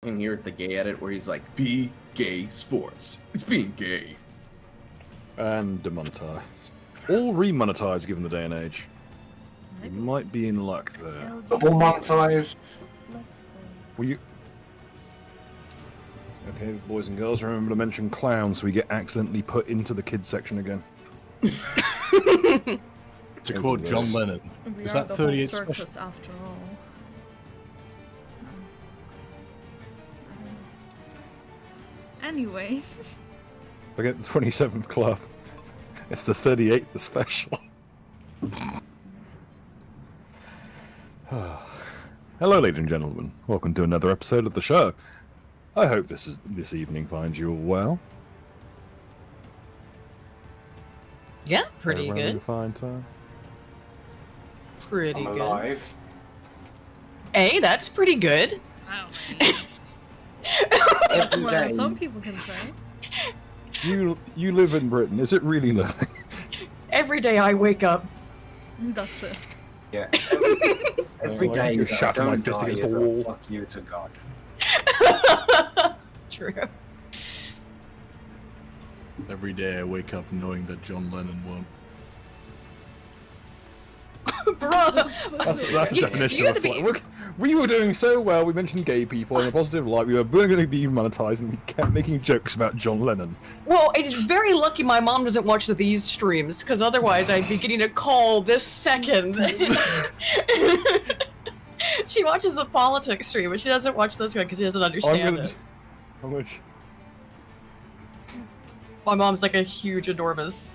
And here at the gay edit where he's like, be gay sports. It's being gay. And demonetized. All remonetized given the day and age. You might be in luck there. Double monetized. Let's go. Will you... Okay, boys and girls, remember to mention clowns so we get accidentally put into the kids section again. To quote John Lennon, We is are that the 38 whole special? circus after all. Anyways. Forget the 27th club. It's the 38th special. Hello, ladies and gentlemen. Welcome to another episode of the show. I hope this evening finds you all well. Yeah, pretty Everyone having good. a fine time. Pretty I'm good. alive. Hey, that's pretty good. Wow. Every Well, day. some people can say. You live in Britain. Is it really living? Every day I wake up. That's it. Yeah. Every Why day don't you that I shatter my don't fist die against is the a wall? fuck you to God. True. Every day I wake up knowing that John Lennon won. Bruh! That's the You- definition you of a had to be- fly. We were doing so well. We mentioned gay people in a positive light. We were going to be monetized, and we kept making jokes about John Lennon. Well, it's very lucky my mom doesn't watch these streams, because otherwise I'd be getting a call this second. She watches the politics stream, but she doesn't watch this one because she doesn't understand it. How much? My mom's like a huge, enormous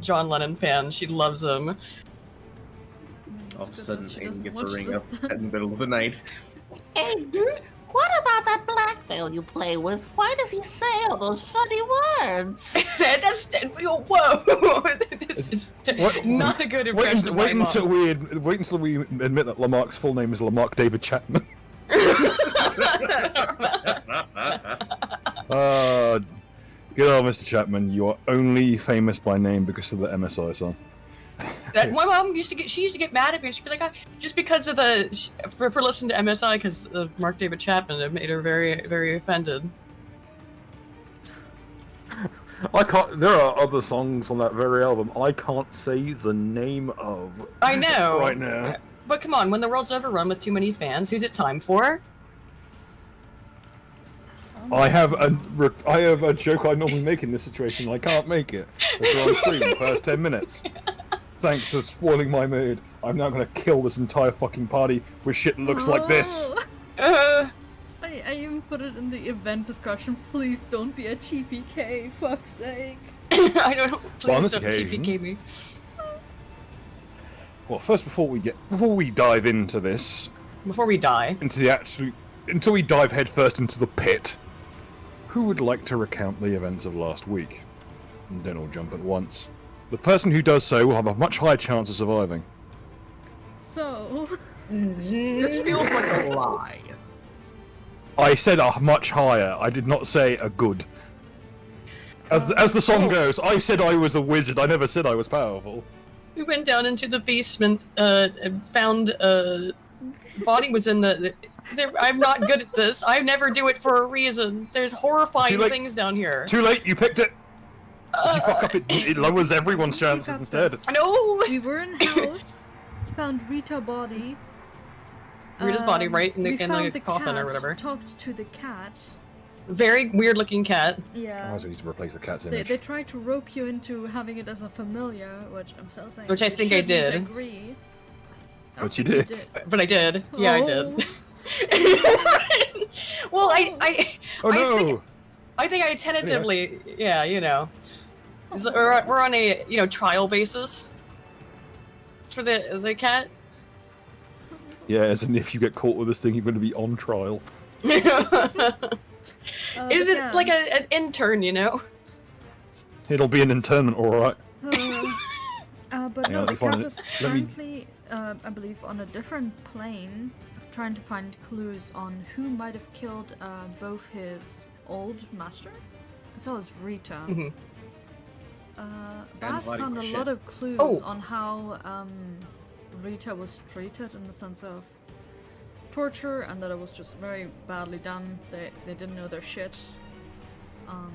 John Lennon fan. She loves him. All of a It's good sudden, that she Aiden doesn't gets a watch ring this up then. in the middle of the night. Hey, dude, what about that blackmail you play with? Why does he say all those funny words? That's whoa. This is What- not a good impression. Wait of my until mom. wait until we admit that Lamarck's full name is Lamarck David Chapman. Good old Mr. Chapman, you are only famous by name because of the MSI song. My mom used to get mad at me. She'd be like, just because of for listening to MSI because of Mark David Chapman, it made her very, very offended. I can't. There are other songs on that very album I can't say the name of. I know. Right now. But come on, when the world's overrun with too many fans, who's it time for? I have a joke I normally make in this situation. I can't make it. It's on screen the first 10 minutes. Thanks for spoiling my mood. I'm now gonna kill this entire fucking party with shit that looks like this. Oh. I even put it in the event description. Please don't be a TPK, fuck's sake. I don't know. Well, on Please this don't occasion- TPK me. Well, first, before we dive into this, Before we die. until we dive headfirst into the pit, who would like to recount the events of last week? And don't all jump at once. The person who does so will have a much higher chance of surviving. So, This feels like a lie. I said a much higher. I did not say a good. As the song goes, I said I was a wizard. I never said I was powerful. We went down into the basement and found body was in I'm not good at this. I never do it for a reason. There's horrifying Too late. things down here. Too late. You picked it. If you fuck up, it lowers everyone's chances got instead. this. No! we were in house, found Rita's body. Rita's body right in we the found the coffin cat, or whatever. Talked to the cat. Very weird looking cat. I Yeah. also need to replace the cat's They image. tried to rope you into having it as a familiar, which I'm still saying. Which I you think I shouldn't did. Agree. I don't But you think did. But I did. Yeah, I Oh. did. Well, Oh no! I think I tentatively, yeah, you know. We're on a, trial basis for the cat. Yeah, as in if you get caught with this thing, you're going to be on trial. Is But it yeah. like an intern, It'll be an internment, all right. But Yeah, no, let the me find cat it. is Let me- currently, I believe, on a different plane, trying to find clues on who might have killed both his old master, as well as Rita. Mhm. Baz bloody found a shit. lot of clues Oh. on how Rita was treated, in the sense of torture and that it was just very badly done. They didn't know their shit. I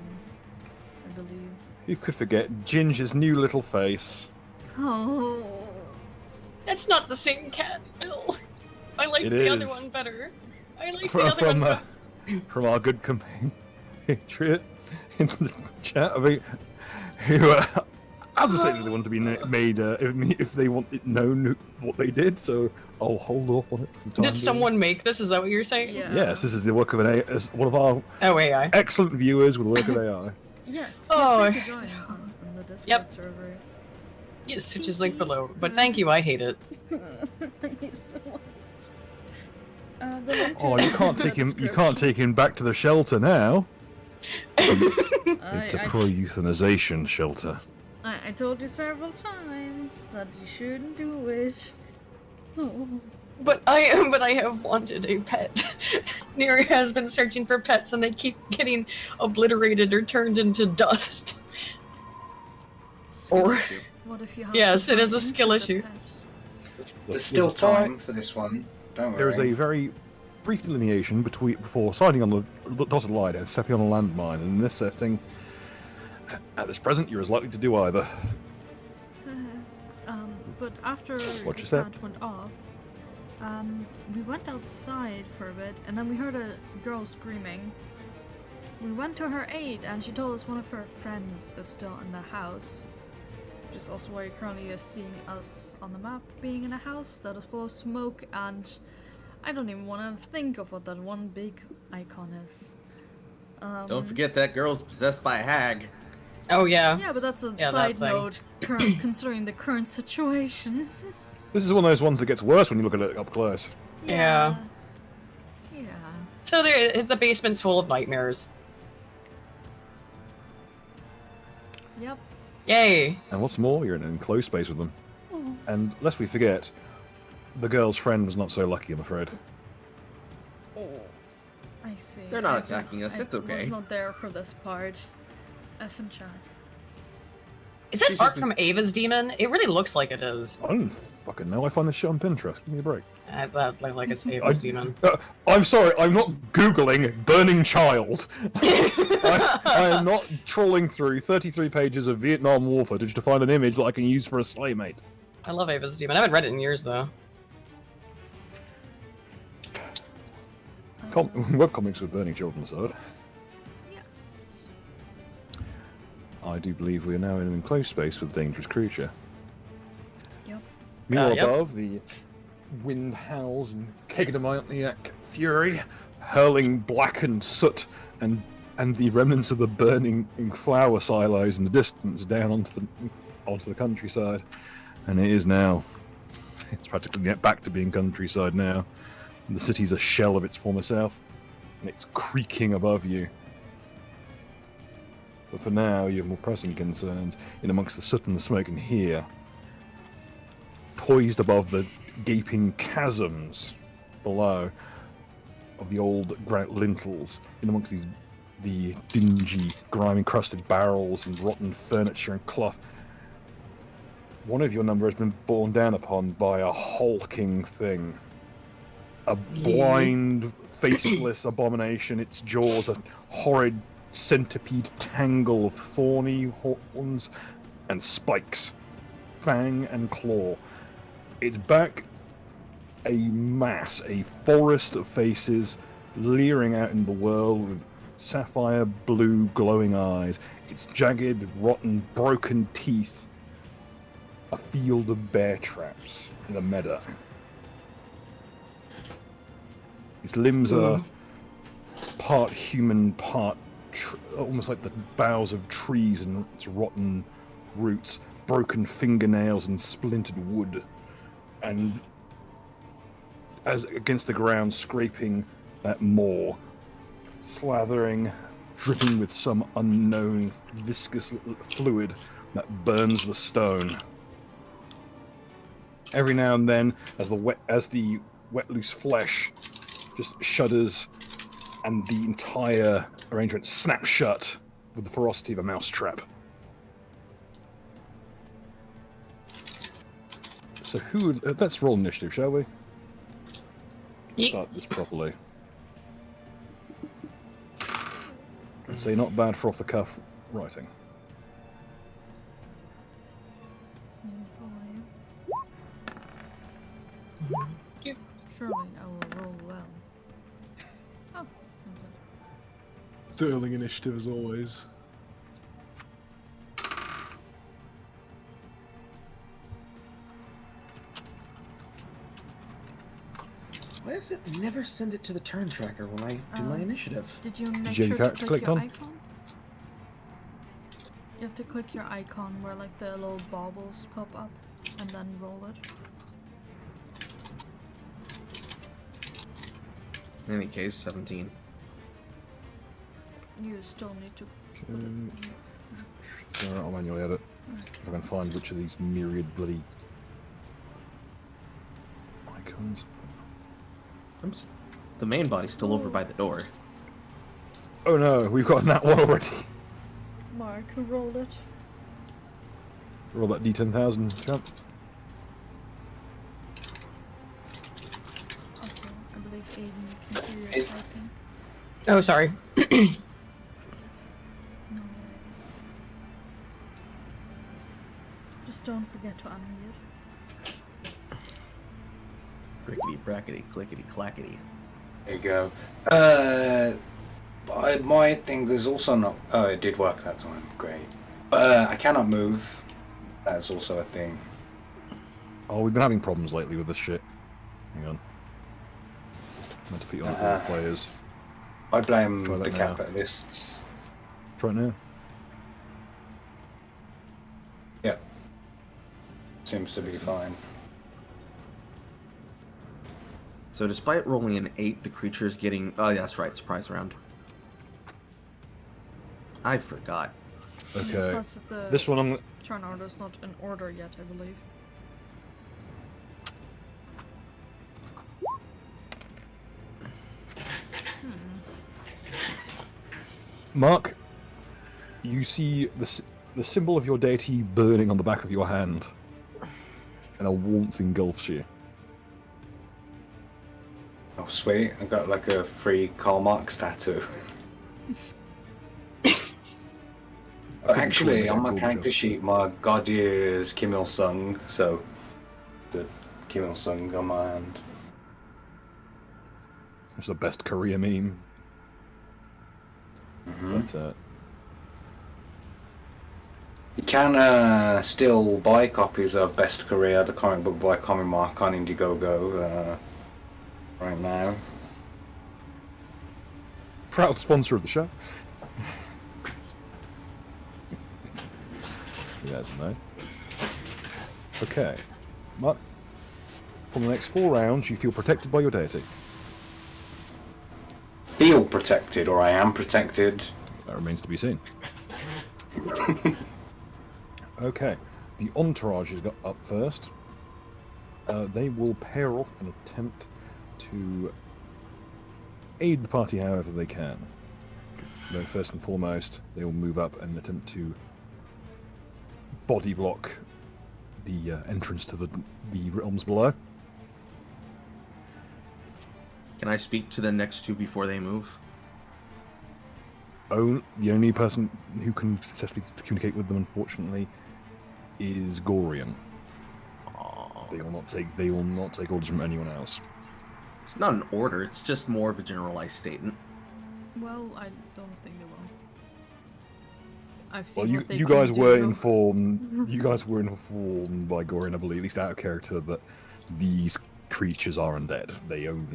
believe. You could forget Ginger's new little face. Oh. That's not the same cat, Bill. I like It the other is. one better. I like the From, other one better. from our good compatriot in the chat, I mean, who hasn't said that they want to be made if they want it known what they did. So I'll hold off on it. For the time Did being. someone make this? Is that what you're saying? Yeah. Yes, this is the work of one of our Oh, AI. excellent viewers with the work of AI. Yes. Oh. Feel free to join us in the Discord Yep. server. Yes, which is linked below. But thank you, I hate it. The link to Oh, it you is can't in the take him. You description. can't take him back to the shelter now. I- It's a I- pro-euthanization shelter. I told you several times that you shouldn't do it. Oh. But I have wanted a pet. Neri has been searching for pets, and they keep getting obliterated or turned into dust. Or What if you have Yes, to it is buy a skill into the issue. pet? There's still time for this one. Don't worry. There is a very brief delineation before signing on the dotted line and stepping on a landmine. And in this setting, at this present, you're as likely to do either. But after What the you said? cat went off, we went outside for a bit, and then we heard a girl screaming. We went to her aid, and she told us one of her friends is still in the house. Which is also why you're currently seeing us on the map being in a house that is full of smoke, and I don't even want to think of what that one big icon is. Don't forget that girl's possessed by a hag. Oh yeah. Yeah, but that's a Yeah, that side thing. note, considering the current situation. This is one of those ones that gets worse when you look at it up close. Yeah. Yeah. So the basement's full of nightmares. Yep. Yay. And what's more, you're in an enclosed space with them. Oh. And lest we forget, the girl's friend was not so lucky, I'm afraid. I see. They're not I attacking us, it's I okay. was not there for this part. F and chat. Is that She's art just from Ava's Demon? It really looks like it is. I don't fucking know. I find this shit on Pinterest. Give me a break. That look like it's Ava's Demon. I'm sorry, I'm not Googling Burning Child. I am not trawling through 33 pages of Vietnam War footage to find an image that I can use for a Slaymate. I love Ava's Demon. I haven't read it in years though. Webcomics with Burning Children aside, Yes. I do believe we are now in an enclosed space with a dangerous creature. Yep. Meanwhile, Yep. above, the wind howls in Kegdomaniac fury, hurling blackened soot and the remnants of the burning flower silos in the distance down onto the countryside. And it is now. It's practically back to being countryside now. And the city's a shell of its former self, and it's creaking above you. But for now, you have more pressing concerns in amongst the soot and the smoke, and here, poised above the gaping chasms below of the old lintels, in amongst the dingy, grime-encrusted barrels and rotten furniture and cloth, one of your number has been borne down upon by a hulking thing. A blind, faceless abomination, its jaws a horrid centipede tangle of thorny horns and spikes, fang and claw. Its back, a mass, a forest of faces leering out in the world with sapphire blue glowing eyes. Its jagged, rotten, broken teeth, a field of bear traps in a meadow. Its limbs are part human, part almost like the boughs of trees and its rotten roots, broken fingernails and splintered wood, and as against the ground, scraping that maw, slathering, dripping with some unknown viscous fluid that burns the stone. Every now and then, as the wet loose flesh just shudders, and the entire arrangement snaps shut with the ferocity of a mousetrap. So let's roll initiative, shall we? start this properly. I'd say not bad for off-the-cuff writing. Oh boy. Surely I will roll well. Oh, okay. Sterling initiative as always. Why does it never send it to the turn tracker when I do my initiative? Did you make you have sure your to character click clicked your on? icon? You have to click your icon where like the little baubles pop up and then roll it. In any case, 17. You still need to Alright, I'll manually edit. If I can find which of these myriad bloody icons. The main body's still over by the door. Oh no, we've got that one already. Mark rolled it. Roll that D10,000 jump. Also, I believe Aiden, you can hear your typing. Oh, sorry. No worries. Just don't forget to unmute. Crickety, brackety, clickety, clackety. There you go. My thing was also not. Oh, it did work that time. Great. I cannot move. That's also a thing. Oh, we've been having problems lately with this shit. Hang on. I'm meant to put you on all the players. I blame Try that the now. capitalists. Try it now. Yeah. Seems to be fine. So despite rolling an 8, the creature is getting... Oh, yeah, that's right, surprise round. I forgot. Okay. Plus the This one I'm... turn order's not in order yet, I believe. Mark, you see the symbol of your deity burning on the back of your hand, and a warmth engulfs you. Oh, sweet. I got like a free Karl Marx tattoo. But actually, on my character sheet, my god is Kim Il-sung, so the Kim Il-sung on my hand. It's the best Korea meme. But, You can still buy copies of Best Korea, the comic book by Comic Mark on Indiegogo right now. proud sponsor of the show. You guys know. Okay. Mark, for the next 4 rounds, you feel protected by your deity. Feel protected, or I am protected. That remains to be seen. Okay. The entourage has got up first. They will pair off and attempt to aid the party however they can. Though first and foremost, they will move up and attempt to body block the entrance to the realms below. Can I speak to the next 2 before they move? The only person who can successfully communicate with them, unfortunately, is Gorian. They will not take orders from anyone else. It's not an order, it's just more of a generalized statement. Well, I don't think they will. I've seen Well, what they you can guys were do. informed. You guys were informed by Gorian, I believe, at least out of character, that these creatures are undead. They don't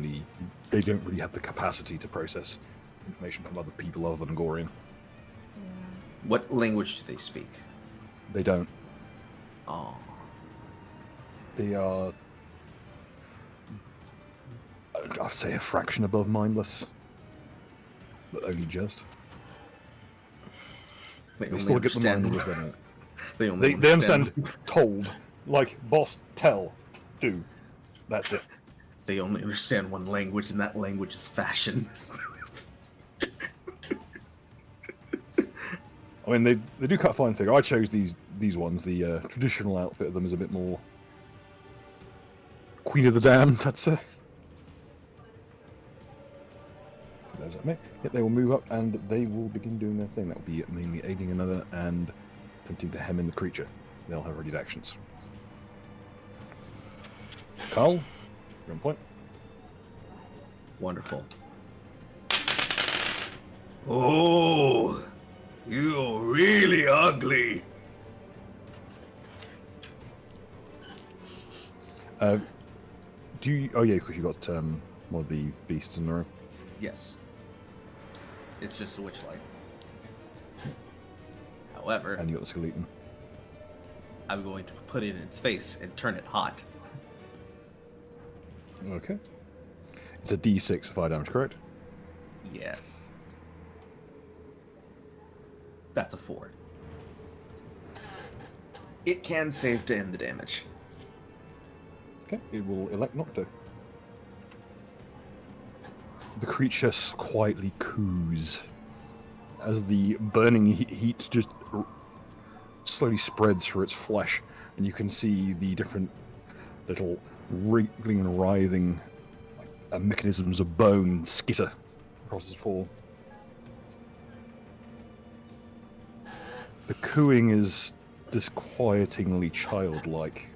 really have the capacity to process information from other people other than Gorian. Yeah. What language do they speak? They don't. Oh. They are, I'd say, a fraction above mindless, but only just. They still get the mind within it. They only They understand told, like boss, tell, do. That's it. They only understand one language, and that language is fashion. I mean, they do cut a fine figure. I chose these ones. The traditional outfit of them is a bit more Queen of the Damned, I'd say. may. Yet they will move up and they will begin doing their thing. That will be mainly aiding another and attempting to hem in the creature. They'll have ready actions. Carl, you're on point. Wonderful. Oh, you're really ugly. Do you? Oh yeah, because you got more of the beasts in the room. Yes. It's just a witchlight. However, And you got the skeleton. I'm going to put it in its face and turn it hot. Okay. It's a D6 fire damage, correct? Yes. That's a 4. It can save to end the damage. Okay. It will elect not to. The creature quietly coos as the burning heat just slowly spreads through its flesh, and you can see the different little wriggling and writhing mechanisms of bone skitter across his fall. The cooing is disquietingly childlike.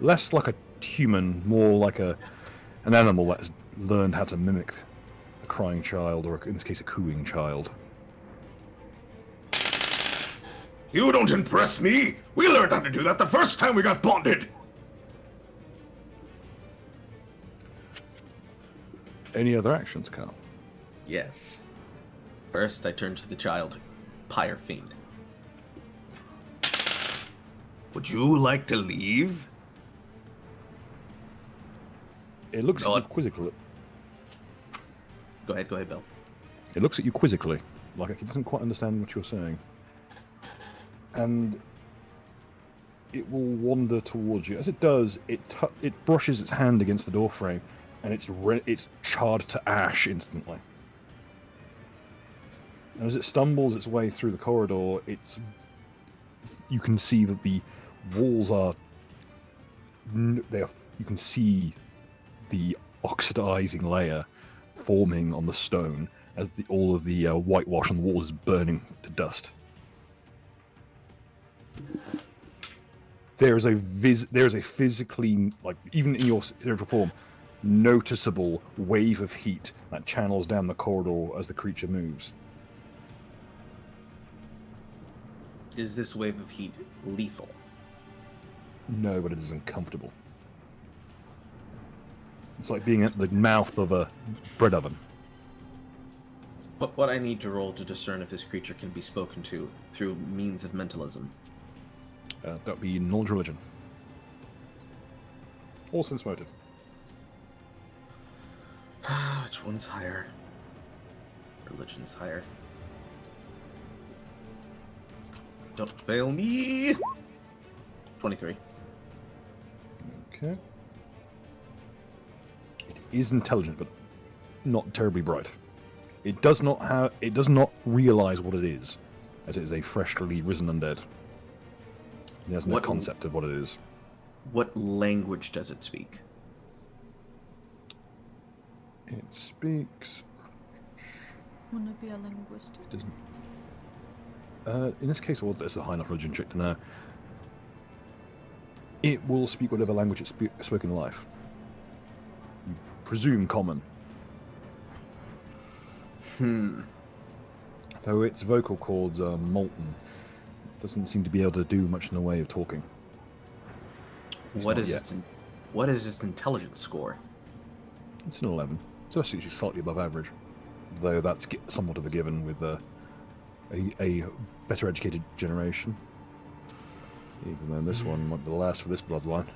Less like a human, more like an animal that has learned how to mimic a crying child, or in this case, a cooing child. You don't impress me! We learned how to do that the first time we got bonded! Any other actions, Carl? Yes. First, I turn to the child, Pyre Fiend. Would you like to leave? It looks at No, you quizzically. Go ahead, Bill. It looks at you quizzically, like it doesn't quite understand what you're saying. And it will wander towards you. As it does, it brushes its hand against the doorframe, and it's charred to ash instantly. And as it stumbles its way through the corridor, you can see that the walls are. You can see the oxidizing layer forming on the stone as all of the whitewash on the walls is burning to dust. There is a physically, like even in your spiritual form, noticeable wave of heat that channels down the corridor as the creature moves. Is this wave of heat lethal? No, but it is uncomfortable. It's like being at the mouth of a bread oven. What I need to roll to discern if this creature can be spoken to through means of mentalism. That would be knowledge religion. Or sense motive. Which one's higher? Religion's higher. Don't fail me! 23. Okay. It is intelligent, but not terribly bright. It does not realize what it is, as it is a freshly risen undead. It has no concept of what it is. What language does it speak? It speaks. Wanna be a linguist? It doesn't. In this case, well, it's a high enough religion check to know. It will speak whatever language it's spoken in life. You presume common. Though its vocal cords are molten, it doesn't seem to be able to do much in the way of talking. What is its intelligence score? It's an 11. It's actually slightly above average, though that's somewhat of a given with a better educated generation. Even though this one might be the last for this bloodline.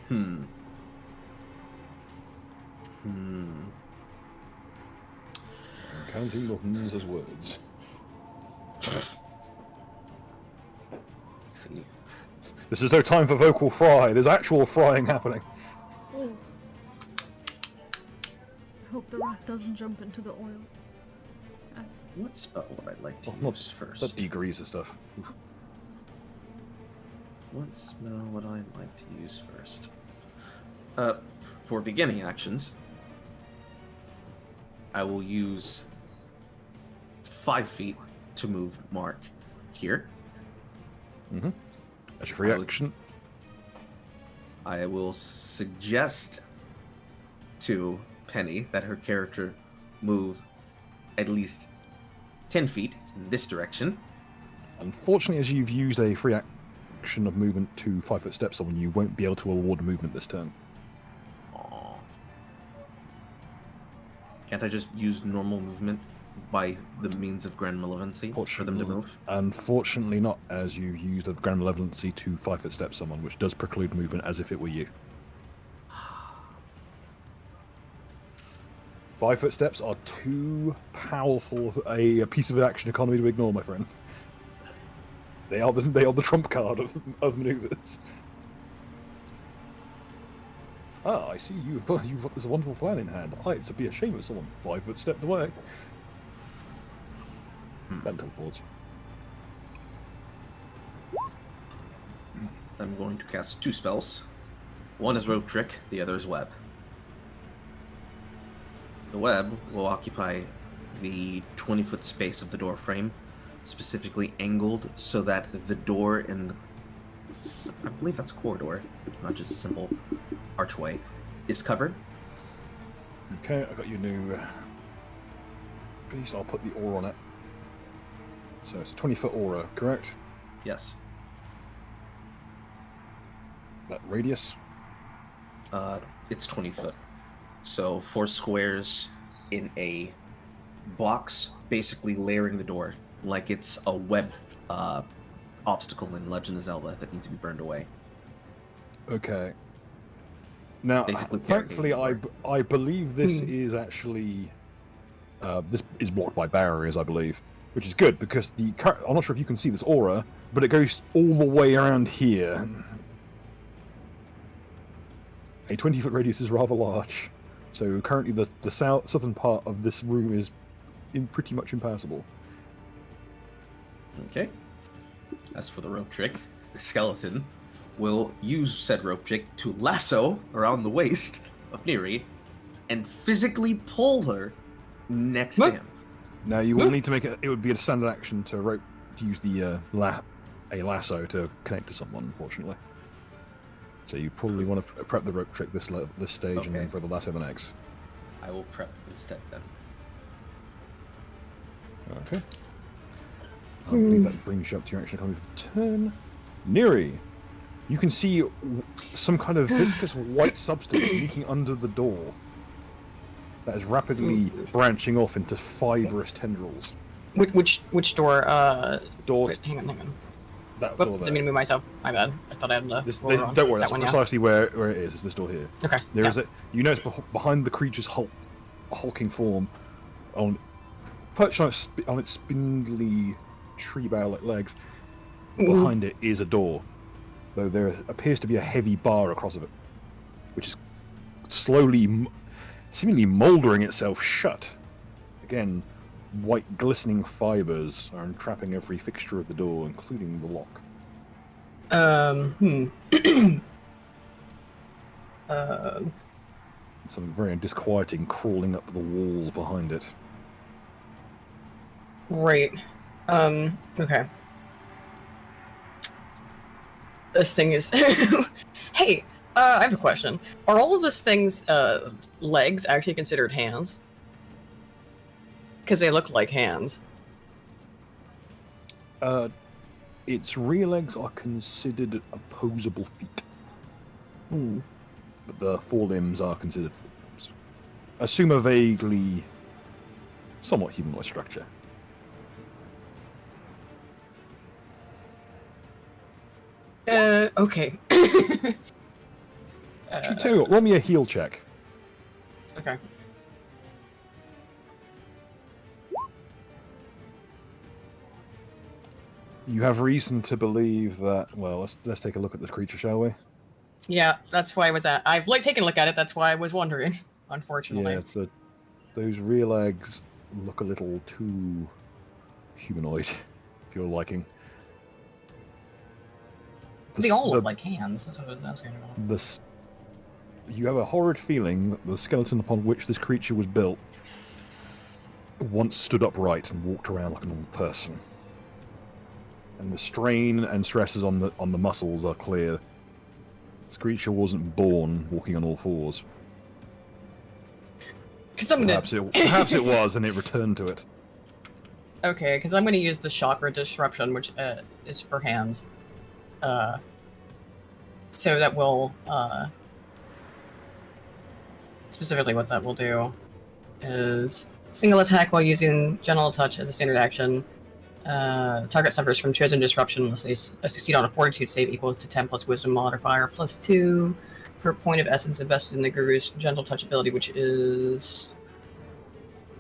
I'm counting buttons as words. See. This is no time for vocal fry. There's actual frying happening. Oh. I hope the rat doesn't jump into the oil. F. What spell would I like to Well, use first? That degreases stuff. Oof. What spell would I like to use first? For beginning actions, I will use 5 feet to move Mark here. Mm-hmm. That's your free action. I will suggest to Penny that her character move at least 10 feet in this direction. Unfortunately, as you've used a free action of movement to 5-foot step someone, you won't be able to award movement this turn. Aww. Can't I just use normal movement by the means of Grand Malevolency for them to move? Unfortunately not, as you've used a Grand Malevolency to 5-foot step someone, which does preclude movement as if it were you. 5-foot steps are too powerful a piece of action economy to ignore, my friend. They are the trump card of maneuvers. Ah, I see you've got this wonderful plan in hand. It'd be a shame if someone 5-foot stepped away. That teleports. I'm going to cast 2 spells. One is Rope Trick, the other is Web. The Web will occupy the 20-foot space of the door frame, specifically angled so that the door in the, I believe that's corridor, not just a simple archway, is covered. Okay, I got your new piece. I'll put the aura on it. So it's a 20-foot aura, correct? Yes. That radius? It's 20 foot. So 4 squares in a box, basically layering the door like it's a web obstacle in Legend of Zelda that needs to be burned away. Okay. Now, Basically thankfully, barricading I believe this is actually this is blocked by barriers, I believe, which is good because I'm not sure if you can see this aura, but it goes all the way around here. A 20-foot radius is rather large, so currently the southern part of this room is pretty much impassable. Okay. As for the rope trick, the skeleton will use said rope trick to lasso around the waist of Neri and physically pull her next to him. Now you will need to make it. It would be a standard action to use the a lasso to connect to someone, unfortunately. So you probably want to prep the rope trick this stage, and then for the lasso the next. I will prep instead then. Okay. I believe that brings you up to your action economy for the turn. Neri, you can see some kind of viscous white substance leaking under the door that is rapidly branching off into fibrous tendrils. Which door? Door. Wait, hang on. That Whoop, door there. didn't mean to move myself. My bad. I thought I had the. Don't worry, that's one, precisely where it is. It's this door here. Okay. There is you notice behind the creature's hulking form, perched on its spindly tree bough-like legs, behind it is a door, though there appears to be a heavy bar across of it, which is slowly, seemingly mouldering itself shut. Again, white glistening fibers are entrapping every fixture of the door, including the lock. Something very disquieting crawling up the walls behind it. Right. Okay. This thing is... Hey, I have a question. Are all of this thing's legs actually considered hands? Because they look like hands. Its rear legs are considered opposable feet. But the forelimbs are considered forelimbs. Assume a vaguely, somewhat humanoid structure. Okay. Actually, tell you what, roll me a heal check. Okay. You have reason to believe that. Well, let's take a look at this creature, shall we? Yeah, that's why I was at. I've taken a look at it. That's why I was wondering. Unfortunately. Yeah, those rear legs look a little too humanoid, if you're liking. They all look like hands. That's what I was asking about. You have a horrid feeling that the skeleton upon which this creature was built once stood upright and walked around like a normal person. And the strain and stresses on the muscles are clear. This creature wasn't born walking on all fours. Perhaps it was, and it returned to it. Okay, because I'm going to use the chakra disruption, which is for hands. So that will specifically what that will do is single attack while using gentle touch as a standard action. Target suffers from chosen disruption unless they succeed on a fortitude save equals to 10 plus wisdom modifier plus 2 per point of essence invested in the guru's gentle touch ability, which is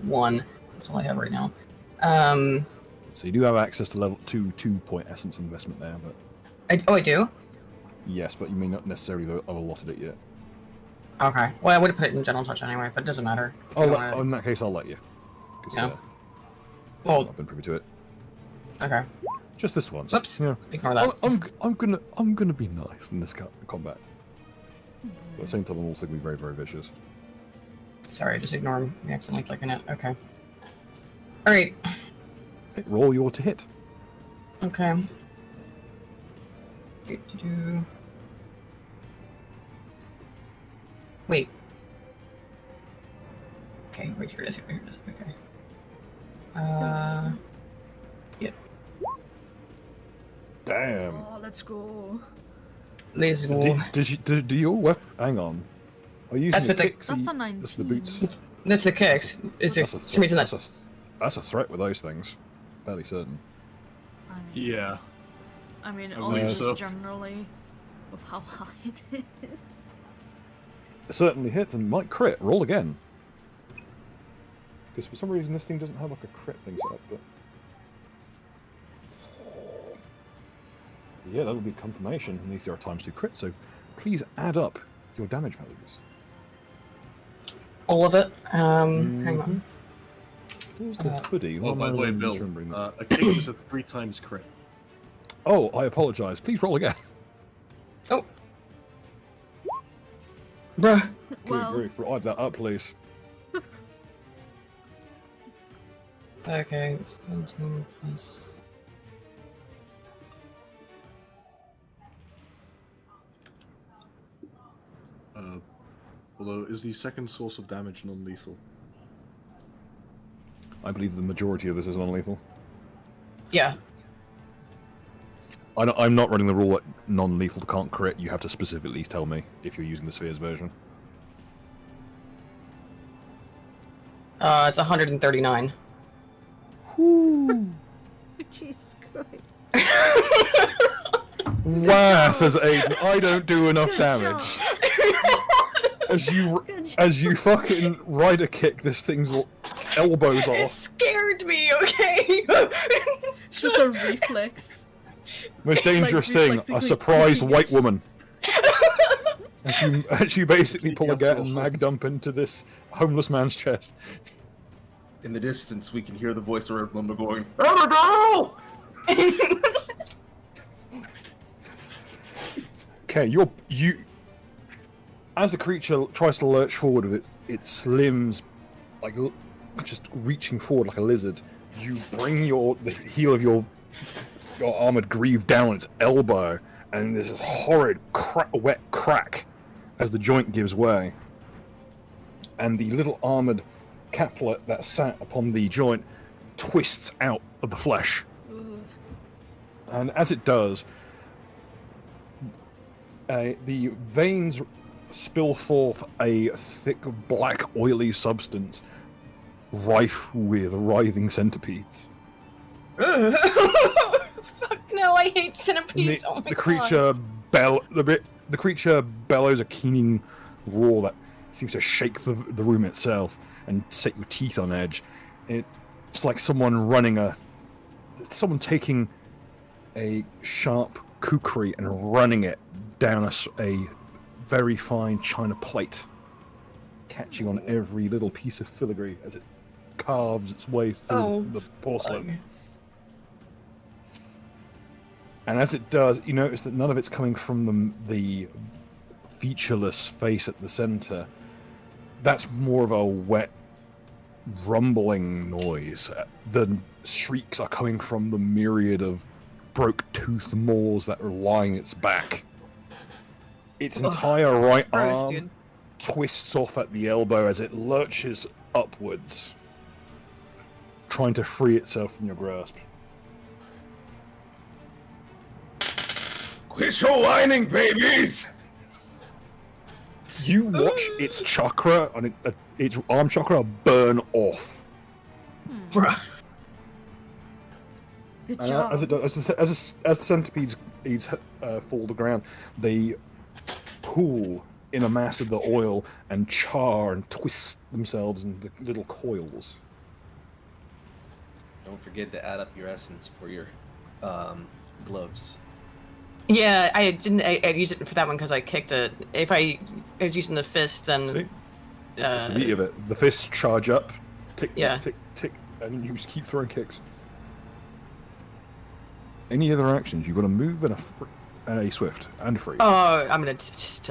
1. That's all I have right now. So you do have access to level 2 point essence investment there, but I do? yes, but you may not necessarily have allotted it yet. Okay. Well, I would have put it in gentle touch anyway, but it doesn't matter. In that case, I'll let you. Yeah. I've not been privy to it. Okay. Just this once. Whoops. Yeah. Ignore that. I'm gonna be nice in this combat. But at the same time, I'm also gonna be very, very vicious. Sorry, just ignore me accidentally clicking it. Okay. Alright. Roll your to hit. Okay. Wait. Okay, wait, here it is, here it is. Okay. Yep. Damn. Oh, let's go. Let's go. Do your weapon? Hang on. Are you using That's the what kicks? That's a That's the 19. boots. That's the kicks. Is there some reason that... That's a threat with those things. Fairly certain. Yeah. I mean, I also believe just so. generally with how high it is. It certainly hits and might crit. Roll again. Because for some reason this thing doesn't have like a crit thing set up, but... Yeah, that'll be confirmation, and these are times 2 crit, so please add up your damage values. All of it? Hang on. Where's the hoodie? Oh, by the way, Bill, a kick is a 3 times crit. Oh, I apologise. Please roll again. Oh. Bruh. Well, Good grief, add that up, please. Okay, 17 plus... Although, is the second source of damage non-lethal? I believe the majority of this is non-lethal. Yeah. I'm not running the rule that non-lethal can't crit. You have to specifically tell me if you're using the Spheres version. It's 139. Jesus Christ. Wow, says Aiden. I don't do enough damage. As you fucking rider kick this thing's elbows It off. scared me, okay? It's just a reflex. Most dangerous thing, a reflexively surprised kicking white it. woman. As you basically pull a gat and mag dump into this homeless man's chest. In the distance, we can hear the voice of Red Lumber going, "Oh Okay, you. As the creature tries to lurch forward with its limbs, like just reaching forward like a lizard, you bring the heel of your armored greave down its elbow, and there's this horrid wet crack as the joint gives way, and the little armored caplet that sat upon the joint twists out of the flesh. And as it does, the veins spill forth a thick, black, oily substance rife with writhing centipedes. Fuck no, I hate centipedes. Oh my The creature the creature bellows a keening roar that seems to shake the room itself and set your teeth on edge. It's like someone taking a sharp kukri and running it down a very fine china plate, catching on every little piece of filigree as it carves its way through the porcelain. And as it does, you notice that none of it's coming from the featureless face at the center. That's more of a wet, rumbling noise. The shrieks are coming from the myriad of broke-tooth maws that are lying its back. Its entire right Gross, arm dude. twists off at the elbow as it lurches upwards, trying to free itself from your grasp. Quit your whining, babies! You watch its chakra, and its arm chakra, burn off. Bruh. Good And job. as it does, as the centipedes fall to the ground, they pool in a mass of the oil and char and twist themselves into little coils. Don't forget to add up your essence for your gloves. Yeah, I didn't. I used it for that one because I kicked it. If I was using the fist, then See? That's the beauty of it. The fists charge up, tick, Yeah. tick, tick, and you just keep throwing kicks. Any other actions? You've got to move and a swift and a free. Oh, I'm gonna just.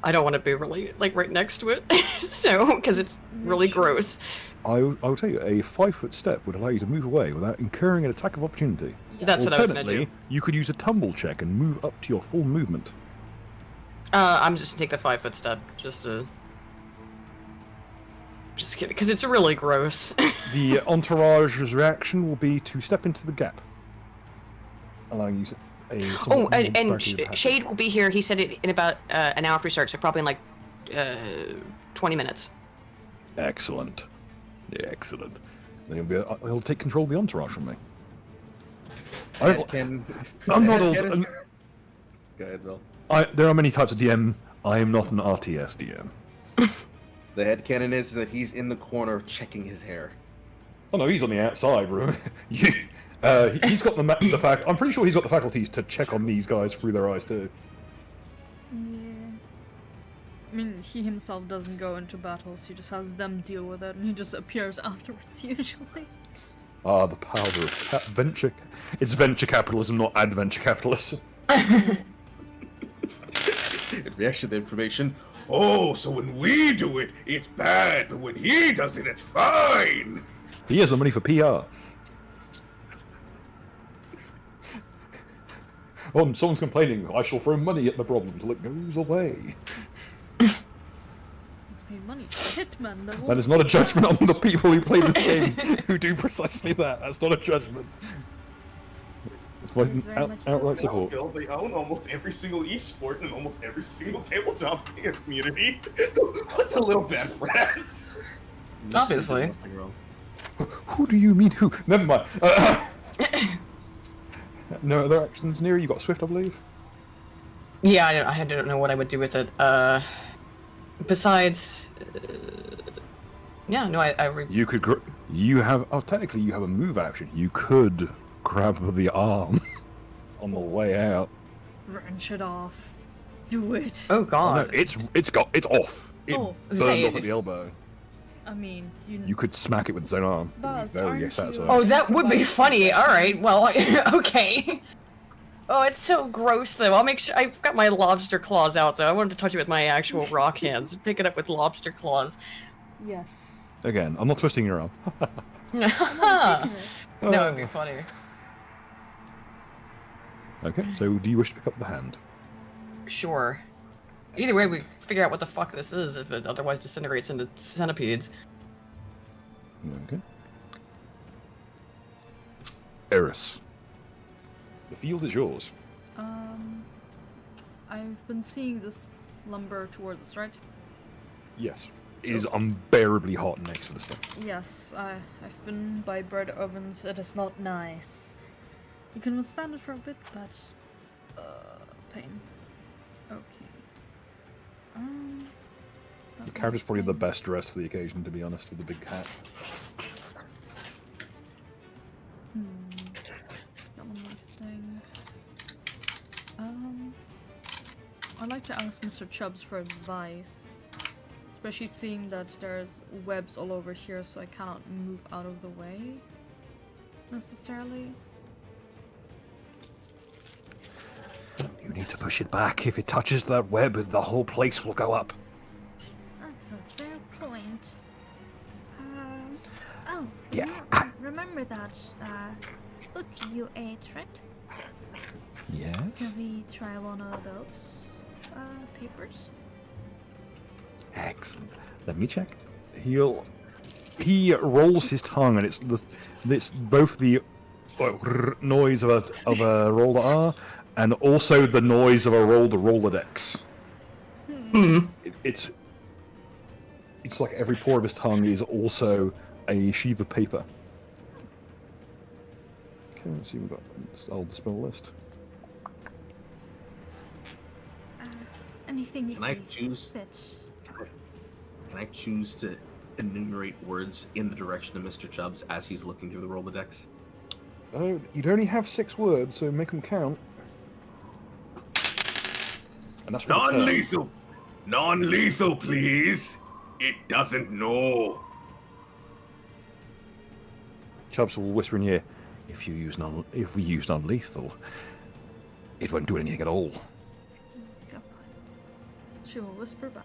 I don't want to be really like right next to it, so because it's really gross. I will tell you, a 5-foot step would allow you to move away without incurring an attack of opportunity. That's what I was gonna Alternately, do. you could use a tumble check and move up to your full movement. I'm just gonna take the 5-foot step, just kidding, because it's really gross. The entourage's reaction will be to step into the gap, allowing you a. Oh, somewhat more and barricaded passage. Shade will be here. He said it in about an hour after we start, so probably in like 20 minutes. Excellent. Yeah, excellent. Then he'll take control of the entourage from me. I'm not old. Go ahead, Bill. There are many types of DM. I am not an RTS DM. The headcanon is that he's in the corner checking his hair. Oh no, he's on the outside, bro. He's got the fact. I'm pretty sure he's got the faculties to check on these guys through their eyes too. Yeah. I mean, he himself doesn't go into battles, he just has them deal with it, and he just appears afterwards, usually. Ah, the power of venture. It's venture capitalism, not adventure capitalism. In reaction to the information, Oh, so when we do it, it's bad, but when he does it, it's fine! He has the money for PR. Oh, someone's complaining. I shall throw money at the problem till it goes away. Pay money to Hitman, that That is not a judgment on the people who play this game who do precisely that. That's not a judgment. It's my It is very much so. outright support. Skill, they own almost every single esport and almost every single tabletop community. What's a little bad for us? Obviously. Nothing wrong. Who do you mean who? Never mind. No other actions near you? Got Swift, I believe? Yeah, I don't know what I would do with it. Besides, yeah, no, You could. You have. Oh, technically, you have a move action. You could grab the arm on the way out. wrench it off. Do it. Oh Oh, no, god. it's off. It Oh, burned say- off at the elbow. I mean, You could smack it with its own arm. Buzz, Very aren't satisfying. you- Oh, that would be funny. All right. Well, okay. Oh, it's so gross though. I'll make sure I've got my lobster claws out though. I wanted to touch it with my actual rock hands. Pick it up with lobster claws. yes. Again, I'm not twisting your arm. No, it'd be funny. Okay, so do you wish to pick up the hand? Sure. Either way, we figure out what the fuck this is if it otherwise disintegrates into centipedes. Okay. Eris. The field is yours. I've been seeing this lumber towards us, right? Yes. It is unbearably hot next to this thing. Yes, I've been by bread ovens. It is not nice. You can withstand it for a bit, but pain. Okay. The character's probably the best dressed for the occasion, to be honest, with the big hat. Got one more thing. I'd like to ask Mr. Chubbs for advice. Especially seeing that there's webs all over here, so I cannot move out of the way. necessarily. You need to push it back. If it touches that web, the whole place will go up. That's a fair point. Oh, Yeah. remember that book you ate, right? Yes? Can we try one of those papers? Excellent. Let me check. He rolls his tongue, and it's both the noise of a roll R and also the noise of a roll to Rolodex. It's like every pore of his tongue is also a sheaf of paper. Okay, let's see. We've got the spell list. Anything you Can I see choose? fits. Can I choose to enumerate words in the direction of Mr. Chubbs as he's looking through the Rolodex? Oh, you'd only have 6 words, so make them count. And that's for the turn. Non-lethal! Non-lethal, please! It doesn't know! Chubbs will whisper in your ear, if we use non-lethal, it won't do anything at all. Go on. She will whisper back.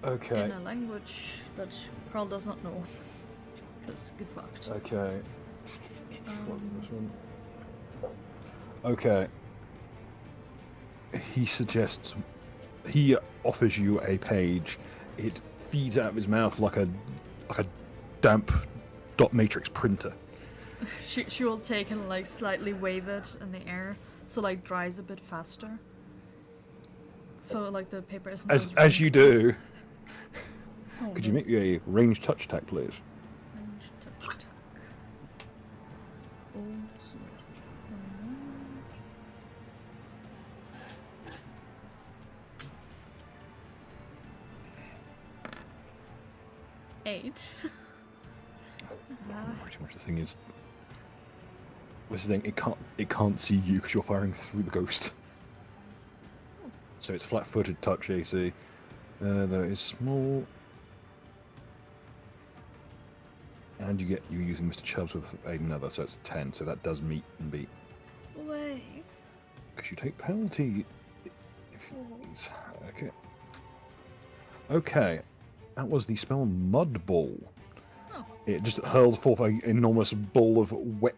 Okay. In a language that Carl does not know. Because get fucked. Okay. Okay. He offers you a page. It feeds out of his mouth like a damp dot matrix printer. She will take and like slightly wave it in the air, so like dries a bit faster. So like the paper isn't As you do, Oh, could no. you make me a ranged touch attack, please? Range touch attack. Okay. 8. Pretty much the thing is, this thing it can't see you because you're firing through the ghost. So it's flat-footed touch AC. There is small, and you're using Mr. Chubbs with another, so it's 10. So that does meet and beat. Wave. Because you take penalty. Okay. Okay. That was the spell Mud Ball. Oh. It just hurled forth an enormous ball of wet,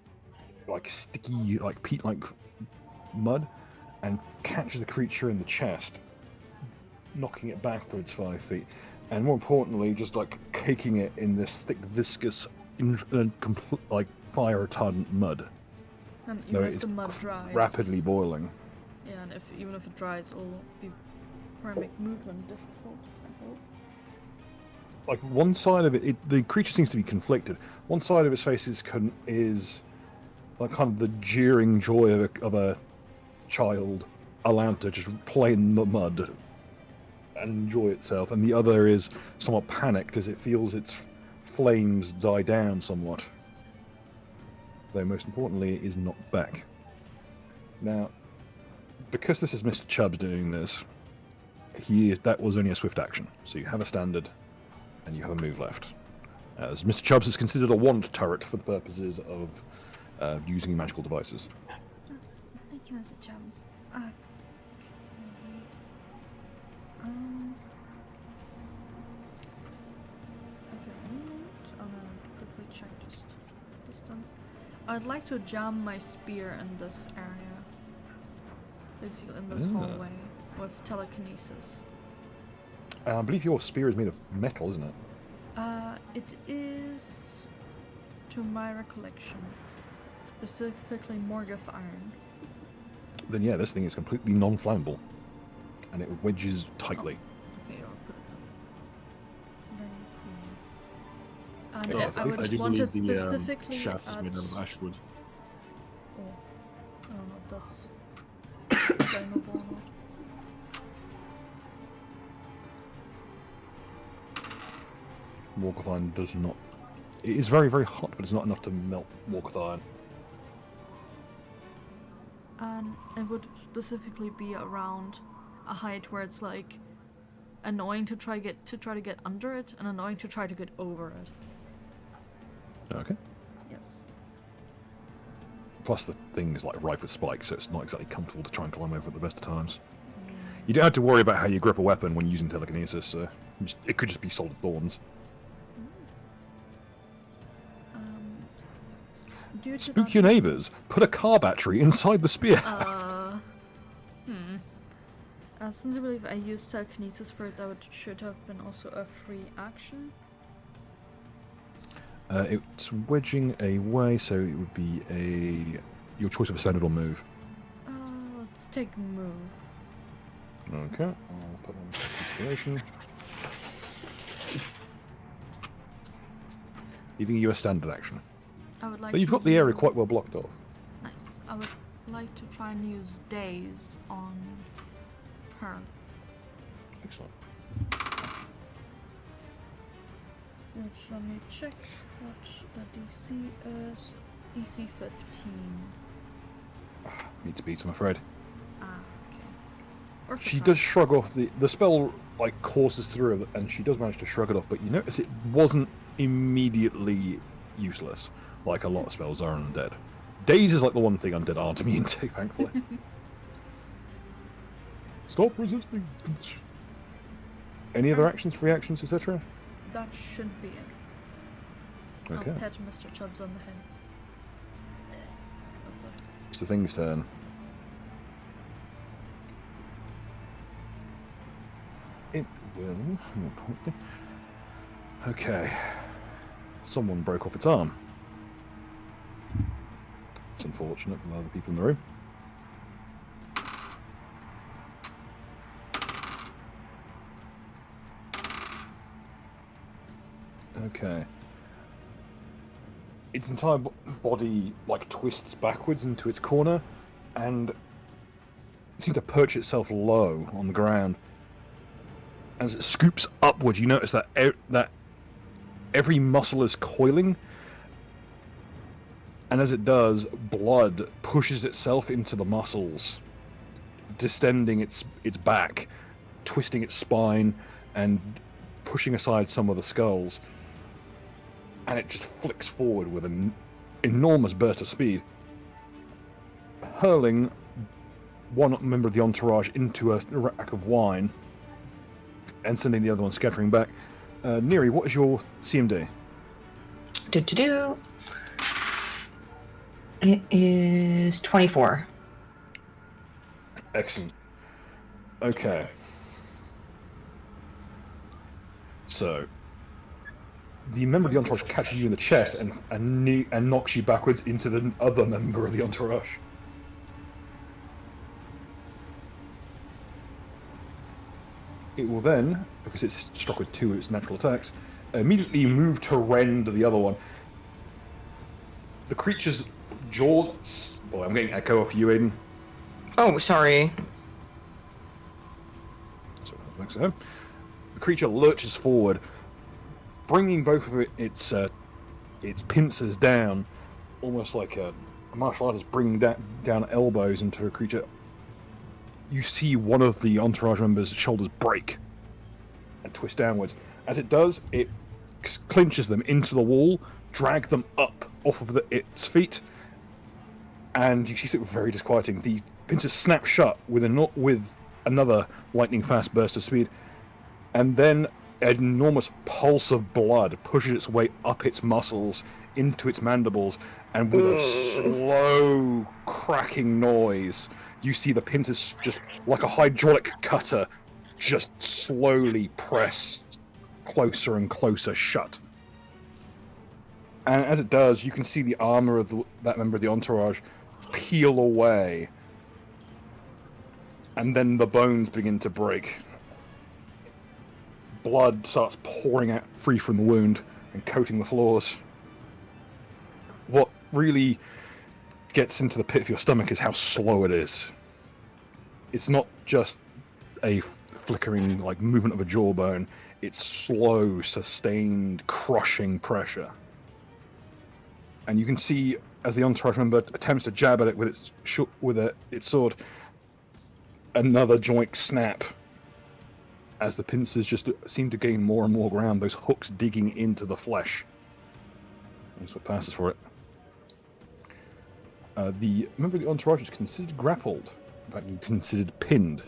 like sticky, like peat-like mud, and catches the creature in the chest, knocking it backwards 5 feet, and more importantly, just like caking it in this thick, viscous, like fire-retardant mud. And No, even if it's the mud dries. rapidly boiling. Yeah, and even if it dries, it'll be probably make movement difficult, I hope. Like one side of it, the creature seems to be conflicted. One side of its face is like kind of the jeering joy of a child allowed to just play in the mud and enjoy itself, and the other is somewhat panicked as it feels its flames die down somewhat. Though most importantly, it is knocked back. Now, because this is Mr. Chubbs doing this, that was only a swift action. So you have a standard, and you have a move left. As Mr. Chubbs is considered a wand turret for the purposes of using magical devices. Thank you, Mr. Jones. Okay. Okay, one moment. I'm gonna quickly check just distance. I'd like to jam my spear in this area. Basically in this hallway with telekinesis. I believe your spear is made of metal, isn't it? It is, to my recollection, specifically Morgoth iron. Then yeah, this thing is completely non-flammable, and it wedges tightly. Okay, I'll put it down. Very cool. And I do would want it believe the specifically shaft is at... made out of ashwood. Oh, I don't know if that's flammable or not. Morgoth iron does not. It is very, very hot, but it's not enough to melt Morgoth iron. And it would specifically be around a height where it's like annoying to try to get under it and annoying to try to get over it. Okay. Yes. Plus the thing is like rife with spikes, so it's not exactly comfortable to try and climb over at the best of times. You don't have to worry about how you grip a weapon when using telekinesis, so it could just be solid thorns. Due to Spook your neighbours. Put a car battery inside the spear. Since I believe I used telekinesis for it, that should have been also a free action. It's wedging away, so it would be your choice of a standard or move. Let's take move. Okay, I'll put on consideration. Giving you a standard action. I would like. But you've got the area quite well blocked off. Nice. I would like to try and use daze on her. Excellent. Which, let me check what the DC is. DC 15. Needs beats, I'm afraid. Okay. Or She does shrug off the spell, like courses through, and she does manage to shrug it off. But you notice it wasn't immediately useless, like a lot of spells are on undead. Daze is like the one thing undead aren't immune to, thankfully. Stop resisting. Any other actions, free actions, etc.? That should be it. Okay. I'll pat Mr. Chubbs on the head. That's it. It's the thing's turn. It will. Okay. Someone broke off its arm. It's unfortunate for the other people in the room. Okay. Its entire body like twists backwards into its corner, and it seems to perch itself low on the ground. As it scoops upward, you notice that that every muscle is coiling, and as it does, blood pushes itself into the muscles, distending its back, twisting its spine, and pushing aside some of the skulls. And it just flicks forward with an enormous burst of speed, hurling one member of the entourage into a rack of wine, and sending the other one scattering back. Neri, what is your CMD? It is 24. Excellent. Okay. So, the member of the entourage catches you in the chest and knocks you backwards into the other member of the entourage. It will then, because it's struck with 2 of its natural attacks, immediately move to rend the other one. The creature's jaws... Boy, I'm getting echo off you, Aiden. Oh, sorry. So, the creature lurches forward, bringing both of its pincers down, almost like a martial artist bringing down elbows into a creature. You see one of the entourage members' shoulders break and twist downwards. As it does, it clinches them into the wall, drag them up off of its feet, and you see something very disquieting. The pincers snap shut with another lightning-fast burst of speed, and then an enormous pulse of blood pushes its way up its muscles into its mandibles, and with a slow cracking noise, you see the pincers just like a hydraulic cutter just slowly press closer and closer shut. And as it does, you can see the armor of that member of the entourage peel away, and then the bones begin to break. Blood starts pouring out free from the wound and coating the floors. What really gets into the pit of your stomach is how slow it is. It's not just a flickering like movement of a jawbone, it's slow, sustained, crushing pressure. And you can see as the entourage member attempts to jab at it with its sword, another joint snap as the pincers just seem to gain more and more ground, those hooks digging into the flesh. That's what passes for it. The member of the entourage is considered grappled. In fact, considered pinned.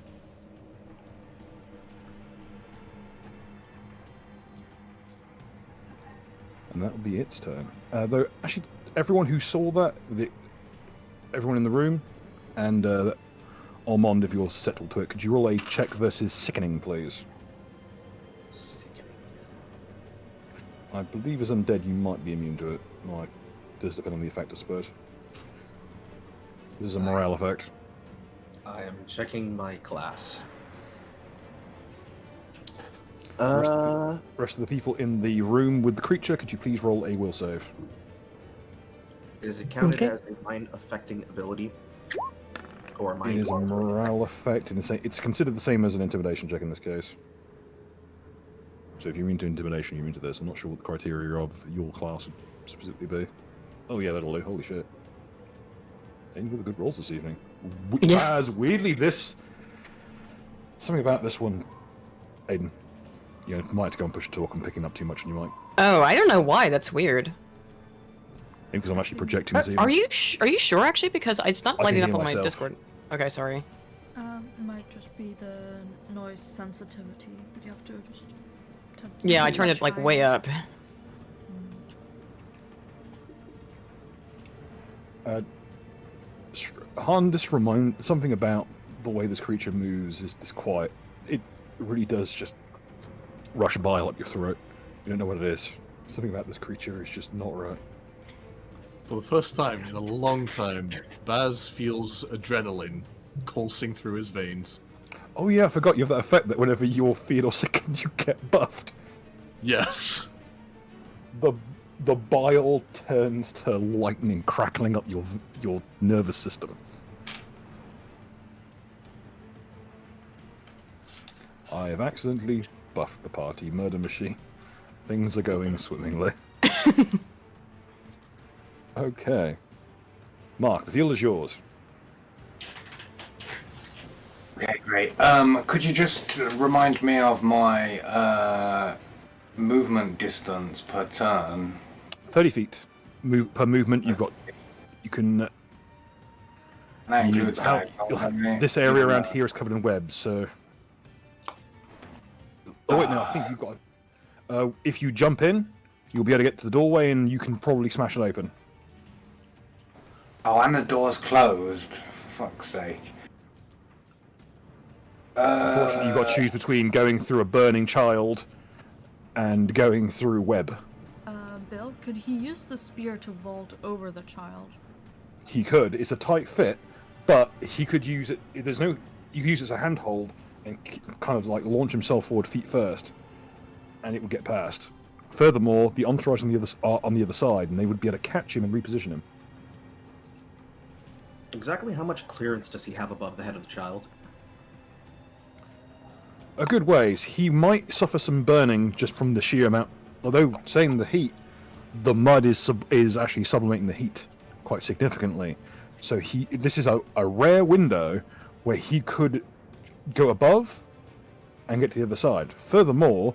And that'll be its turn. Though, actually, everyone who saw that, everyone in the room, and Ormond, if you're settled to it, could you roll a check versus sickening, please? Sickening. I believe as undead, you might be immune to it. Like, does depend on the effect, I suppose. This is a morale effect. I am checking my class. Rest of the people in the room with the creature, could you please roll a will save? Is it counted Okay. as a mind-affecting ability? Or It mind is a morale effect. It's considered the same as an intimidation check in this case. So if you're into intimidation, you're into this. I'm not sure what the criteria of your class would specifically be. Oh yeah, that'll do. Holy shit. Any with the good rolls this evening. Yeah. As weirdly, something about this one, Aiden. You might have to go and push talk. I'm picking up too much, and you might. Oh, I don't know why. That's weird. Maybe because I'm actually projecting this evening. Are you sure actually? Because it's not I can lighting up hear on my myself. Discord. Okay, sorry. Might just be the noise sensitivity, but you have to just. Yeah, I turned it like way up. Han, just remind something about the way this creature moves is this quiet. It really does just rush a bile up your throat. You don't know what it is. Something about this creature is just not right. For the first time in a long time, Baz feels adrenaline coursing through his veins. Oh yeah, I forgot you have that effect that whenever you're feared or sickened, you get buffed. Yes. The bile turns to lightning crackling up your nervous system. I have accidentally buffed the party murder machine. Things are going swimmingly. Okay. Mark, the field is yours. Okay, great. Could you just remind me of my movement distance per turn? 30 feet per movement. You can. And that includes This area around here is covered in webs, so. Oh wait, no, I think you've got. If you jump in, you'll be able to get to the doorway, and you can probably smash it open. Oh, and the door's closed. For fuck's sake. Unfortunately, you've got to choose between going through a burning child and going through web. Bill, could he use the spear to vault over the child? He could. It's a tight fit, but he could use it. You could use it as a handhold and kind of like launch himself forward feet first, and it would get past. Furthermore, the entourage are on the other side, and they would be able to catch him and reposition him. Exactly how much clearance does he have above the head of the child? A good ways. He might suffer some burning just from the sheer amount. Although saying the heat, the mud is actually sublimating the heat quite significantly. So this is a rare window where he could go above and get to the other side. Furthermore,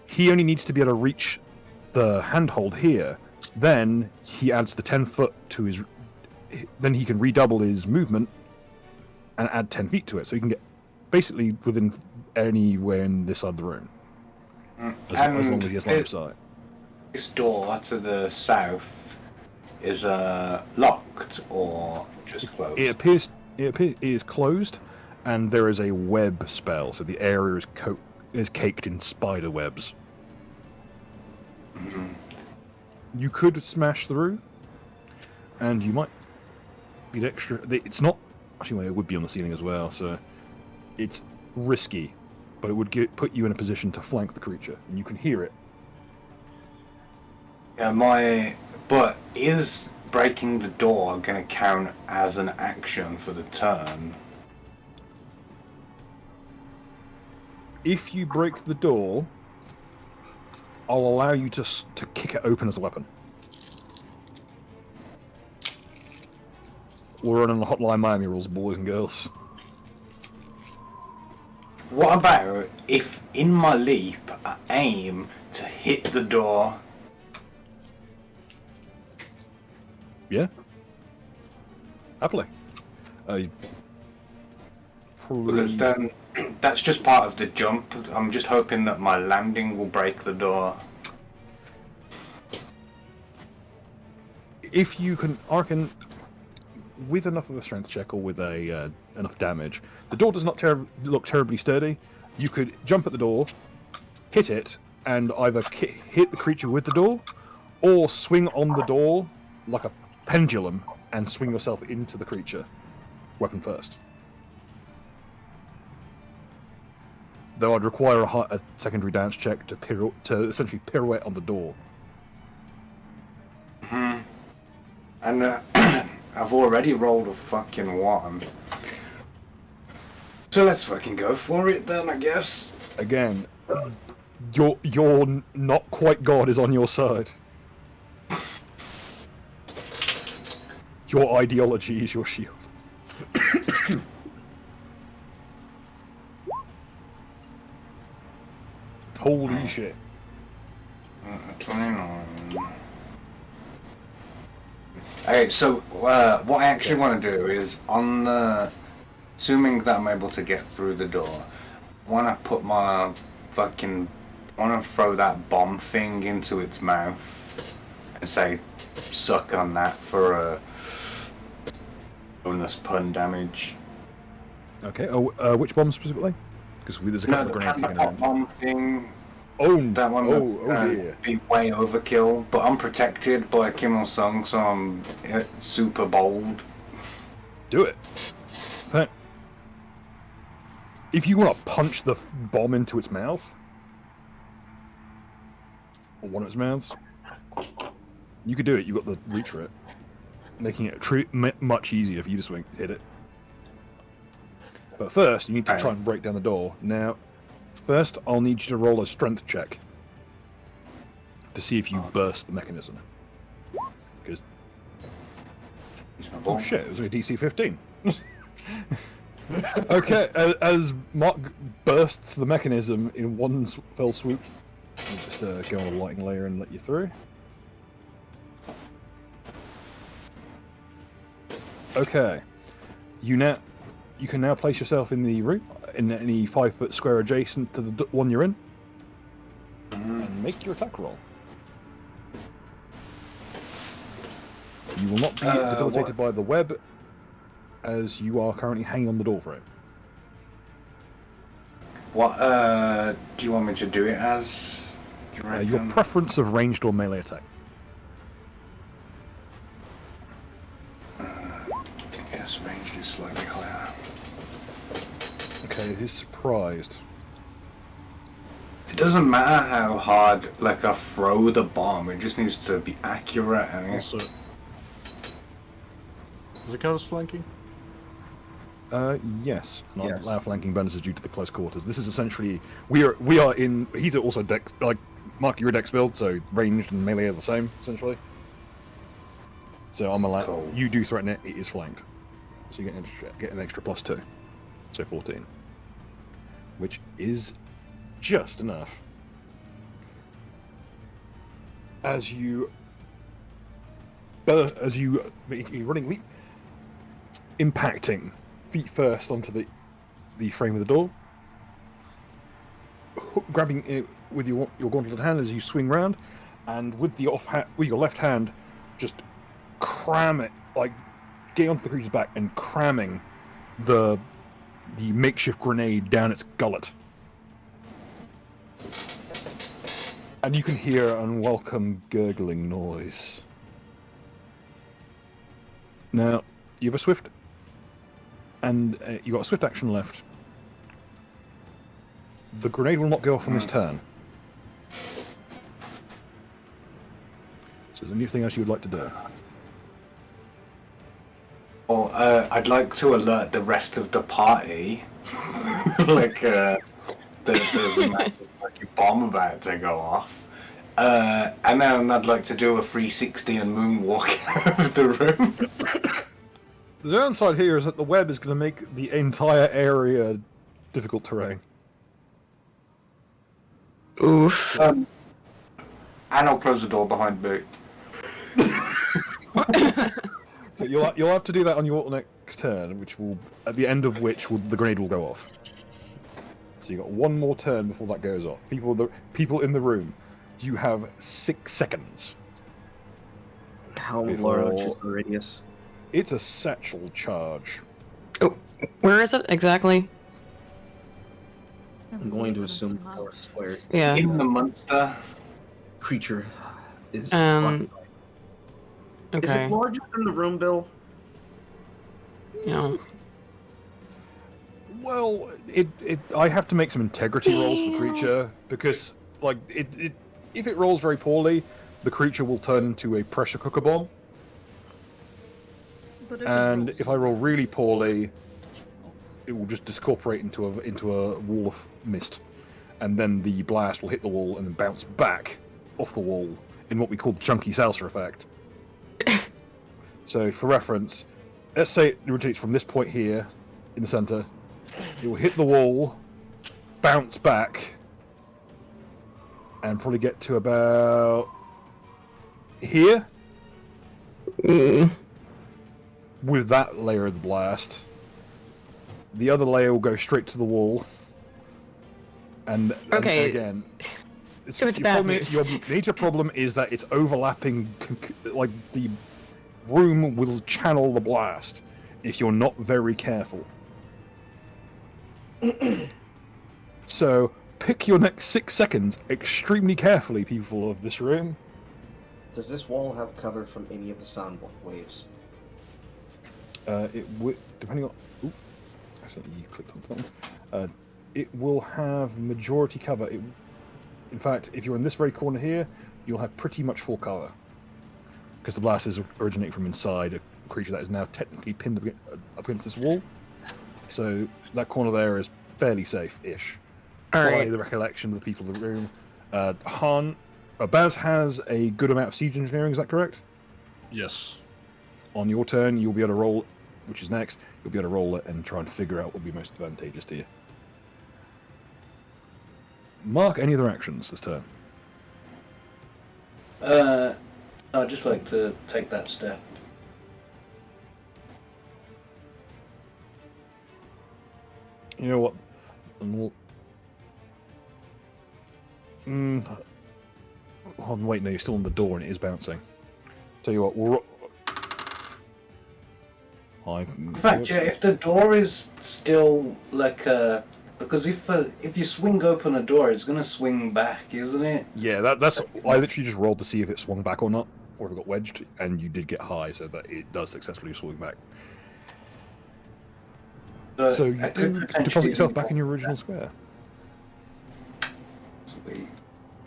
he only needs to be able to reach the handhold here. Then he adds the 10 foot to his. Then he can redouble his movement and add 10 feet to it. So he can get basically within anywhere in this side of the room. As long as he has line of sight. This door to the south is locked or just closed? It is closed, and there is a web spell, so the area is caked in spider webs. Mm-hmm. You could smash through, and you might be extra. It's not actually. It would be on the ceiling as well, so it's risky, but it would put you in a position to flank the creature, and you can hear it. Yeah, but is breaking the door going to count as an action for the turn? If you break the door, I'll allow you to kick it open as a weapon. We're running the Hotline Miami rules, boys and girls. What about if in my leap I aim to hit the door? Yeah? Happily. Because then that's just part of the jump. I'm just hoping that my landing will break the door. If you can, I reckon, with enough of a strength check or with a enough damage, the door does not look terribly sturdy. You could jump at the door, hit it, and either hit the creature with the door, or swing on the door like a pendulum and swing yourself into the creature, weapon first. Though I'd require a secondary dance check to essentially pirouette on the door. Hmm. And I've already rolled a fucking 1. So let's fucking go for it then, I guess. Again, your not quite God is on your side. Your ideology is your shield. Holy shit. 29. Okay, so what I actually want to do is, on the... Assuming that I'm able to get through the door, I want to put my fucking... I want to throw that bomb thing into its mouth and say, suck on that for a bonus pun damage. Okay, which bomb specifically? Because there's a couple of grenades kicking the around. bomb thing. Oh, That one dear. be way overkill, but I'm protected by Kim Il-sung, so I'm super bold. Do it. But if you want to punch the bomb into its mouth, or one of its mouths, you could do it. You got the reach for it, making it much easier for you to hit it. But first, you need to try and break down the door. Now, first, I'll need you to roll a strength check to see if you burst the mechanism. Because oh shit, it was a DC 15. Okay, as Mark bursts the mechanism in one fell swoop, I'll just go on a lighting layer and let you through. Okay, you can now place yourself in the room, in any 5-foot square adjacent to the one you're in, and make your attack roll. You will not be debilitated by the web, as you are currently hanging on the door for it. What do you want me to do it as? Do you Your reckon? preference of ranged or melee attack. I guess range is slightly higher. Okay, he's surprised. It doesn't matter how hard, like, I throw the bomb, it just needs to be accurate and Also, does it count as flanking? Yes. Not Yes. allow flanking bonuses due to the close quarters. This is essentially we are in. He's also dex. Like Mark, you're a dex build, so ranged and melee are the same essentially. So I'm allowed. Cool. You do threaten it. It is flanked, so you get an extra +2, so 14, which is just enough. As you make a running leap, impacting feet first onto the frame of the door, grabbing it with your gauntleted hand as you swing round, and with with your left hand, just cram it, like getting onto the creature's back and cramming the makeshift grenade down its gullet. And you can hear an unwelcome gurgling noise. Now, you have a swift, and you got a swift action left. The grenade will not go off on this turn. So, is there anything else you would like to do? Or I'd like to alert the rest of the party, like there's a massive fucking bomb about to go off, and then I'd like to do a 360 and moonwalk out of the room. The downside here is that the web is going to make the entire area difficult terrain. Oof. And I'll close the door behind me. You'll have to do that on your next turn, which will at the end of which the grenade will go off. So you got one more turn before that goes off. People in the room, you have 6 seconds. How Before- large is the radius? It's a satchel charge. Oh, where is it exactly? I'm going to assume 4 squares. Yeah. In the monster. Creature is. Okay. Is it larger than the room, Bill? Yeah. Well, I have to make some integrity rolls for the creature because, like, if it rolls very poorly, the creature will turn into a pressure cooker bomb. But if And it if I roll really poorly, it will just discorporate into a wall of mist, and then the blast will hit the wall and then bounce back off the wall in what we call the chunky salsa effect. So, for reference, let's say it originates from this point here in the center. It will hit the wall, bounce back, and probably get to about here with that layer of the blast. The other layer will go straight to the wall. And Okay. again, So it's bad news. Your major problem is that it's overlapping. Like the room will channel the blast if you're not very careful. So pick your next 6 seconds extremely carefully, people of this room. Does this wall have cover from any of the sound waves? It would, depending on. Ooh, accidentally clicked on something. It will have majority cover. In fact, if you're in this very corner here, you'll have pretty much full cover. Because the blast is originating from inside a creature that is now technically pinned up against this wall. So that corner there is fairly safe-ish. All By right. the recollection of the people in the room. Baz has a good amount of siege engineering, is that correct? Yes. On your turn, you'll be able to roll, which is next, you'll be able to roll it and try and figure out what would be most advantageous to you. Mark any other actions this turn. I'd just like to take that step. You know what? Hold on, wait, no, you're still on the door and it is bouncing. Tell you what, In fact, yeah, if the door is still like because if you swing open a door, it's gonna swing back, isn't it? Yeah, that's. I literally just rolled to see if it swung back or not, or if it got wedged, and you did get high, so that it does successfully swing back. So you I could can potentially deposit yourself back in your original square. Sweet.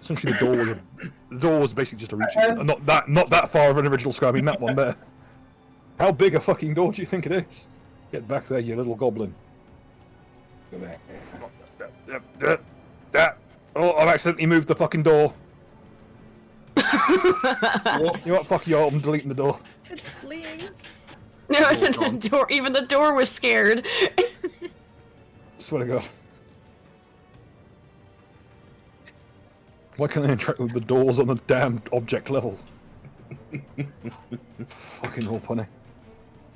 Essentially, the door was basically just a reach. Not that far of an original square. I mean, that one there. How big a fucking door do you think it is? Get back there, you little goblin. Go back. Oh, I've accidentally moved the fucking door. You know what? Fuck you, I'm deleting the door. It's fleeing. No, the door. Even the door was scared. Swear to God. Why can't I interact with the doors on the damn object level? Fucking roll 20.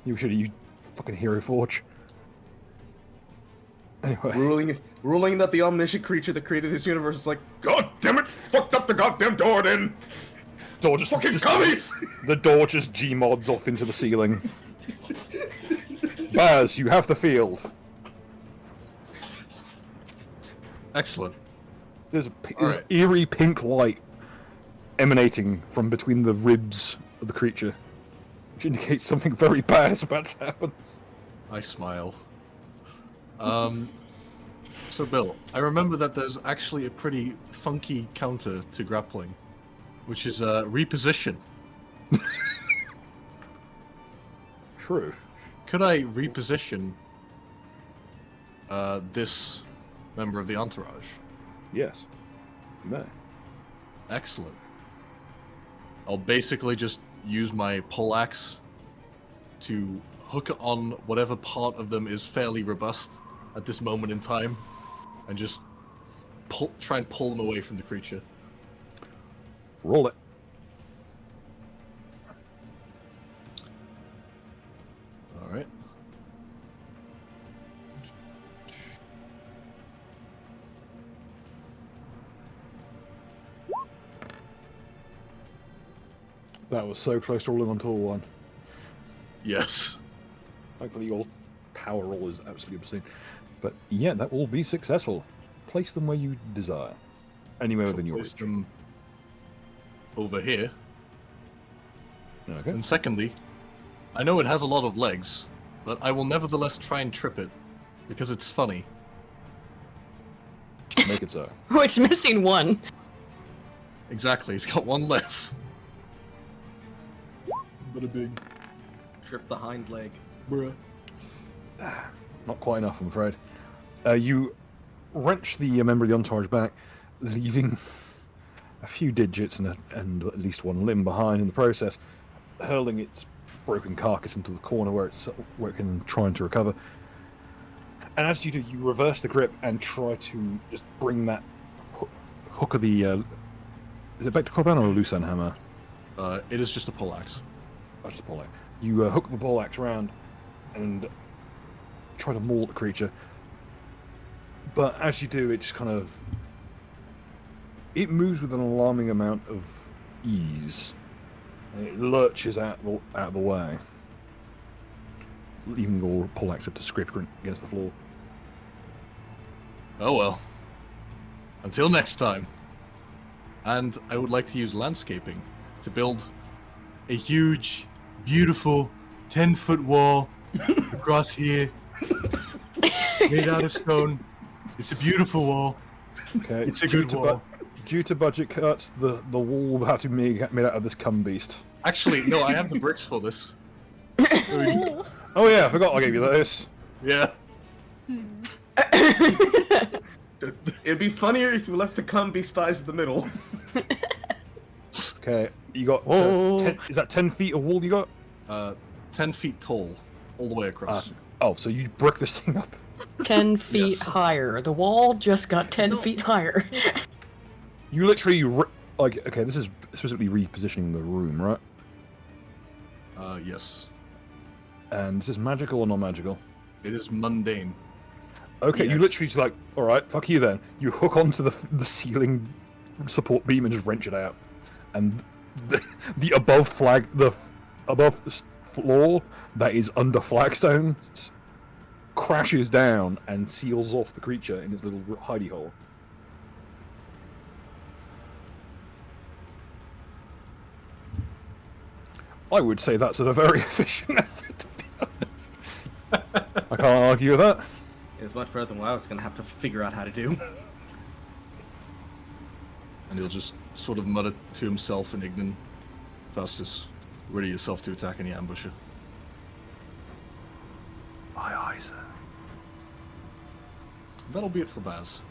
You should have used fucking Hero Forge. Anyway. Ruling that the omniscient creature that created this universe is like, God damn it! Fucked up the goddamn door then! Door just Fucking commies! The door just Gmods off into the ceiling. Baz, you have the field. Excellent. There's Alright. eerie pink light emanating from between the ribs of the creature, which indicates something very bad is about to happen. I smile. So Bill, I remember that there's actually a pretty funky counter to grappling, which is reposition. True. Could I reposition this member of the entourage? Yes. You may. Excellent. I'll basically just use my poleaxe to hook on whatever part of them is fairly robust at this moment in time, and just try and pull them away from the creature. Roll it. That was so close to rolling onto a 1. Yes. Thankfully, your power roll is absolutely obscene. But yeah, that will be successful. Place them where you desire. Anywhere within your Place reach. them over here. Okay. And secondly, I know it has a lot of legs, but I will nevertheless try and trip it, because it's funny. Make it so. Oh, it's missing one. Exactly, it's got one less. But a big Trip the hind leg. bruh. Not quite enough, I'm afraid. You wrench the member of the entourage back, leaving a few digits and at least one limb behind in the process, hurling its broken carcass into the corner where it can try to recover. And as you do, you reverse the grip and try to just bring that hook of the... is it back to Coban or a loose end hammer? It is just a poleaxe. I'll just pull it. You hook the poleaxe around and try to maul the creature. But as you do, it just kind of... It moves with an alarming amount of ease. And it lurches out of the way, leaving your poleaxe up to scrape against the floor. Oh well. Until next time. And I would like to use landscaping to build a huge, beautiful 10-foot wall across here, made out of stone. It's a beautiful wall. Okay, It's a good wall. Due to budget cuts, the wall will have to be made out of this cum beast. Actually, no, I have the bricks for this. Oh yeah, I forgot I gave you those. Yeah. It'd be funnier if you left the cum beast eyes in the middle. Okay, you got... Oh. 10, is that 10 feet of wall you got? 10 feet tall, all the way across. Oh, so you brick this thing up. 10 feet Yes. higher. The wall just got 10 feet higher. You literally... okay, this is specifically repositioning the room, right? Yes. And is this magical or non-magical? It is mundane. Okay, you Yes. literally just like, alright, fuck you then. You hook onto the ceiling support beam and just wrench it out. And the above floor that is under flagstone crashes down and seals off the creature in its little hidey hole. I would say that's a very efficient method, to be honest. I can't argue with that. It's much better than what I was going to have to figure out how to do. And he'll just sort of mutter to himself in Ignan. Faustus, ready yourself to attack any ambusher. Aye, aye, sir. That'll be it for Baz.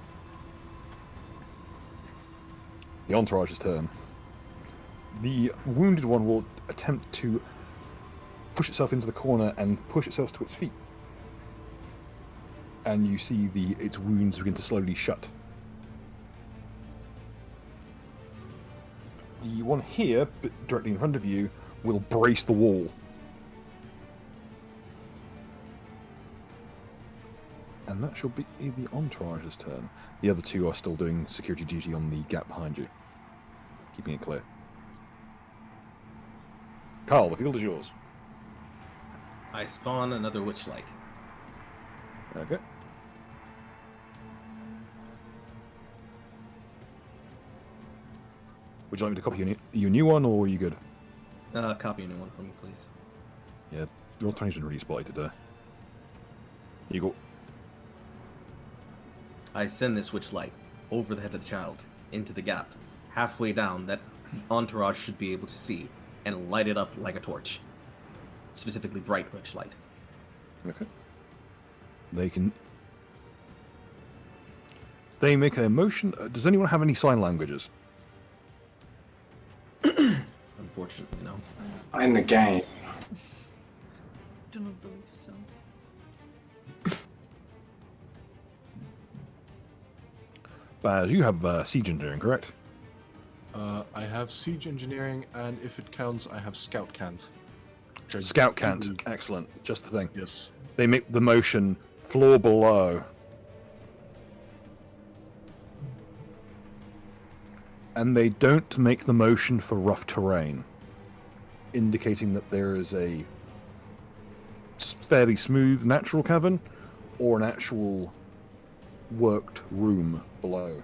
The entourage's turn. The wounded one will attempt to push itself into the corner and push itself to its feet. And you see its wounds begin to slowly shut. The one here, but directly in front of you, will brace the wall. And that shall be the entourage's turn. The other two are still doing security duty on the gap behind you, keeping it clear. Carl, the field is yours. I spawn another witchlight. Okay. Would you like me to copy your new one, or are you good? Copy a new one for me, please. Yeah, your time's been really spotty today. Here you go. I send this witchlight over the head of the child, into the gap, halfway down that the entourage should be able to see, and light it up like a torch. Specifically bright witchlight. Okay. They make a motion. Does anyone have any sign languages? Unfortunately, no. In the game, Do not believe so. Baz, you have siege engineering, correct? I have siege engineering, and if it counts, I have scout cant. which I Scout can't. believe- Excellent. Just the thing. Yes. They make the motion floor below. And they don't make the motion for rough terrain. indicating that there is a fairly smooth natural cavern or an actual worked room below.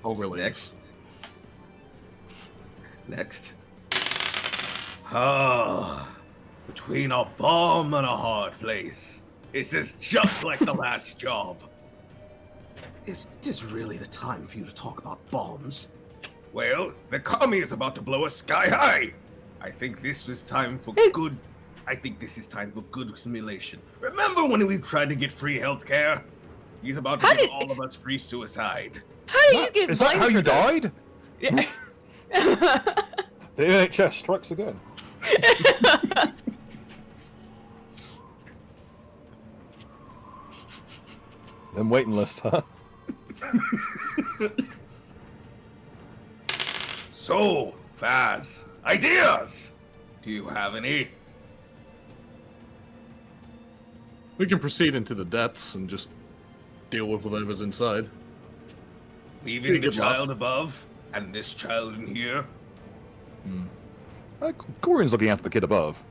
Oh, really? Next. Ah, between a bomb and a hard place. This is just like the last job. Is this really the time for you to talk about bombs? Well, the commie is about to blow us sky high. I think this is time for good. I think this is time for good simulation. Remember when we tried to get free healthcare? He's about to give all of us free suicide. How do you get Is that blamed how for you this? died? Yeah. The NHS strikes again. Then waiting list, huh? So, Baz, ideas? Do you have any? We can proceed into the depths and just deal with whatever's inside. Leaving Pretty the good laugh. child above and this child in here? Corian's looking after the kid above.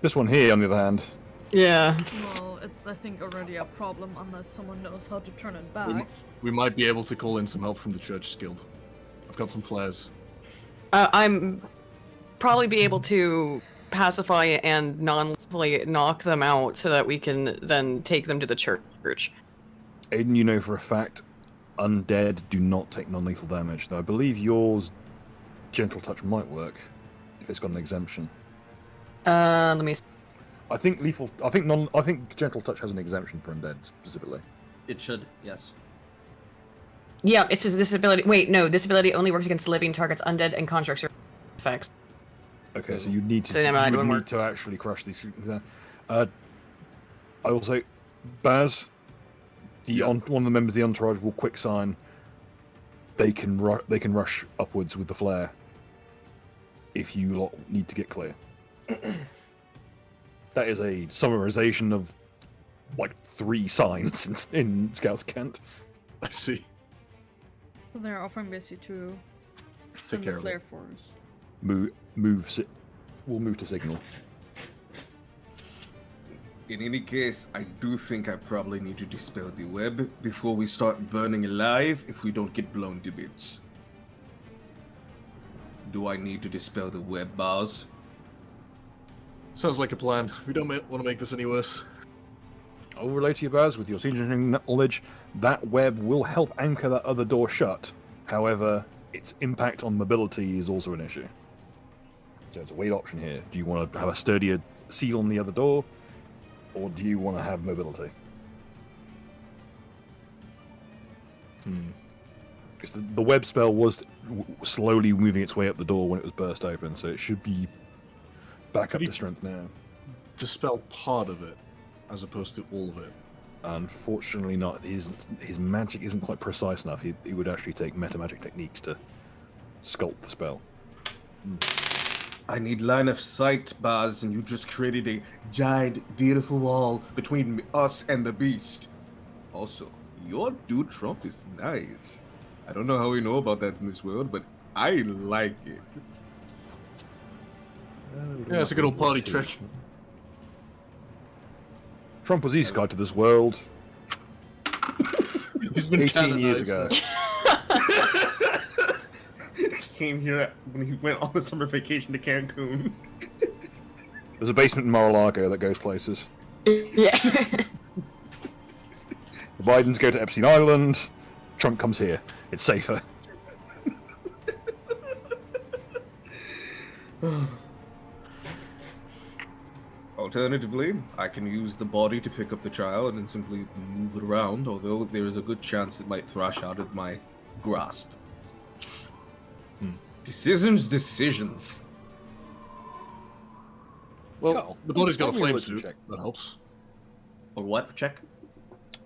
This one here, on the other hand, Yeah. Well, it's, I think, already a problem unless someone knows how to turn it back. We might be able to call in some help from the Church Guild. I've got some flares. I'm probably be able to pacify and non-lethally knock them out so that we can then take them to the church. Aiden, you know for a fact, undead do not take non-lethal damage. Though I believe yours, gentle touch might work if it's got an exemption. Let me. I think lethal. I think gentle touch has an exemption for undead specifically. It should, yes. Yeah, it says this ability. Wait, no, this ability only works against living targets, undead, and constructs or effects. Okay, so you need to. So never mind, you it would wouldn't need work. to actually crush these. I will say, Baz, one of the members of the entourage will quick sign. They can rush upwards with the flare. If you lot need to get clear. That is a summarization of like 3 signs in Scouts Kent. I see. So they're offering basically to Take send care the of flare it. force. We'll move to signal. In any case, I do think I probably need to dispel the web before we start burning alive if we don't get blown to bits. Do I need to dispel the web, Baz? Sounds like a plan. We don't want to make this any worse. I'll relay to you, Baz, with your siege engineering knowledge, that web will help anchor that other door shut. However, its impact on mobility is also an issue. So it's a weight option here. Do you want to have a sturdier seal on the other door, or do you want to have mobility? Because the web spell was slowly moving its way up the door when it was burst open, so it should be back up to strength now. Dispel part of it, as opposed to all of it. Unfortunately not. His magic isn't quite precise enough. He would actually take metamagic techniques to sculpt the spell. I need line of sight, Baz, and you just created a giant, beautiful wall between us and the beast. Also, your dude Trump is nice. I don't know how we know about that in this world, but I like it. Yeah, it's a good old party trick. Trump was East Guy to this world He's been 18 years canonized. ago. Came here when he went on a summer vacation to Cancun. There's a basement in Mar-a-Lago that goes places. Yeah. The Bidens go to Epstein Island. Trump comes here. It's safer. Alternatively, I can use the body to pick up the child and simply move it around, although there is a good chance it might thrash out of my grasp. Decisions. Well, Carl, the body's got a roll me flame religion suit. check. That helps. Or what? Check.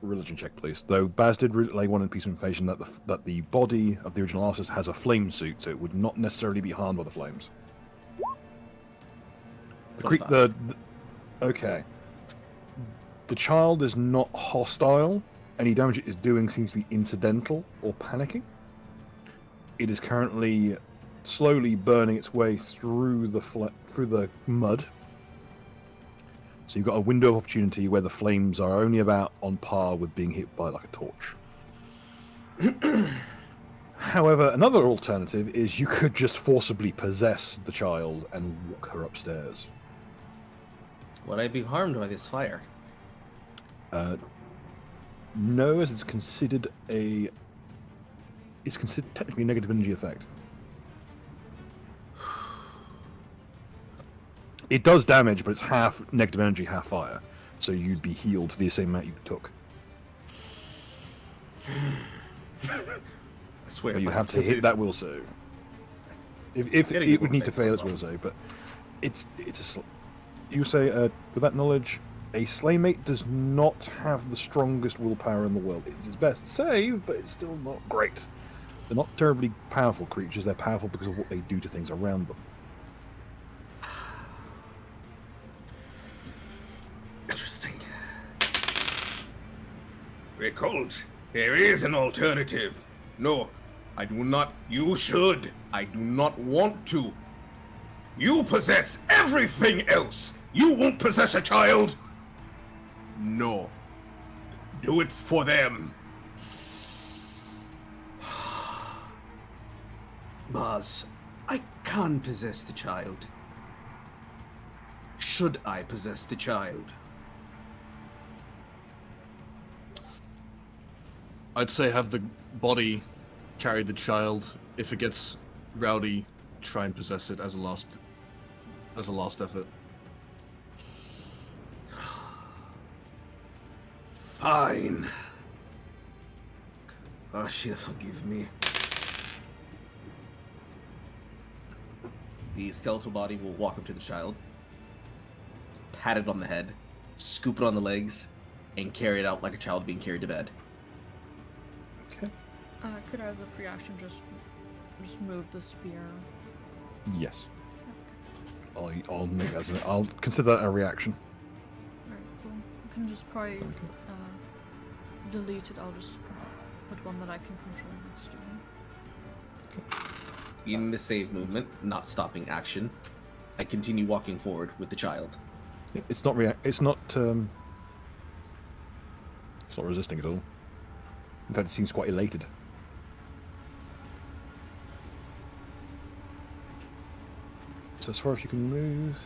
Religion check, please. Though Baz did relay one piece of information that the body of the original artist has a flame suit, so it would not necessarily be harmed by the flames. Okay. The child is not hostile any damage it is doing seems to be incidental or panicking. It is currently slowly burning its way through the mud. So you've got a window of opportunity where the flames are only about on par with being hit by like a torch. However, another alternative is you could just forcibly possess the child and walk her upstairs. Would I be harmed by this fire? No, as it's considered technically a negative energy effect. It does damage, but it's half negative energy, half fire. So you'd be healed for the same amount you took. I swear. But you have to hit that will save. If it would need to fail its will save, but you say with that knowledge, a Slaymate does not have the strongest willpower in the world. It's its best save, but it's still not great. They're not terribly powerful creatures. They're powerful because of what they do to things around them. Interesting. Behold, there is an alternative. No, I do not. You should. I do not want to. You possess everything else. You won't possess a child. No. Do it for them. Boss, I can't possess the child. Should I possess the child? I'd say have the body carry the child. If it gets rowdy, try and possess it as a last effort. Fine. Oh, she'll forgive me. The skeletal body will walk up to the child, pat it on the head, scoop it on the legs, and carry it out like a child being carried to bed. Okay. Could I, as a free action, just move the spear? Yes. I'll make that. I'll consider that a reaction. Alright, cool. I can just probably delete it. I'll just put one that I can control next to me. In the save movement, not stopping action, I continue walking forward with the child. It's not resisting at all. In fact, it seems quite elated. So as far as you can move,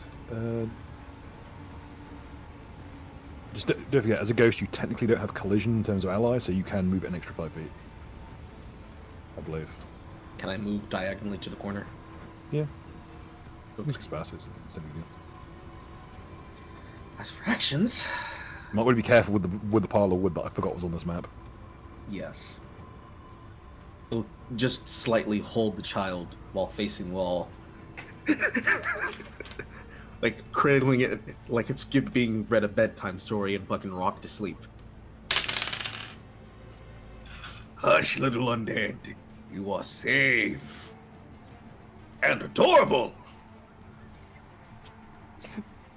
just don't forget, as a ghost, you technically don't have collision in terms of allies, so you can move an extra 5 feet. I believe. Can I move diagonally to the corner? Yeah. Okay. It's bastards. It's no big deal. As for actions, Might want to be careful with the pile of wood that I forgot was on this map. yes. It'll just slightly hold the child while facing wall. Like cradling it like it's being read a bedtime story and fucking rocked to sleep. Hush, little undead. You are safe. And adorable.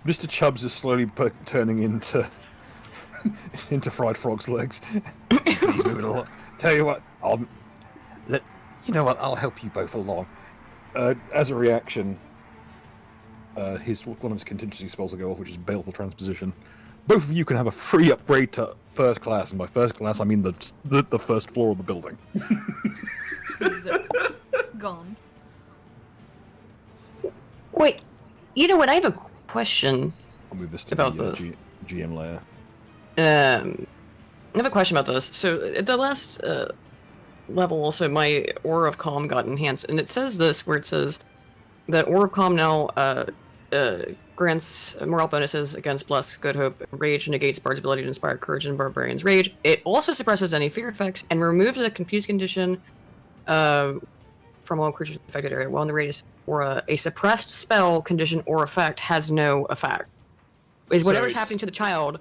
Mr. Chubbs is slowly turning into fried frog's legs. He's moving along. Tell you what, I'll help you both along. As a reaction, one of his contingency spells will go off, which is Baleful Transposition. Both of you can have a free upgrade to first class, and by first class I mean the first floor of the building. Zip. Gone. Wait, you know what? I have a question. I'll move this to About the this. GM layer. I have a question about this. So at the last level, also my Aura of Calm got enhanced, and it says this, where it says that Aura of Calm now grants morale bonuses against Bless, Good Hope, Rage, negates Bard's ability to inspire Courage and Barbarian's Rage. It also suppresses any fear effects and removes the Confused condition from all creatures in the affected area while in the radius or a suppressed spell, condition, or effect has no effect. Is whatever's happening to the child,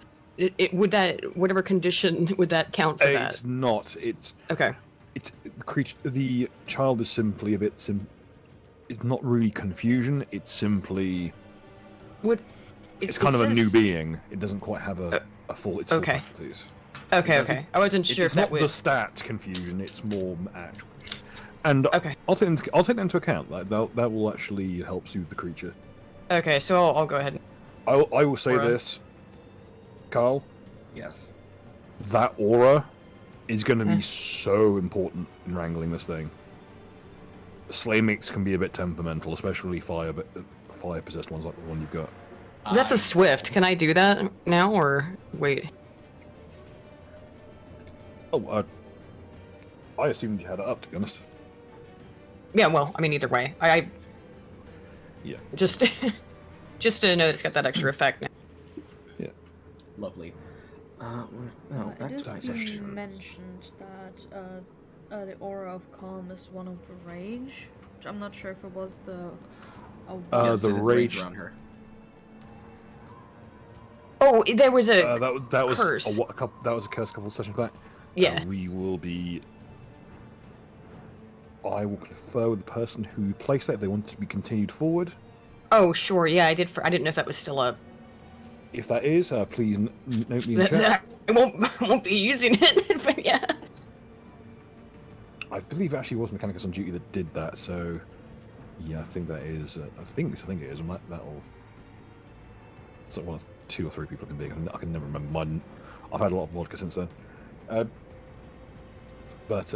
would that, whatever condition, would that count for that? It's not. It's Okay. It's the creature. The child is simply a bit It's not really confusion. It's simply. What? It's kind of a new being. It doesn't quite have a full. Its full okay. faculties. Okay, okay. I wasn't sure It's if that not would. the stat confusion; it's more actual. And Okay. I'll take that into account. Like that will actually help soothe the creature. Okay, so I'll go ahead. I will say Aura. this, Carl. Yes. That aura is going to be so important in wrangling this thing. Slay mix can be a bit temperamental, especially fire possessed ones like the one you've got. That's a swift. Can I do that now or wait? Oh, I assumed you had it up, to be honest. Yeah, well, I mean, either way. I Yeah. just just to know that it's got that extra effect now. Yeah. Lovely. It is back being mentioned that the aura of calm is one of rage, which I'm not sure if it was the. Yes, the it is rage around her. Oh, there was a that was curse. that was a curse a couple of sessions back. Yeah. We will be. I will confer with the person who placed that if they want it to be continued forward. Oh, sure. Yeah, I did. I didn't know if that was still up. If that is, please note me in chat. I won't be using it, but yeah. I believe it actually was Mechanicus on duty that did that, so yeah, I think that is. I think it is. That'll. It's like one of 2 or 3 people can be. I can never remember. Mine. I've had a lot of vodka since then. But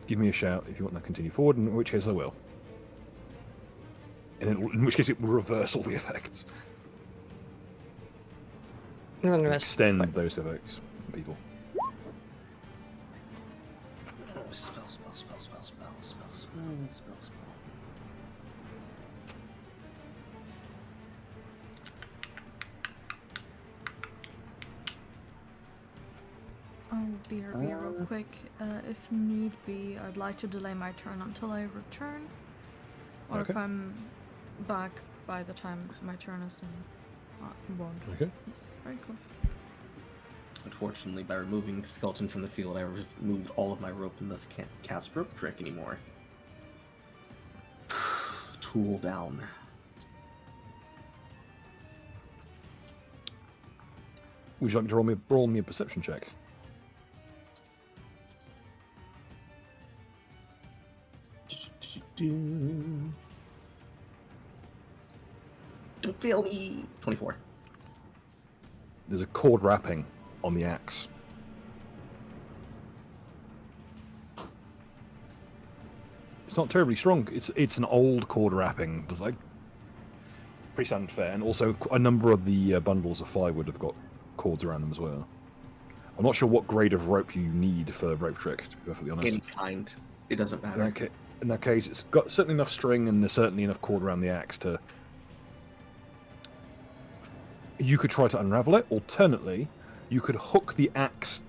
give me a shout if you want to continue forward, in which case I will. And in which case it will reverse all the effects. Extend those effects on people. Spell. I'll be real quick. If need be, I'd like to delay my turn until I return. Or Okay. if I'm back by the time my turn is won't. Okay. Yes, very cool. Unfortunately, by removing the skeleton from the field, I removed all of my rope and thus can't cast rope trick anymore. Tool down. Would you like me to roll me a perception check? Don't fail me. 24. There's a cord wrapping on the axe. It's not terribly strong. It's an old cord wrapping. It's like pretty standard fare, and also a number of the bundles of firewood have got cords around them as well. I'm not sure what grade of rope you need for rope trick, to be perfectly honest. Any kind. It doesn't matter. In that case, it's got certainly enough string, and there's certainly enough cord around the axe to. You could try to unravel it. Alternately, you could hook the axe,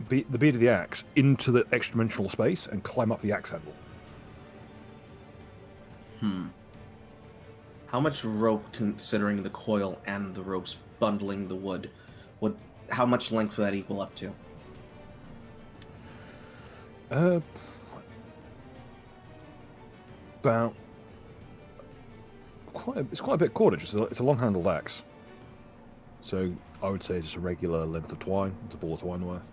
the bead of the axe, into the extra-dimensional space and climb up the axe handle. How much rope, considering the coil and the ropes bundling the wood, how much length would that equal up to? About it's quite a bit of cordage. It's a long-handled axe, so I would say just a regular length of twine. It's a ball of twine worth.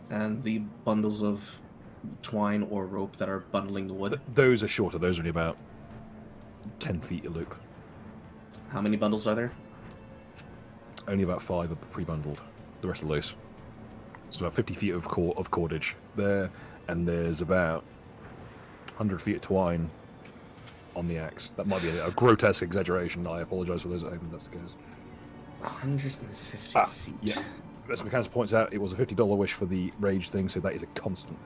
And the bundles of twine or rope that are bundling the wood? Those are shorter. Those are only about 10 feet a loop. How many bundles are there? Only about 5 are pre-bundled. The rest are loose. It's about 50 feet of cordage there, and there's about 100 feet of twine on the axe. That might be a grotesque exaggeration. I apologise for those at home if that's the case. 150 feet. Yeah. As Mechanicus points out, it was a $50 wish for the rage thing, so that is a constant.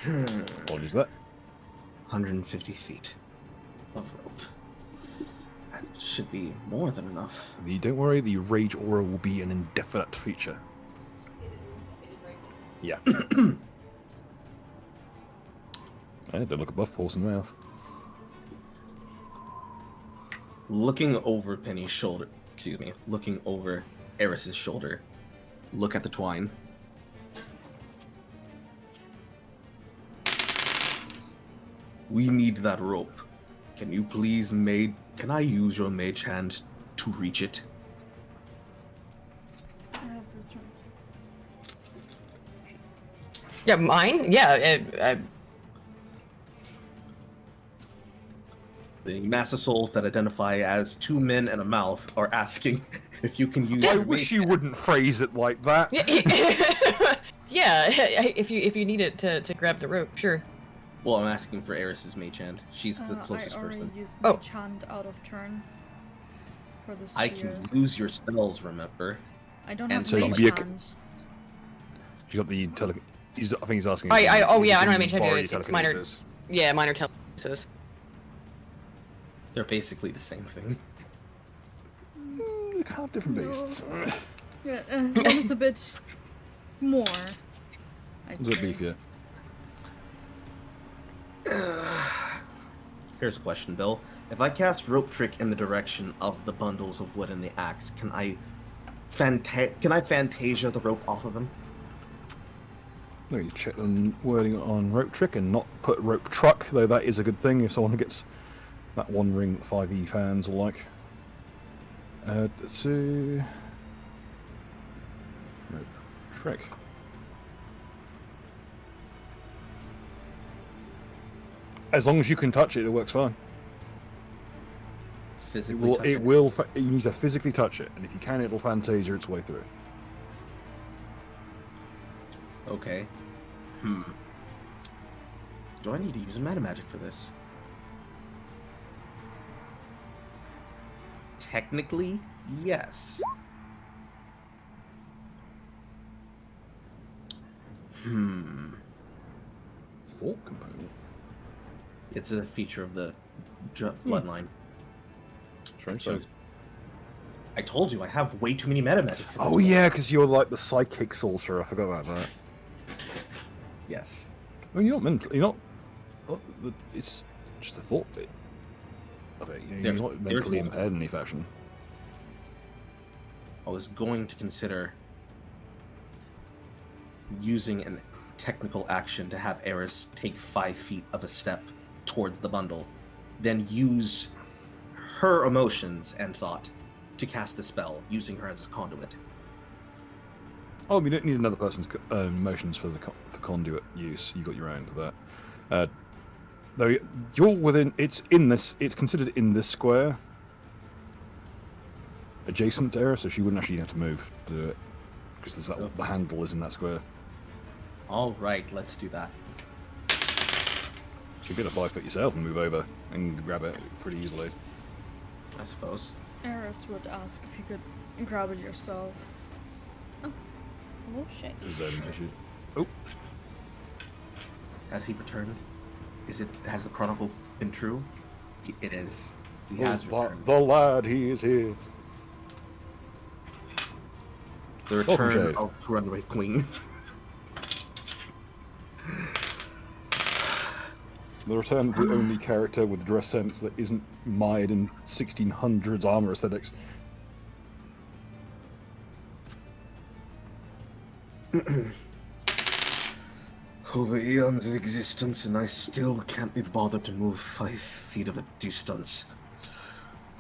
Apologies for that. 150 feet of rope. That should be more than enough. Don't worry, the rage aura will be an indefinite feature. Yeah. Hey, don't look above horse and mouth. Looking over Penny's shoulder, looking over Eris's shoulder, look at the twine. We need that rope. Can you please, can I use your mage hand to reach it? turn. Yeah, mine? Yeah, The mass assault that identify as two men and a mouth are asking if you can use. I your wish mage- you wouldn't phrase it like that. yeah, if you need it to grab the rope, sure. Well, I'm asking for Eris's mage hand. She's the closest I already person. used Oh. mage hand out of turn. For the spear. I can use your spells, remember? I don't and have so you mage be a- hand. You got the I think he's asking. Oh if you yeah, I can don't have mage hand, borrow it's your minor. telekinesis. Yeah, minor telekinesis. They're basically the same thing. They're kind of different beasts. Yeah, one is a bit more. I'd A bit say. beefier. Here's a question, Bill. If I cast Rope Trick in the direction of the bundles of wood and the axe, can I Fantasia the rope off of them? No, you check on wording on rope trick and not put rope truck, though that is a good thing if someone gets that one ring that 5e fans will like. Let's see. Rope trick. As long as you can touch it, it works fine. Physically touch It will. You need to physically touch it, and if you can, it'll Fantasia its way through. Okay. Do I need to use a meta magic for this? Technically, yes. Thought component. It's a feature of the bloodline. Strange. So, I told you I have way too many meta magics. Oh yeah, because you're like the psychic sorcerer. I forgot about that. Yes. Well, you're not mental. You're not. It's just a thought bit of it. You're There's- not there's mentally more. impaired in any fashion. I was going to consider using a technical action to have Eris take 5 feet of a step towards the bundle, then use her emotions and thought to cast the spell, using her as a conduit. Oh, you don't need another person's emotions for the for conduit use. You got your own for that. Though you're within, it's in this. It's considered in this square, adjacent to Eris, so she wouldn't actually have to move to do it because the handle is in that square. All right, let's do that. So you get a 5 foot yourself and move over and grab it pretty easily. I suppose. Eris would ask if you could grab it yourself. Oh shit. There's an issue. Oh, Has he returned? Has the chronicle been true? It is. He has returned. the lad, he is here. The Welcome, return Jade. of Runaway Queen. The return of the only character with dress sense that isn't mired in 1600s armor aesthetics. Over eons of existence, and I still can't be bothered to move 5 feet of a distance.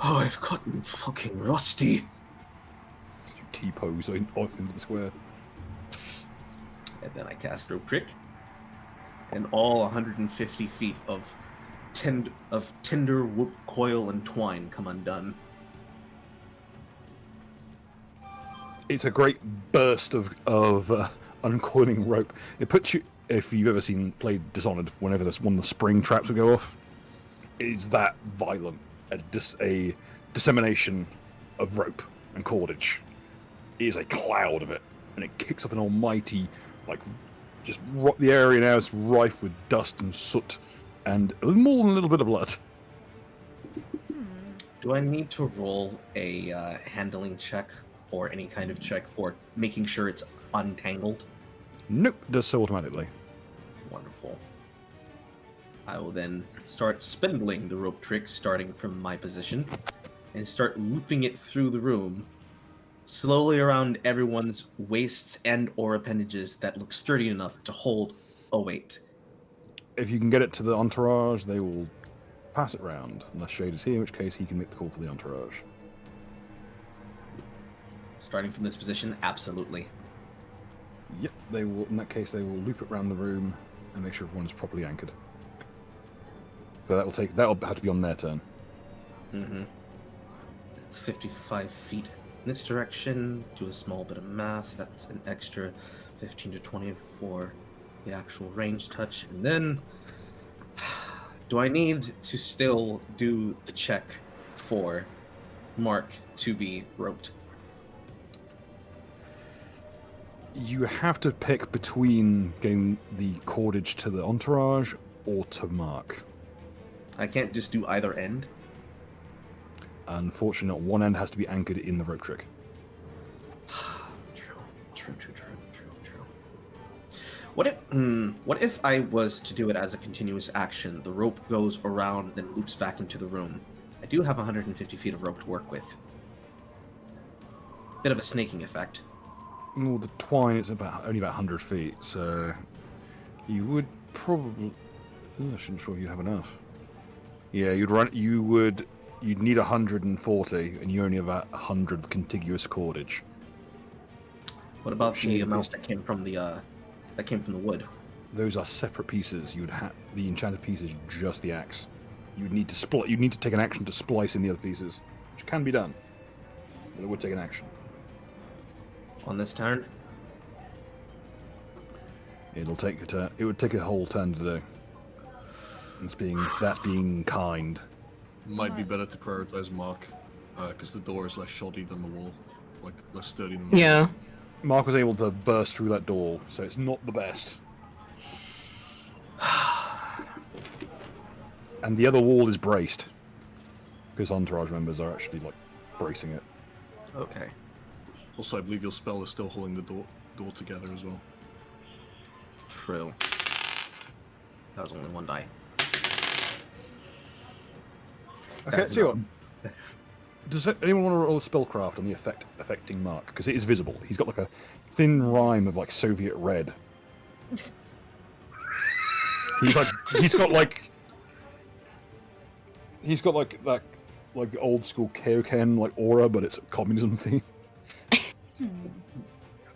Oh, I've gotten fucking rusty. You T-pose off into the square. And then I cast Rope Trick, and all 150 feet of tinder, whoop, coil, and twine come undone. It's a great burst of uncoiling rope. It puts you, if you've ever played Dishonored, whenever one of the spring traps would go off, it's that violent. A dissemination of rope and cordage. It is a cloud of it, and it kicks up an almighty, the area now is rife with dust and soot, and more than a little bit of blood. Do I need to roll a handling check or any kind of check for making sure it's untangled? Nope, it does so automatically. Wonderful. I will then start spindling the rope trick, starting from my position, and start looping it through the room, slowly around everyone's waists and or appendages that look sturdy enough to hold a weight. If you can get it to the entourage, they will pass it round, unless Shade is here, in which case he can make the call for the entourage. Starting from this position, absolutely. Yep, they will. In that case, they will loop it around the room and make sure everyone is properly anchored. But that'll have to be on their turn. Mm-hmm. It's 55 feet in this direction. Do a small bit of math. That's an extra 15 to 20 for the actual range touch. And then, do I need to still do the check for Mark to be roped? You have to pick between getting the cordage to the entourage or to Mark. I can't just do either end. Unfortunately, one end has to be anchored in the rope trick. True. What if I was to do it as a continuous action? The rope goes around, then loops back into the room. I do have 150 feet of rope to work with. Bit of a snaking effect. Well, the twine is only about 100 feet, so you would probably. I'm not sure you'd have enough. Yeah, you'd need 140, and you only have about 100 of contiguous cordage. What about the amount that came from the wood? Those are separate pieces. The enchanted piece is just the axe. You'd need to take an action to splice in the other pieces, which can be done, but it would take an action. On this turn? It'll take a turn. It would take a whole turn to do. That's being kind. Might be better to prioritize Mark, because the door is less shoddy than the wall, like less sturdy than the wall. Yeah. Mark was able to burst through that door, so it's not the best. And the other wall is braced, because entourage members are actually bracing it. Okay. Also, I believe your spell is still holding the door together as well. True. That was only one die. Okay, so what? Does anyone want to roll a spellcraft on the affecting Mark? Because it is visible. He's got a thin rime of Soviet red. He's got that old school Kaioken aura, but it's a communism theme.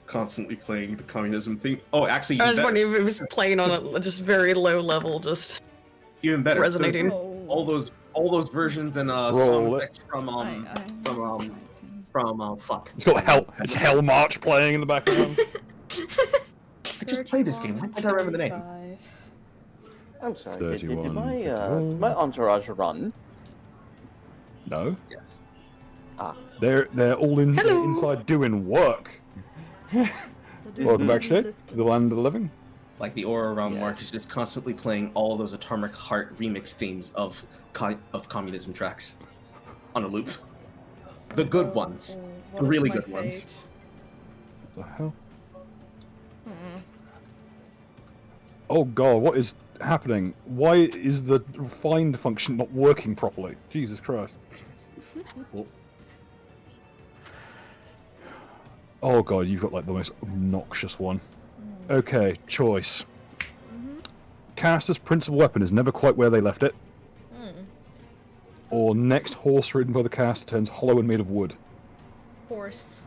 Constantly playing the communism theme. Oh, actually, I was wondering if it was playing on a just very low level, just even better. resonating. All those versions and sound effects from fuck. It's got Hell March playing in the background. I just played this game. Why can't I remember the name? I'm sorry. Did 31, my entourage run? No. Yes. They're all inside doing work. Welcome back, Shay, to the land of the living. Like the aura around Mark is just constantly playing all those Atomic Heart remix themes of communism tracks on a loop. The good ones, the really good ones. What the hell? Oh god, what is happening? Why is the find function not working properly? Jesus Christ. Oh god, you've got the most obnoxious one. Okay, choice. Caster's principal weapon is never quite where they left it. Or next horse ridden by the caster turns hollow and made of wood. Horse.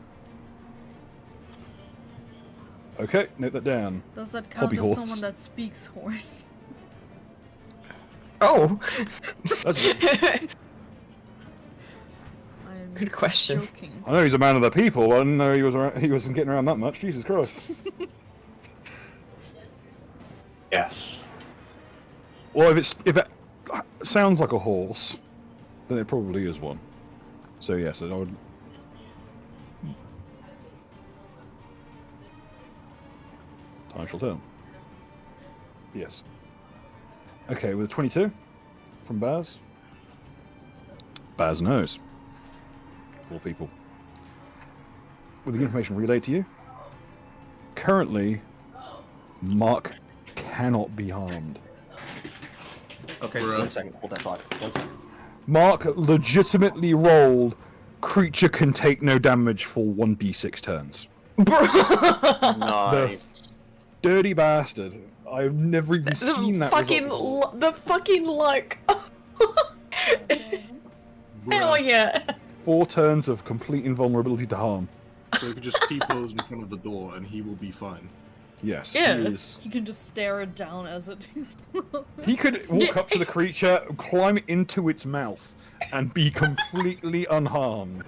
Okay, note that down. Does that count Hobby as horse. someone that speaks horse? Oh. That's good. I'm Good question. joking. I know he's a man of the people, but I didn't know he wasn't getting around that much. Jesus Christ. Yes. Well, if it sounds like a horse, then it probably is one. So yes, I would. Time shall tell. Yes. Okay, with a 22 from Baz. Baz knows. 4 people. With the information relayed to you, currently, Mark cannot be harmed. Okay, Bruh. 1 second. Hold that thought. 1 second. Mark legitimately rolled creature can take no damage for 1d6 turns. Nice. Dirty bastard. I've never even seen that result. The fucking luck. Hell yeah. 4 turns of complete invulnerability to harm. So he could just T-pose in front of the door and he will be fine. Yes, Yeah. he is. You can just stare it down as it explodes. He could walk up to the creature, climb into its mouth, and be completely unharmed.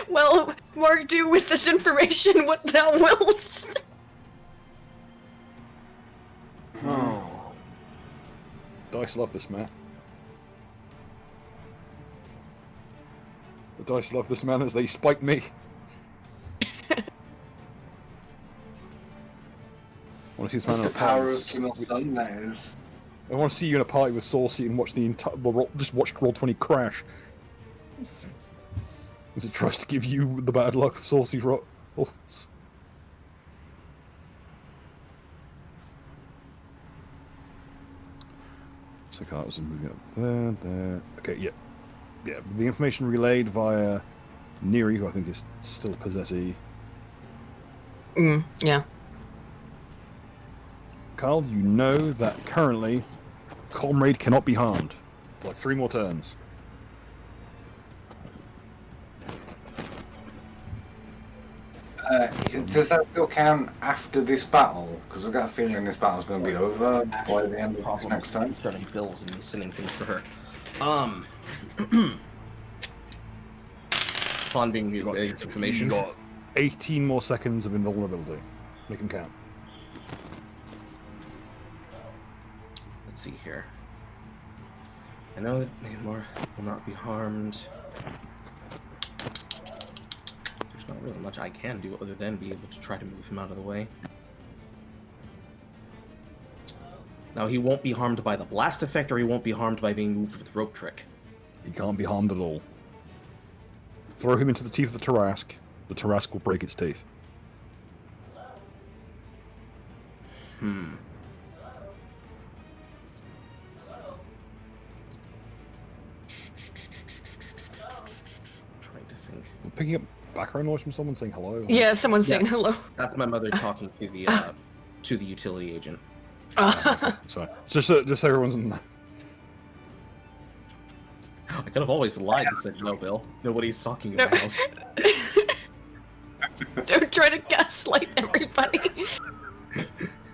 Well, Mark, do with this information what thou willst. Oh. Dice love this man. The dice love this man as they spike me. I want to see this What's man the in a power party. of King of Sun, that is? I want to see you in a party with Saucy and watch just watch Roll20 crash. As it tries to give you the bad luck of Saucy's rolls. So I was moving up there. Okay, yeah. Yeah, the information relayed via Neri, who I think is still possessee. Yeah. Carl, you know that currently Comrade cannot be harmed for like 3 more turns. Does that still count after this battle? Because I've got a feeling this battle's going to be over by the end of this next time. Starting bills and me sending things for her. Upon being information. You got 18 more seconds of invulnerability. Make them count. Let's see here. I know that Namor will not be harmed. There's not really much I can do other than be able to try to move him out of the way. Now, he won't be harmed by the blast effect, or he won't be harmed by being moved with rope trick. He can't be harmed at all. Throw him into the teeth of the Tarask. The Tarask will break its teeth. Trying to think. I'm picking up background noise from someone saying hello. Yeah, someone's saying hello. That's my mother talking to the utility agent. Sorry. Just so everyone's in. I could have always lied and said, no, Bill. Nobody's talking about. Don't try to gaslight everybody.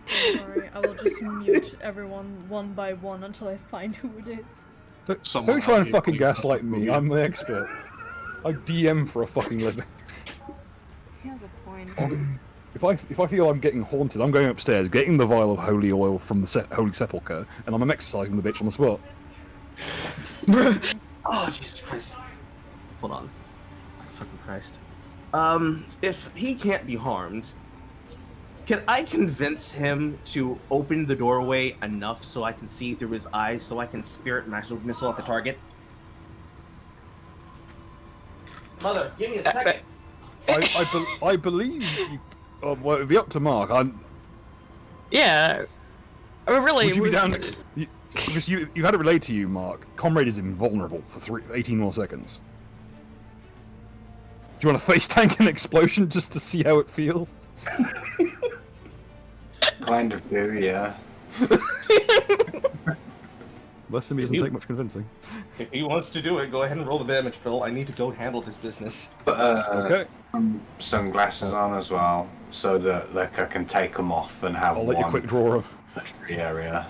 Sorry, I will just mute everyone one by one until I find who it is. Don't try and fucking gaslight me. I'm the expert. I DM for a fucking living. He has a point. If I feel I'm getting haunted, I'm going upstairs, getting the vial of holy oil from the Holy Sepulchre, and I'm exercising the bitch on the spot. Oh, Jesus Christ. Hold on. Fucking Christ. If he can't be harmed, can I convince him to open the doorway enough so I can see through his eyes so I can spirit missile at the target? Mother, give me a second. I believe you. Well, it'd be up to Mark. Yeah. I mean, really. Would you be down? Because you had it relayed to you, Mark. Comrade is invulnerable for 18 more seconds. Do you want to face tank an explosion just to see how it feels? Kind of do, yeah. Bless him, he doesn't take much convincing. If he wants to do it, go ahead and roll the damage, Bill. I need to go handle this business. But, Okay. sunglasses on as well, so that like I can take them off and have I'll one let you quick draw him. free area.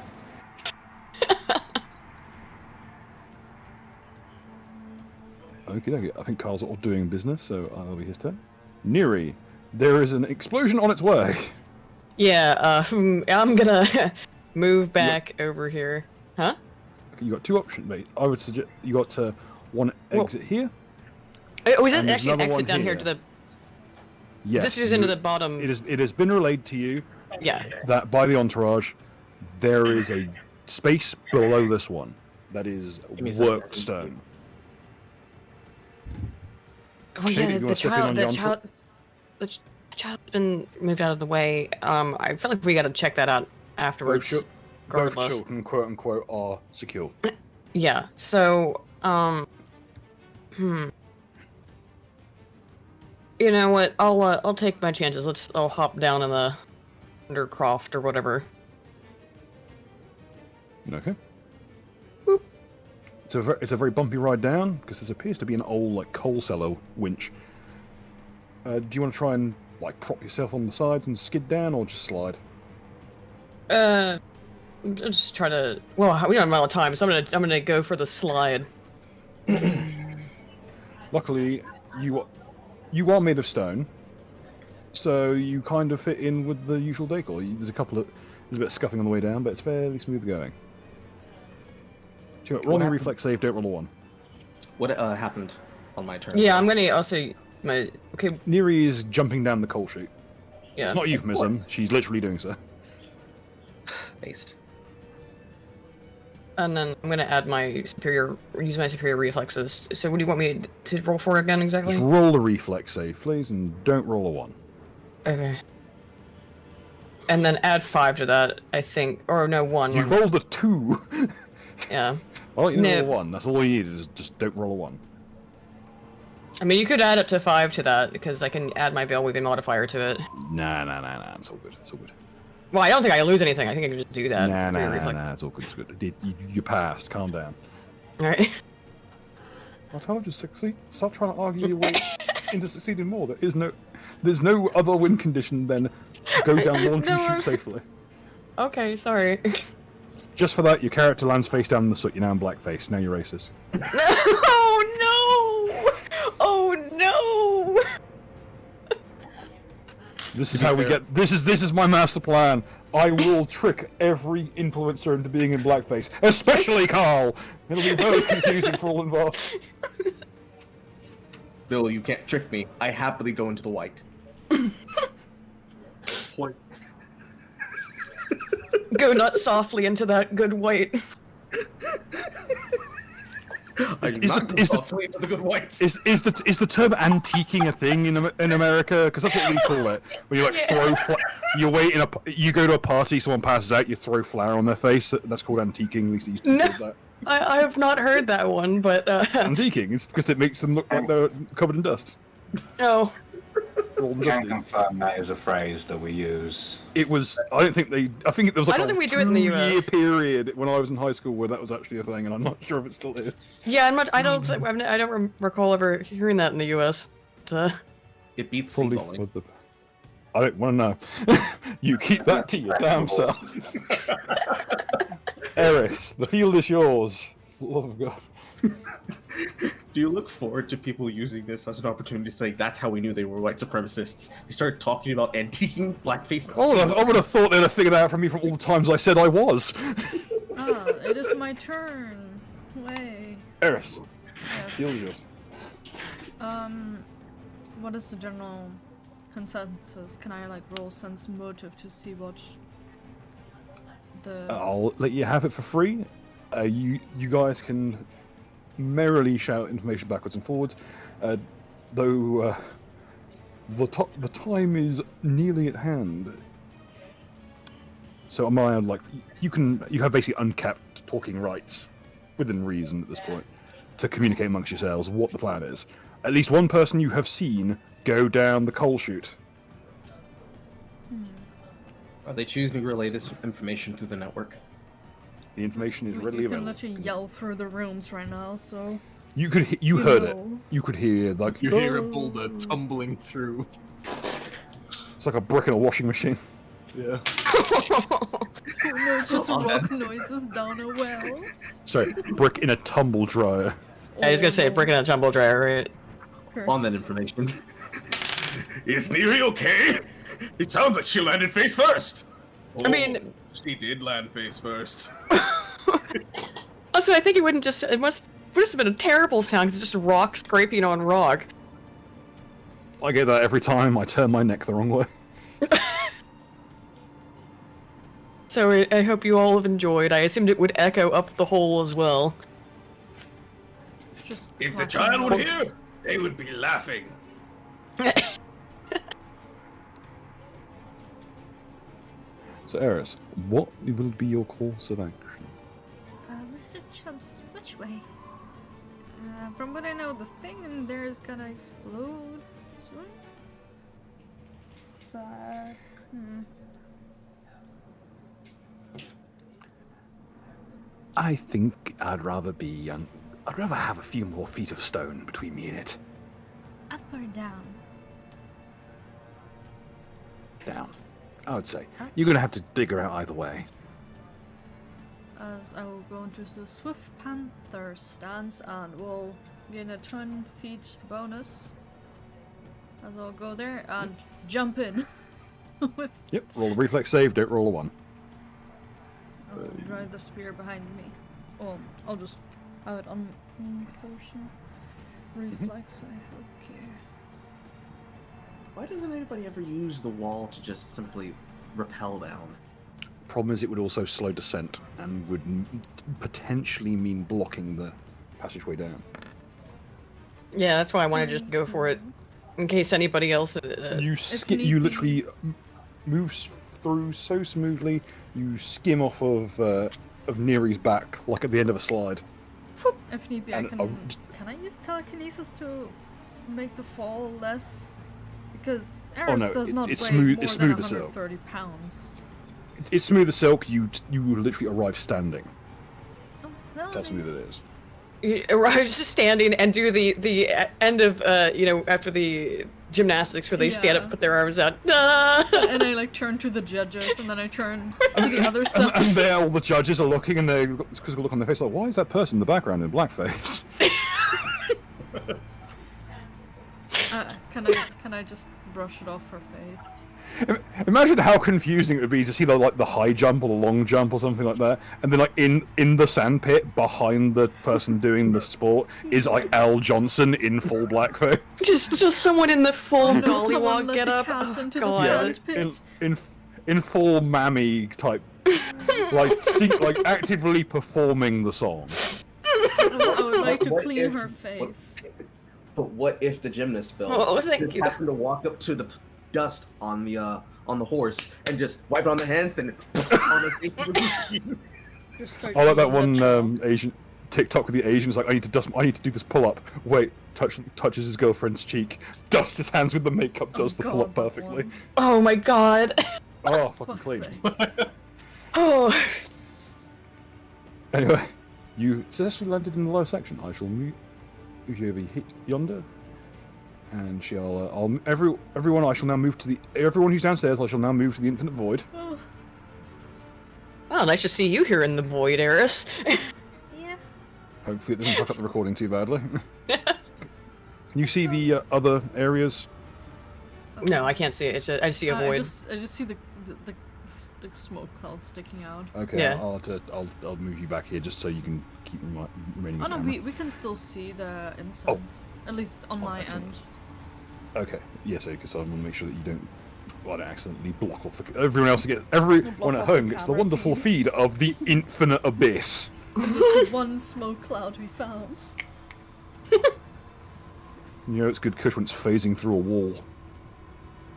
Okay, I think Carl's all doing business, so that'll be his turn. Neri, there is an explosion on its way. Yeah, I'm gonna move back over here. Huh? Okay, you got 2 options, mate. I would suggest you got one exit here. Oh, is it And there's actually an another exit one down here here. to the... Yes. This is into the bottom... It has been relayed to you Yeah. that by the entourage, there is a space below this one that is Give me a second. worked stone. Oh Shady, yeah, you wanna step in on John's the child's been moved out of the way. I feel like we gotta check that out afterwards. Both regardless. children, quote unquote, are secure. Yeah. So, You know what? I'll take my chances. I'll hop down in the Undercroft or whatever. Okay. It's a very bumpy ride down because this appears to be an old like coal cellar winch. Do you want to try and like prop yourself on the sides and skid down, or just slide? I'll just try to. Well, we don't have a lot of time, so I'm gonna go for the slide. Luckily, you are made of stone, so you kind of fit in with the usual decor. There's a bit of scuffing on the way down, but it's fairly smooth going. So, roll a reflex save, don't roll a 1. What happened on my turn? Yeah, I'm gonna also my okay. Neri is jumping down the coal chute. Yeah. It's not a euphemism, she's literally doing so. Based. And then I'm gonna add my use my superior reflexes. So what do you want me to roll for again exactly? Just roll a reflex save, please, and don't roll a 1. Okay. And then add 5 to that, I think. Or no, 1. You rolled a 2! Yeah. Well, you No. roll a 1. That's all you need, is just don't roll a 1. I mean, you could add up to 5 to that, because I can add my veil weaving modifier to it. Nah, it's all good, it's all good. Well, I don't think I lose anything. I think I can just do that. Nah, it's all good, it's good. You passed, calm down. Alright. I'll tell you, just succeed. Stop trying to argue your way into succeeding more. There's no other win condition than go down launch and shoot safely. Okay, sorry. Just for that, your character lands face down in the soot. You're now in blackface. Now you're racist. Oh no! Oh no! This is how we get. This is my master plan. I will trick every influencer into being in blackface, especially Carl. It'll be very confusing for all involved. Bill, you can't trick me. I happily go into the white. White. Go not softly into that good white. I do not go softly into the good whites. Is the term antiquing a thing in America? Because that's what we call it. Where you like throw, you go to a party, someone passes out, you throw flour on their face. That's called antiquing. At least it used to be called that. I have not heard that one, but Antiquing is because it makes them look like they're covered in dust. Oh. Can confirm that is a phrase that we use. It was. I think there was like I don't think we do it in the US. 2-year period when I was in high school where that was actually a thing, and I'm not sure if it still is. Yeah, I don't recall ever hearing that in the US. It beats Probably seaballing. for the. I don't want to know. You keep that to your damn self. Eris, the field is yours. For the love of God. Do you look forward to people using this as an opportunity to say that's how we knew they were white supremacists? They started talking about antiquing blackface. I would have thought they'd have figured out from me from all the times I said I was. Ah, it is my turn. Way. Eris, Yes. field is yours. What is the general consensus? Can I like roll sense motive to see what the I'll let you have it for free. You guys can merrily shout information backwards and forwards, though the time is nearly at hand. So am I like you have basically uncapped talking rights within reason at this point to communicate amongst yourselves what the plan is. At least one person you have seen go down the coal chute. Are they choosing to relay this information through the network? The information is readily you can available. literally yell through the rooms right now, so You heard it. know. You could hear like You hear a boulder tumbling through. it's like a brick in a washing machine. Yeah. Oh no, it's just rock noises down a well. Sorry, brick in a tumble dryer. I was gonna say breaking a tumble dryer, right? On that information. Is Neri okay? It sounds like she landed face first. I mean- she did land face first. Also, I think it must have been a terrible sound because it's just rock scraping on rock. I get that every time I turn my neck the wrong way. So I hope you all have enjoyed. I assumed it would echo up the hole as well. It's just If the cracking child would noise. hear, they would be laughing. So, Eris, what will be your course of action? Mr. Chubbs, which way? From what I know, the thing in there is gonna explode soon. But, I think I'd rather have a few more feet of stone between me and it. up or down? down. I would say you're gonna have to dig her out either way. As I will go into the Swift Panther stance and will gain a 10 feet bonus. As I'll go there and jump in. With Yep. Roll a reflex save. Don't roll a 1. I'll drive the spear behind me. Oh, I'll just have it on portion. Reflex save, okay. Why doesn't anybody ever use the wall to just simply rappel down? Problem is, it would also slow descent and would potentially mean blocking the passageway down. Yeah, that's why I want to just go for it, in case anybody else. You you literally move through so smoothly. You skim off of Neri's back like at the end of a slide. Whoop. If need be, And can I use telekinesis to make the fall less? Because Oh, Eris no, does not it's weigh smooth- more it's than smooth as silk. 130 pounds. It's smooth as silk. You literally arrive standing. Oh, well, That's how smooth it is. You arrive just standing and do the end of after the gymnastics where they stand up, put their arms out. And I like turn to the judges, and then I turn to the other side. And there, all the judges are looking, and they've got this quizzical look on their face, like, why is that person in the background in blackface? Can I just brush it off her face? Imagine how confusing it would be to see the high jump or the long jump or something like that, and then like in the sandpit behind the person doing the sport is like Al Johnson in full blackface. just someone in the full Someone gollywog let get the up. cat Oh, into God. the sandpit. In full mammy type, like actively performing the song. I would like to What clean if- her face. But what if the gymnast Bill Oh, thank you. happened to walk up to the dust on the horse and just wipe it on the hands, then on the face? Just start I like that doing one job. Asian TikTok with the Asians like, I need to do this pull up. Wait, touches his girlfriend's cheek, dusts his hands with the makeup, does the pull up God, that perfectly. one. Oh my God. Oh, fucking Fuck's clean. sake. Oh. Anyway, you successfully landed in the lower section. I shall move you over hit yonder, and everyone. I shall now move to everyone who's downstairs. I shall now move to the infinite void. Oh, Wow, nice to see you here in the void, Eris. yeah. Hopefully, it doesn't fuck up the recording too badly. Can you see the other areas? No, I can't see it. I just see a I void. just see the smoke cloud sticking out. Okay, Yeah. I'll move you back here just so you can keep remaining. Oh as no, camera. we can still see the inside. Oh. At least on my excellent. end. Okay, yes, because I want to make sure that you don't accidentally block off everyone else. Everyone Block at off home the gets the camera wonderful feed of the infinite abyss. This is one smoke cloud we found. You know, it's good kush when it's phasing through a wall.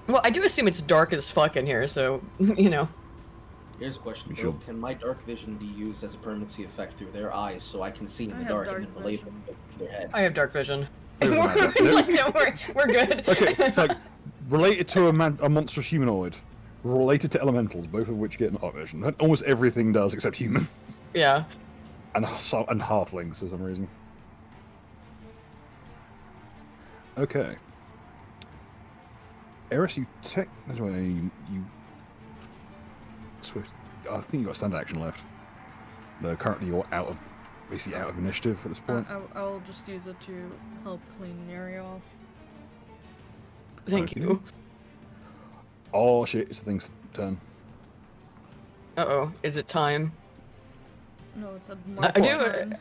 Well, I do assume it's dark as fuck in here, so you know. Here's a question, You Bill. should- Can my dark vision be used as a permanency effect through their eyes so I can see in I the have dark dark and then relate vision. them to their head? I have dark vision. Doesn't matter. Like, don't worry, we're good. Okay, it's like related to a monstrous humanoid, related to elementals, both of which get an dark vision. Almost everything does except humans Yeah. and halflings for some reason. Okay. Eris, you Swift. I think you got standard action left. Though currently you're basically out of initiative at this point. I'll just use it to help clean an area off. Thank Okay. you. Oh shit! It's the thing's turn. Uh-oh, is it time? No, it's a I do.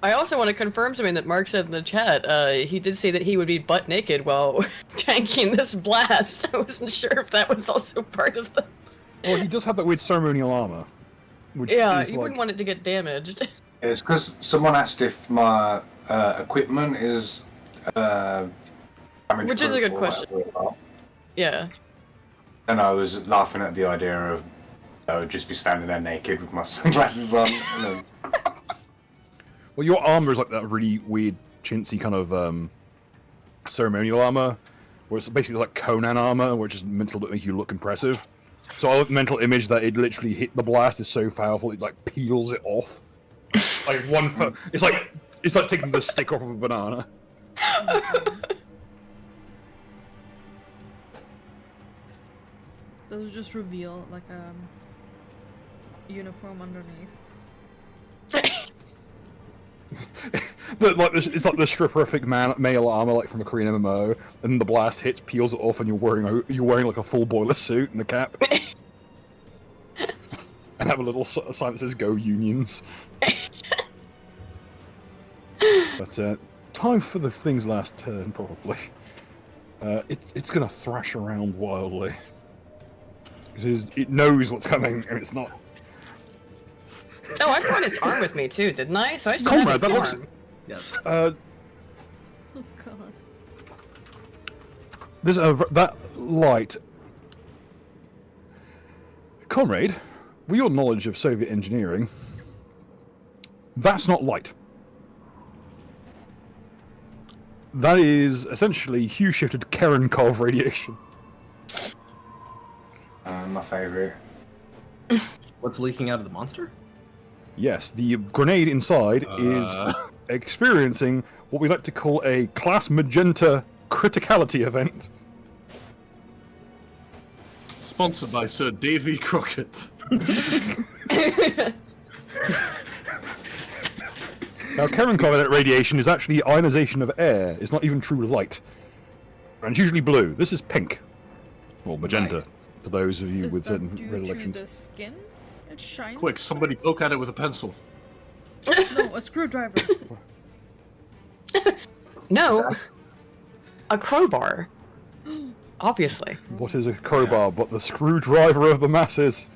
I also want to confirm something that Mark said in the chat. He did say that he would be butt naked while tanking this blast. I wasn't sure if that was also part of the. Well, he does have that weird ceremonial armor, which Yeah, is you like wouldn't want it to get damaged. It's because someone asked if my equipment is damage Which is a good proof or question. whatever it are. Yeah. And I was laughing at the idea of I would just be standing there naked with my sunglasses on. And then, well, your armor is like that really weird, chintzy kind of ceremonial armor, where it's basically like Conan armor, which is meant to make you look impressive. So our mental image that it literally hit the blast is so powerful it like peels it off. Like it's like taking the stick off of a banana. Those just reveal like a uniform underneath. It's like the stripperific male armor, like from a Korean MMO, and the blast hits, peels it off, and you're wearing like a full boiler suit and a cap, and have a little sign that says "Go Unions." But time for the thing's last turn, probably. It's gonna thrash around wildly because it knows what's coming, and it's not. Oh, I brought its arm with me too, didn't I? So I still Comrade, have its that looks- arm. Yes. Oh god. There's that light. Comrade, with your knowledge of Soviet engineering, that's not light. That is essentially hue-shifted Cherenkov radiation. My favorite. What's leaking out of the monster? Yes, the grenade inside is experiencing what we like to call a class magenta criticality event. Sponsored by Sir Davy Crockett. Now, Cherenkov radiation is actually ionization of air. It's not even true light. And it's usually blue. This is pink. Or magenta, Nice. to those of you Is with that certain due to recollections. the skin? It shines. Quick, somebody poke at it with a pencil. No, a screwdriver. No, a crowbar. Obviously. What is a crowbar but the screwdriver of the masses?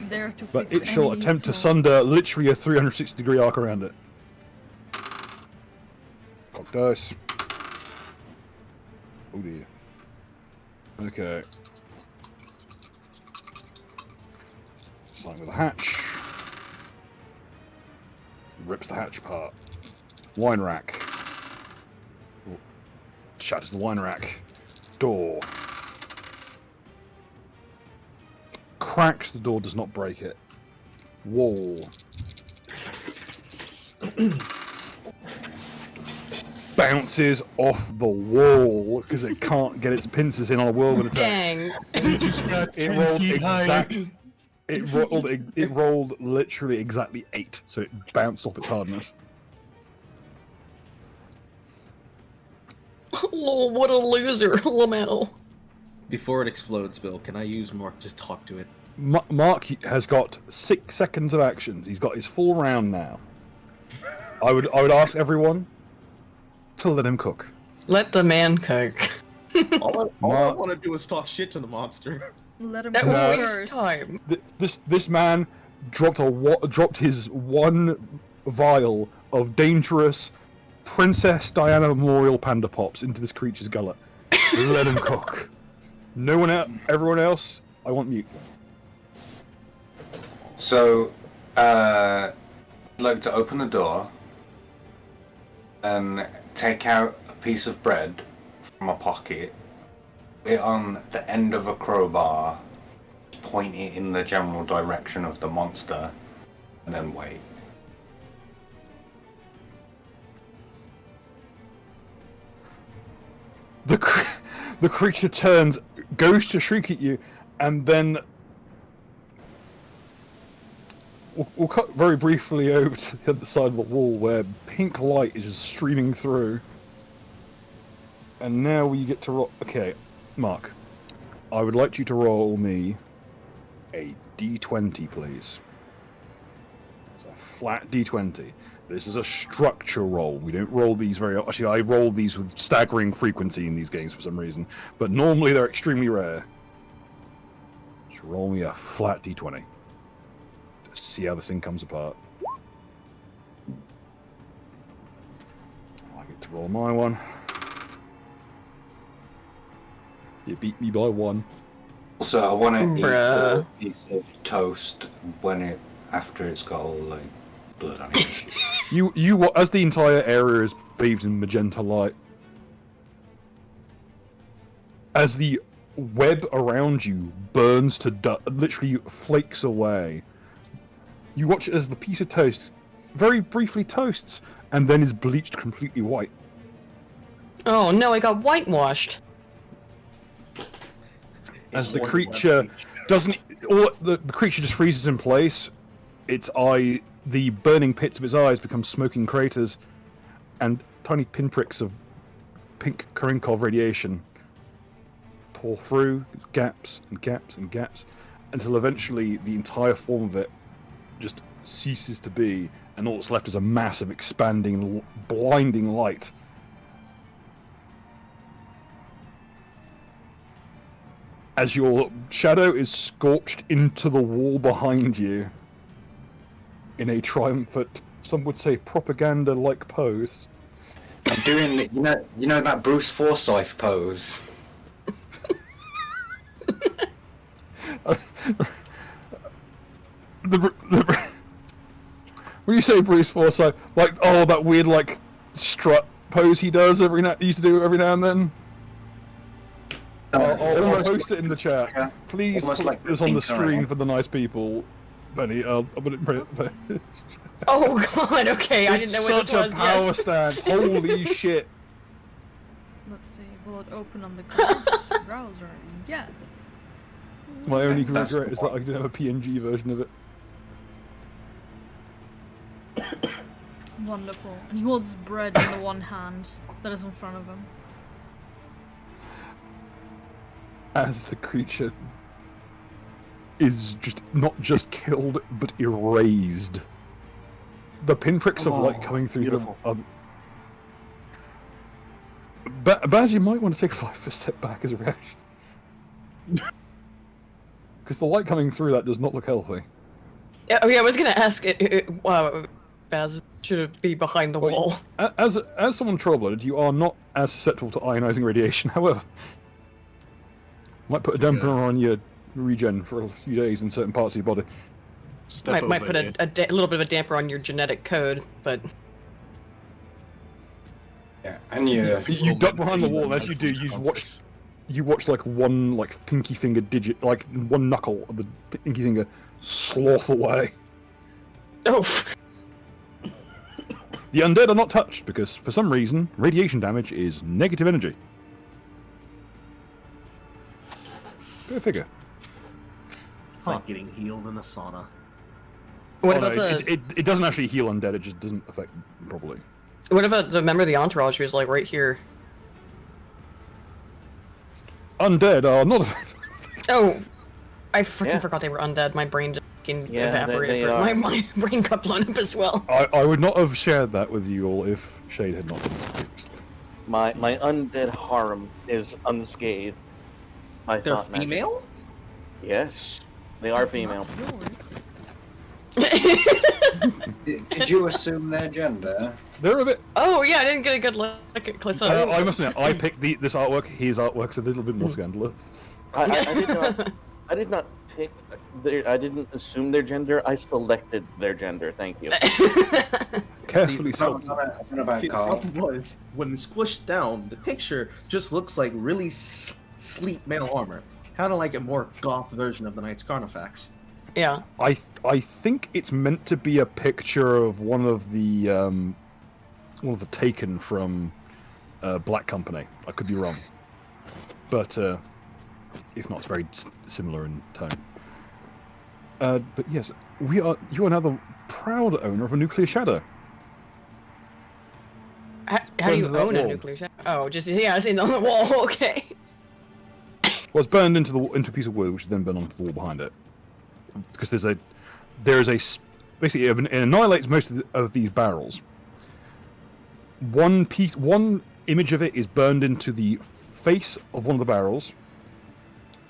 There to But fix it shall any attempt to small- sunder literally a 360-degree arc around it. Cock dice. Oh dear. Okay. Sign with a hatch. Rips the hatch apart. Wine rack. Oh. Shatters the wine rack. Door. Cracks the door, does not break it. Wall. Bounces off the wall because it can't get its pincers in on a whirlwind attack. Dang. It rolled exactly. It rolled literally exactly 8, so it bounced off its hardness. Oh, what a loser, Lamel. Before it explodes, Bill, can I use Mark? Just talk to it. Mark has got 6 seconds of action. He's got his full round now. I would ask everyone to let him cook. Let the man cook. All I Mark- want to do is talk shit to the monster. Let him That go will first. waste time. This man dropped his one vial of dangerous Princess Diana Memorial Panda Pops into this creature's gullet. Let him cook. No one else, everyone else, I want mute. So, I'd like to open the door and take out a piece of bread from my pocket, put it on the end of a crowbar, point it in the general direction of the monster, and then wait. The creature turns, goes to shriek at you, and then we'll cut very briefly over to the other side of the wall where pink light is just streaming through. And now we get to roll. Okay, Mark, I would like you to roll me a d20, please. It's a flat d20. This is a structure roll. We don't roll these very... Actually, I roll these with staggering frequency in these games for some reason. But normally they're extremely rare. Just roll me a flat d20. Just see how this thing comes apart. I get to roll my one. You beat me by 1. Also, I want to eat Bruh. the piece of toast after it's got all like blood on it. You as the entire area is bathed in magenta light, as the web around you burns to literally flakes away, you watch it as the piece of toast very briefly toasts and then is bleached completely white. Oh no, I got whitewashed. as the One creature weapon. doesn't, or the creature just freezes in place. Its eye, the burning pits of its eyes become smoking craters, and tiny pinpricks of pink Karinkov radiation pour through gaps and gaps and gaps until eventually the entire form of it just ceases to be, and all that's left is a massive, expanding, blinding light. As your shadow is scorched into the wall behind you in a triumphant, some would say propaganda-like pose. I'm doing, you know that Bruce Forsyth pose. When you say Bruce Forsyth, like, oh, that weird, like, strut pose he does he used to do every now and then? I'll post it in the chat. Yeah. Please Almost put like this on the Pink stream Eye. for the nice people. Benny, I'll put it. Oh god, okay, I didn't know what It's this was. such a power Yes. stance. Holy shit. Let's see, will it open on the browser? Yes. My only That's regret the is that one. I didn't have a PNG version of it. Wonderful. And he holds bread in the one hand that is in front of him. As the creature is just not just killed, but erased. The pinpricks of light coming through beautiful. them. Baz, you might want to take a 5 step back as a reaction. Because the light coming through that does not look healthy. Yeah, I was gonna ask Baz, should it be behind the wall? As someone trollblooded, you are not as susceptible to ionizing radiation, however. Might put a dampener on your regen for a few days in certain parts of your body. Might put a little bit of a damper on your genetic code, but Yeah, and you duck behind the wall, and as you do, you watch like one like pinky finger digit, like one knuckle of the pinky finger sloth away. oh, The undead are not touched because, for some reason, radiation damage is negative energy. Go figure. It's like getting healed in a sauna. what Oh, no, about it doesn't actually heal undead, it just doesn't affect them properly. what about the member of the entourage who's like right here? Undead are not affected. Oh, I freaking Yeah. forgot they were undead. My brain just fucking Yeah, evaporated. they for- are. my brain got blown up as well. I would not have shared that with you all if Shade had not done this previously. My undead harem is unscathed. I They're thought magic. female? Yes, they are female. Not yours. did you assume their gender? They're a bit. Oh yeah, I didn't get a good look at Clisson. I must admit, I picked this artwork. His artwork's a little bit more scandalous. I did not pick. I didn't assume their gender. I selected their gender. Thank you. Carefully It's not sculpted. about- it's not about See, the Carl. problem was, when squished down, the picture just looks like really sleek male armor. Kind of like a more goth version of the Knights Carnifax. Yeah. I think it's meant to be a picture of one of the Taken from Black Company. I could be wrong, but if not, it's very similar in tone. But yes, you are now the proud owner of a nuclear shadow. How do Burned you to that own a wall. nuclear shadow? Oh, just yeah, I seen on the wall. Okay. Well, it's burned into a piece of wood, which is then burned onto the wall behind it. Because basically it annihilates most of these barrels. One image of it is burned into the face of one of the barrels,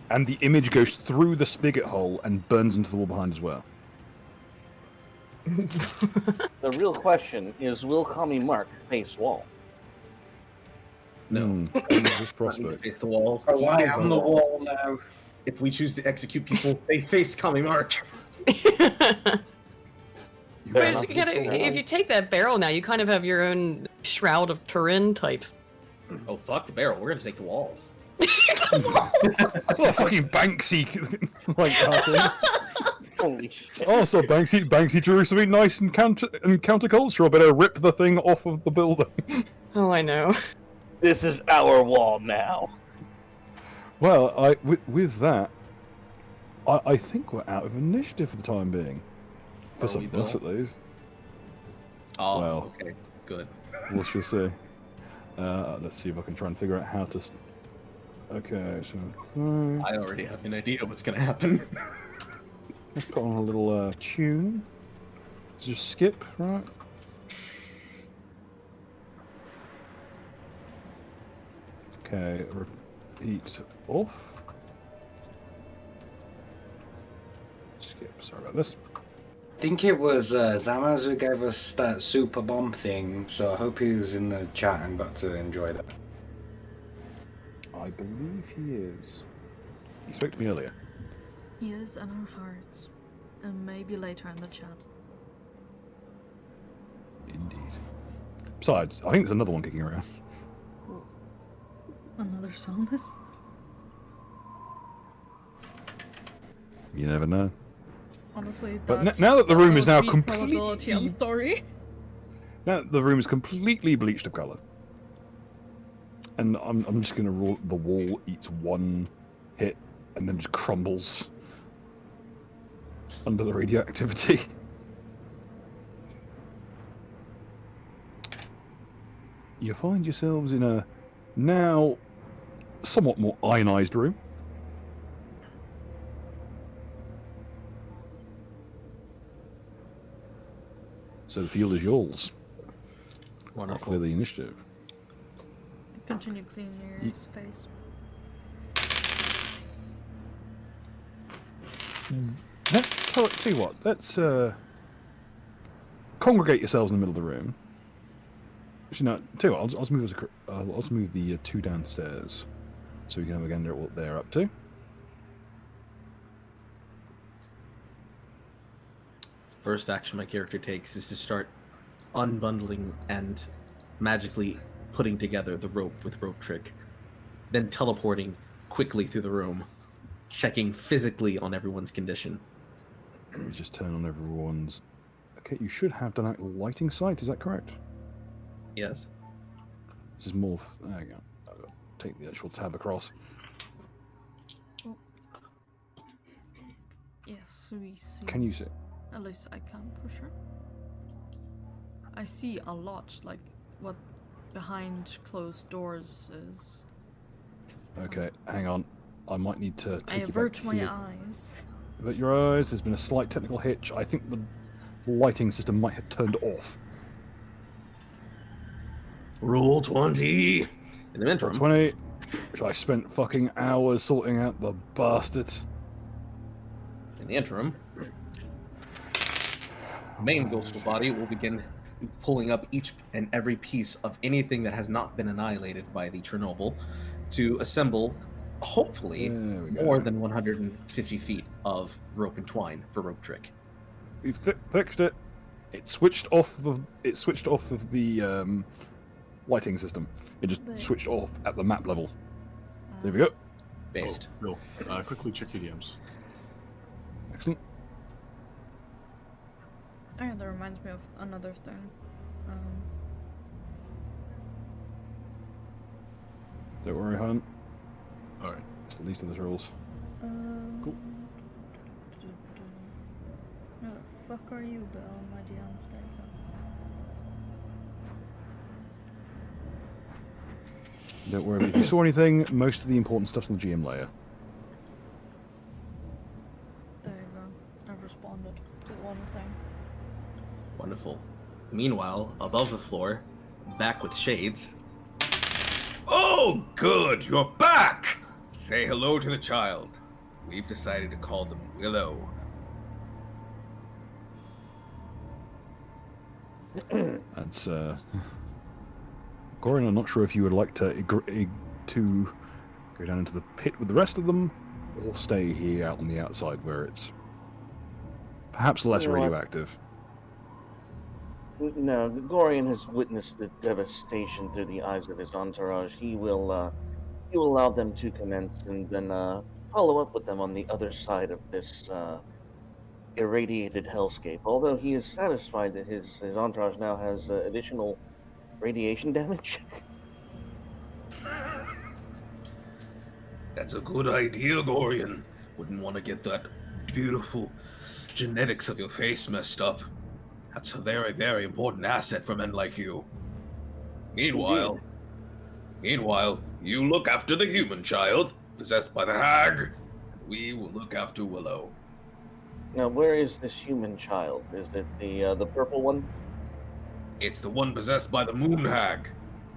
and the image goes through the spigot hole and burns into the wall behind as well. The real question is, will Kami Mark face wall? No. This Not need to prospect. face the wall. Oh, why on the wall now? If we choose to execute people, they face Kami March. But Fair it's enough. kind of, if you take that barrel now, you kind of have your own Shroud of Turin type. Oh, fuck the barrel. We're gonna take the wall. Oh, fucking Banksy! Like that. Holy shit! Oh, so Banksy drew something nice and countercultural. Better rip the thing off of the building. Oh, I know. This is our wall now. Well, with that, I think we're out of initiative for the time being. For Are some we, of us, though? at least. Oh, Well. okay, good. We'll just see. Let's see if I can try and figure out how to... Okay, so... I already have an idea what's gonna happen. let's put on a little tune. Let's just skip, right? Okay, repeat off. Skip, sorry about this. I think it was Zamaz who gave us that super bomb thing, so I hope he was in the chat and got to enjoy that. I believe he is. He spoke to me earlier. He is in our hearts. And maybe later in the chat. Indeed. Besides, I think there's another one kicking around. Another psalmist? You never know. Honestly, But that's now that the room is now beat probability, I'm completely... sorry. Now the room is completely bleached of colour. And I'm just going to roll. The wall eats one hit and then just crumbles under the radioactivity. You find yourselves in a now somewhat more ionized room. So the field is yours. Wonderful. Clear the initiative. Continue cleaning your face. Let's tell you what. Let's congregate yourselves in the middle of the room. Actually, no. Tell you what. I'll just move I'll just move the two downstairs, so we can have a gander at what they're up to. First action my character takes is to start unbundling and magically putting together the rope with rope trick, then teleporting quickly through the room, checking physically on everyone's condition. Let me just turn on everyone's... Okay, you should have done a lighting sight, is that correct? Yes. This is more... There you go. I'll take the actual tab across. Yes, we see. Can you see? At least I can, for sure. I see a lot, like what behind closed doors is. Okay, hang on. I might need to take I you back avert my here. eyes. Avert your eyes. There's been a slight technical hitch. I think the lighting system might have turned off. Roll 20. In the interim, 20, which I spent fucking hours sorting out, the bastard. In the interim, main ghostful body will begin pulling up each and every piece of anything that has not been annihilated by the Chernobyl to assemble, hopefully, There we go. more than 150 feet of rope and twine for rope trick. We fixed it. It switched off of the lighting system. It just There. switched off at the map level. There we go. Based. Oh, no. Quickly check your DMs. Excellent. Oh yeah, that reminds me of another thing. Don't worry, hon. Alright. It's the least of the rules. Cool. Where the fuck are you, Bill? My DMs, there you go. Don't worry. If you saw anything, most of the important stuff's on the GM layer. There you go. I've responded to one thing. Wonderful. Meanwhile, above the floor, back with shades. Oh, good, you're back! Say hello to the child. We've decided to call them Willow. That's Gorin, I'm not sure if you would like to go down into the pit with the rest of them, or stay here out on the outside where it's perhaps less You know what? radioactive. No, Gorian has witnessed the devastation through the eyes of his entourage. He will allow them to commence and then follow up with them on the other side of this irradiated hellscape. Although he is satisfied that his entourage now has additional radiation damage. That That's a good idea, Gorian. Wouldn't want to get that beautiful genetics of your face messed up. That's a very, very important asset for men like you. Meanwhile, you look after the human child, possessed by the hag, and we will look after Willow. Now, where is this human child? Is it the purple one? It's the one possessed by the moon hag.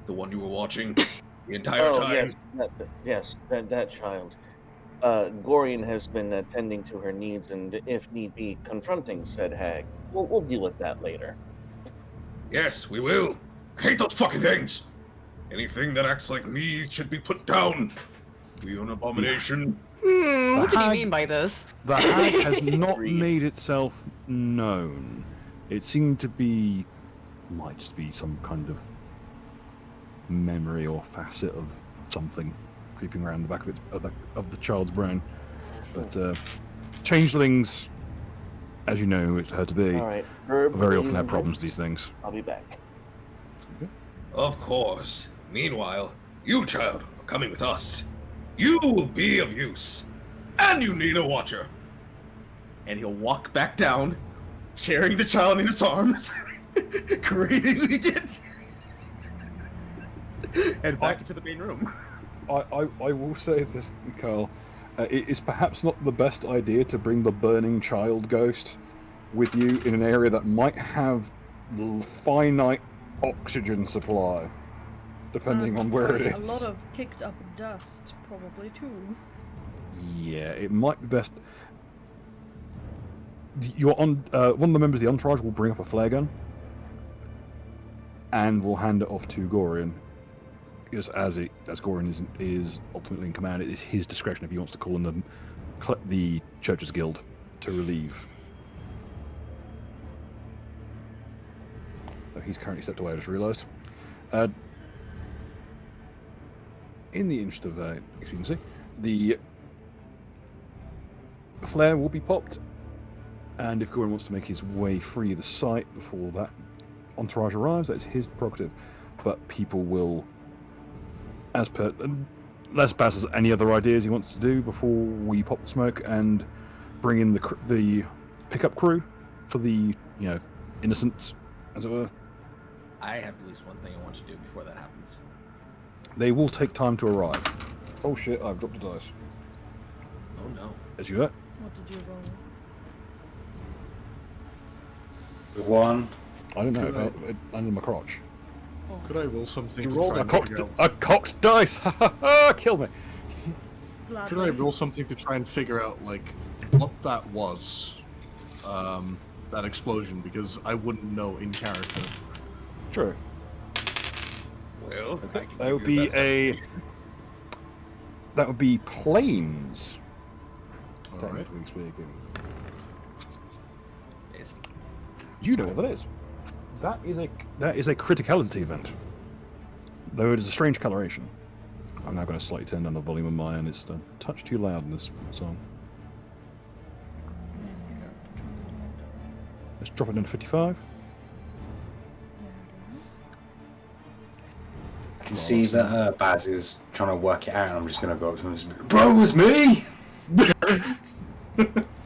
The one you were watching the entire time. Yes, that child. Gorian has been attending to her needs and, if need be, confronting said hag. We'll deal with that later. Yes, we will. I hate those fucking things. Anything that acts like me should be put down. We an abomination. What did he hag- mean by this? The hag has not made itself known. It seemed to be, might just be some kind of memory or facet of something creeping around the back of the child's brain. But changelings, as you know it her to be, All right, Herb, very often please, have problems with these things. I'll be back. Of course. Meanwhile, you, child, are coming with us. You will be of use. And you need a watcher. And he'll walk back down, carrying the child in his arms, cradling it, and back into the main room. I will say this, Carl. It is perhaps not the best idea to bring the burning child ghost with you in an area that might have finite oxygen supply, depending on where it is. A lot of kicked up dust, probably too. Yeah, it might be best. One of the members of the entourage will bring up a flare gun, and will hand it off to Gorian. Because as Gorian is ultimately in command, it is his discretion if he wants to call in the Church's Guild to relieve. Though he's currently stepped away, I just realised. In the interest of expediency, the flare will be popped, and if Gorian wants to make his way free of the site before that entourage arrives, that's his prerogative. But people will, as per, unless Baz has any other ideas he wants to do before we pop the smoke and bring in the pickup crew for the innocents, as it were. I have at least one thing I want to do before that happens. They will take time to arrive. Oh shit! I've dropped a dice. Oh no. As you heard. What did you roll? One. I don't know. It landed in my crotch. Could I roll something You to rolled try a and cocked, figure out... a cocked dice. Ha ha ha! Kill me. Could I roll something to try and figure out, like, what that was? That explosion, because I wouldn't know in character. Sure. Well, I can That give would you be that. That would be planes. Alright. Technically speaking. It's- You know what that is. That is a criticality event. Though it is a strange coloration. I'm now going to slightly turn down the volume of mine. It's a touch too loud in this song. Let's drop it down to 55. I can see that Baz is trying to work it out, and I'm just going to go up to him and say, "Bro, it was me!"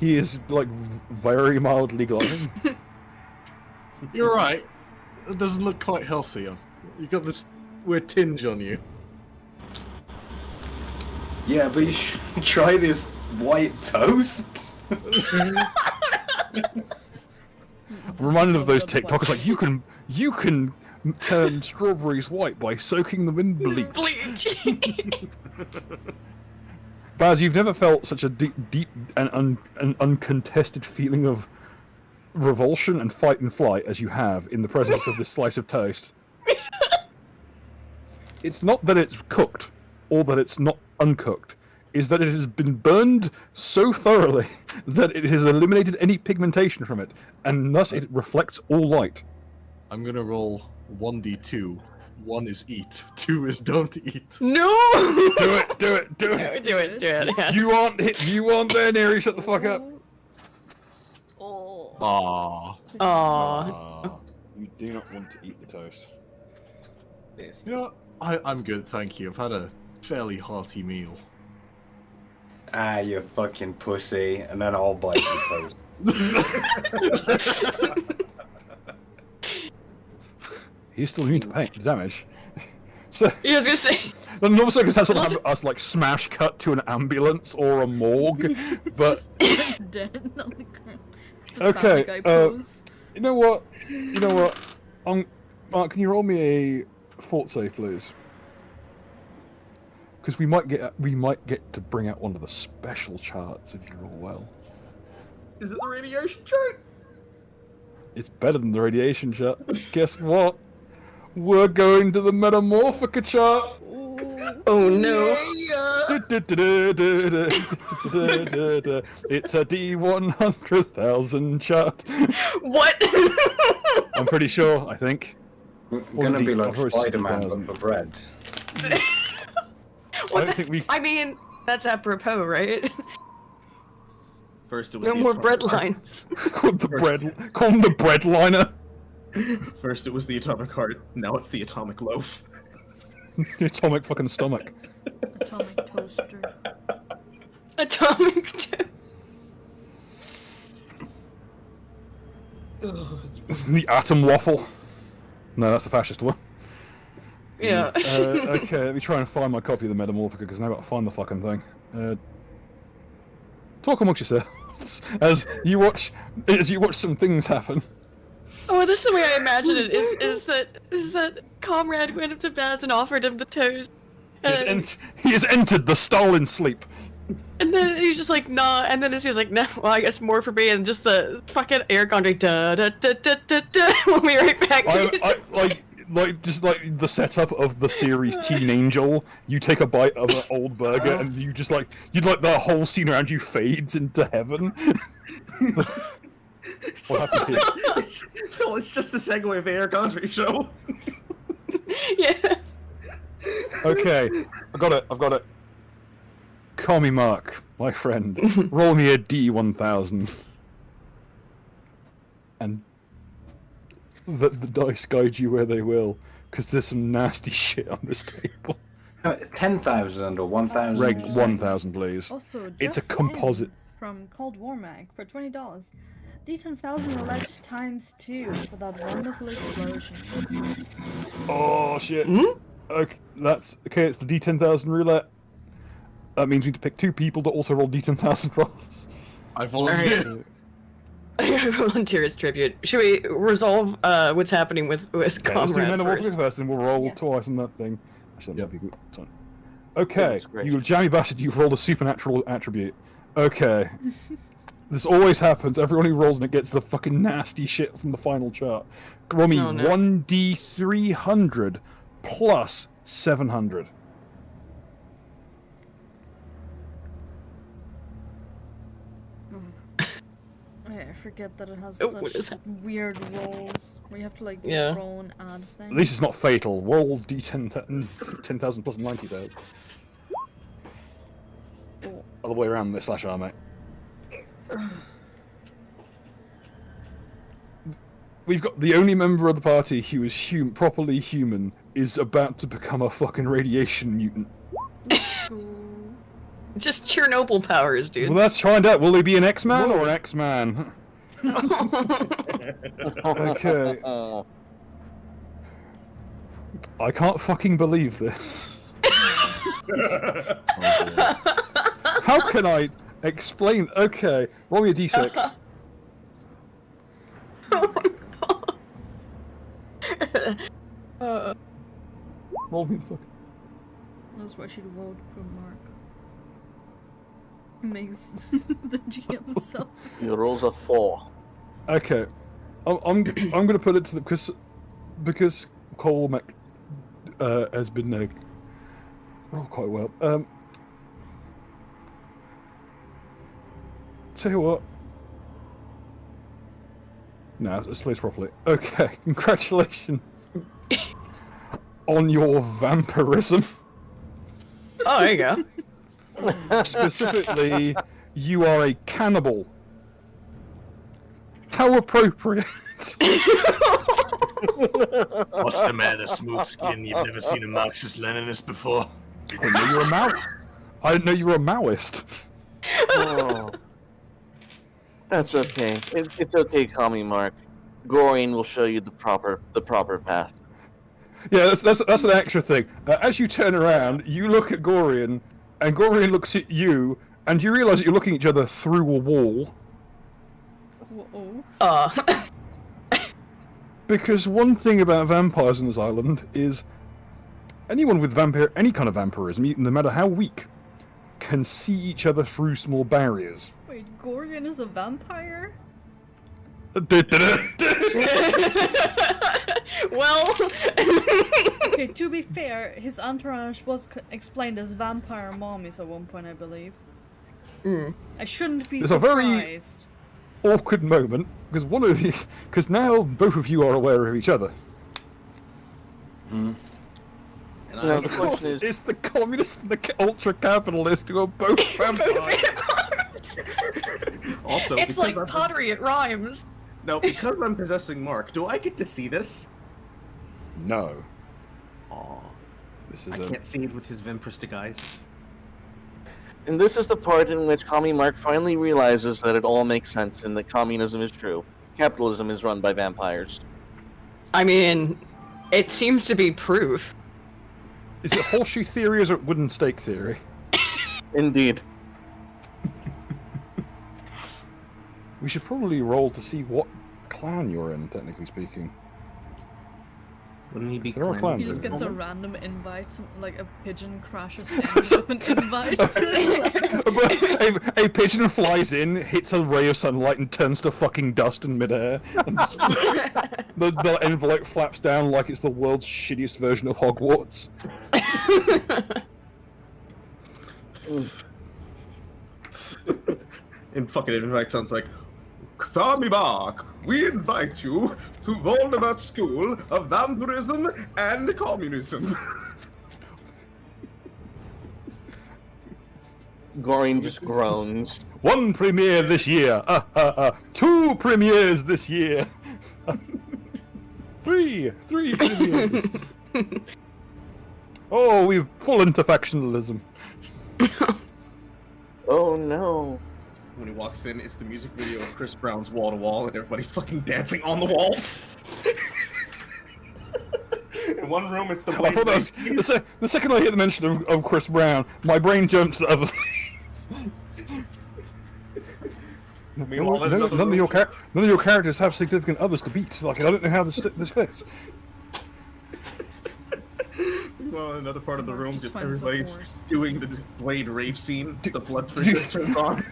He is like very mildly glowing. You're right. It doesn't look quite healthy. You got this weird tinge on you. Yeah, but you should try this white toast. Reminded of those TikToks like you can turn strawberries white by soaking them in bleach. Baz, you've never felt such a deep and uncontested feeling of revulsion and fight and flight as you have in the presence of this slice of toast. It's not that it's cooked or that it's not uncooked, is that it has been burned so thoroughly that it has eliminated any pigmentation from it, and thus it reflects all light. I'm gonna roll 1d2. 1 is eat, 2 is don't eat. No! Do it, do it, do it! Do it. Yeah. You aren't there, Neri, shut the fuck up. Oh. Aww. Aww. You do not want to eat the toast. You know what? I'm good, thank you. I've had a fairly hearty meal. Ah, you fucking pussy, and then I'll bite your toast. He's still immune to pain damage. So, Yeah, I was gonna say. then normal circumstances Unless have us like smash cut to an ambulance or a morgue, but Just dead on the ground. The Okay, Family Guy pose. you know what? Mark, can you roll me a fort save, please? Because we might get to bring out one of the special charts if you roll well. Is it the radiation chart? It's better than the radiation chart. Guess what? We're going to the Metamorphica chart. Oh no. It's a D100,000 chart. What? I'm pretty sure. I think. Gonna be like I've already Spider-Man, seen but for bread. I don't think we. I mean, that's apropos, right? First it was No the more atomic bread heart. lines. Call him the breadliner. First it was the atomic heart. Now it's the atomic loaf. The atomic fucking stomach. Atomic toaster. Atomic. The atom waffle. No, that's the fascist one. Yeah. Okay, let me try and find my copy of the Metamorphica because now I've got to find the fucking thing. Talk amongst yourselves as you watch some things happen. Oh, this is the way I imagine it. Is that comrade went up to Baz and offered him the toast, He has entered the Stalin sleep. and then he's just like, nah. And then he was like, nah. Well, I guess more for me. And just the fucking air contrary, da da da da da da. We'll be right back. I like just like the setup of the series Teen Angel. You take a bite of an old burger and you'd like the whole scene around you fades into heaven. What happened here? Phil, it's just the segue of the Air Country show. Yeah. Okay, I've got it. Call me Mark, my friend. Roll me a D1000. And let the dice guide you where they will, because there's some nasty shit on this table. 10,000 or 1,000? Reg 1000, please. Also, It's a just composite. in from Cold War Mag for $20. D10,000 roulette times 2 for that wonderful explosion. Oh shit. Okay, it's the D10,000 roulette. That means we need to pick two people to also roll D10,000 rolls. I volunteer. Volunteer as tribute. Should we resolve what's happening with Okay, let's do comrade Metamorphica first? first, and we'll roll Yes. twice on that thing. Actually, that'd be good. Sorry. Okay, Goodness gracious. you jammy bastard, you've rolled a supernatural attribute. Okay. This always happens. Everyone who rolls and it gets the fucking nasty shit from the final chart. Roll me Oh, no. 1d300 plus 700. I forget that it has Oh, what is such weird rolls where you have to like Yeah. roll and add things. At least it's not fatal. Roll d10, 10,000 plus 90,000. Oh. Other way around this slash R, mate. We've got the only member of the party who is properly human is about to become a fucking radiation mutant. Just Chernobyl powers, dude. Well, let's find out. Will he be an X-Man or an X-Man? Okay. I can't fucking believe this. How can I explain? Okay, roll me a d6. Roll me the fuck. That's why she'd vote for Mark. Makes the GM himself. He rolls a 4. Okay, I'm gonna put it to the because Cole has been rolled quite well. Tell you what. No, let's play this properly. Okay, congratulations on your vampirism. Oh, there you go. Specifically, you are a cannibal. How appropriate. What's the matter, smooth skin? You've never seen a Marxist-Leninist before. I didn't know you were a Maoist. Oh, that's okay. It's okay, Kami Mark. Gorian will show you the proper path. Yeah, that's an extra thing. As you turn around, you look at Gorian, and Gorian looks at you, and you realise that you're looking at each other through a wall. Uh-oh. Because one thing about vampires on this island is anyone with any kind of vampirism, no matter how weak, can see each other through small barriers. Wait, Gorian is a vampire? Well. Okay, to be fair, his entourage was explained as vampire mommies at one point, I believe. I shouldn't be It's a very surprised. awkward moment because now both of you are aware of each other. And Now, the Of course, question is, it's the communist and the ultra-capitalist who are both vampires. also, It's because like I'm- pottery, it rhymes. No, because I'm possessing Mark, do I get to see this? No, Aw, this I is a can't see it with his vampiristic eyes. and this is the part in which Kami Mark finally realizes that it all makes sense and that communism is true. Capitalism is run by vampires. I mean, it seems to be proof. Is it horseshoe theory or is it wooden stake theory? Indeed. We should probably roll to see what clan you're in, technically speaking. Wouldn't he be There are clan clans He just in gets a it. random invite, like a pigeon crashes down with an invite. A pigeon flies in, hits a ray of sunlight, and turns to fucking dust in midair. And the envelope flaps down like it's the world's shittiest version of Hogwarts. And fucking invite sounds like, Kami Mark, we invite you to Voldemort's School of Vampirism and Communism. Gorian just groans. One premiere this year. 2 premieres this year. 3 premieres. Oh, we've fallen to factionalism. Oh no. When he walks in, it's the music video of Chris Brown's Wall to Wall, and everybody's fucking dancing on the walls. In one room, it's the I thought that was, the second I hear the mention of Chris Brown, my brain jumps to other things. Meanwhile, in another None room- of your characters have significant others to beat. Like, I don't know how this fits. Well, in another part of the room, Just just finds a everybody's horse. doing the Blade rave scene. The blood sprinter turns on.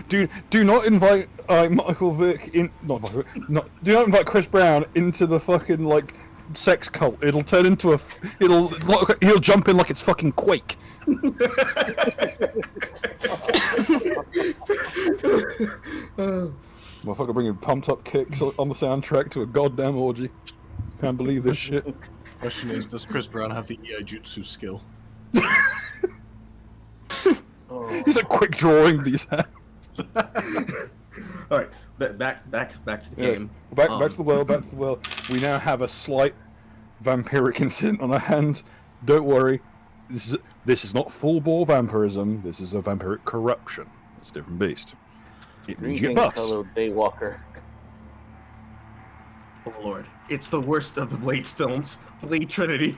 Do not invite Michael Vick in. Not Michael Vick. Do not invite Chris Brown into the fucking like sex cult. It'll turn into he'll jump in like it's fucking Quake. Motherfucker bringing pumped up kicks on the soundtrack to a goddamn orgy. Can't believe this shit. Question is, does Chris Brown have the Iaijutsu skill? Oh. He's a quick drawing these hands. All right, back to the game. Back to the world. We now have a slight vampiric incident on our hands. Don't worry, this is not full-bore vampirism. This is a vampiric corruption. It's a different beast. It means you get Greetings, buffs. fellow Daywalker. Oh lord, it's the worst of the Blade films. Blade Trinity.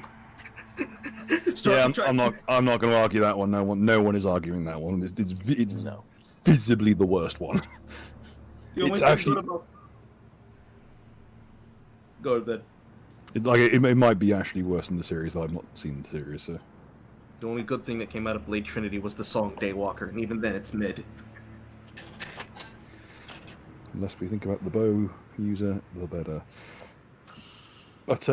Yeah, I'm not going to argue that one. No one is arguing that one. It's No. visibly the worst one. The only It's thing actually- good about... Go to bed. It might be actually worse than the series. I've not seen the series, so. The only good thing that came out of Blade Trinity was the song Daywalker, and even then it's mid. Unless we think about the bow user, the better. But,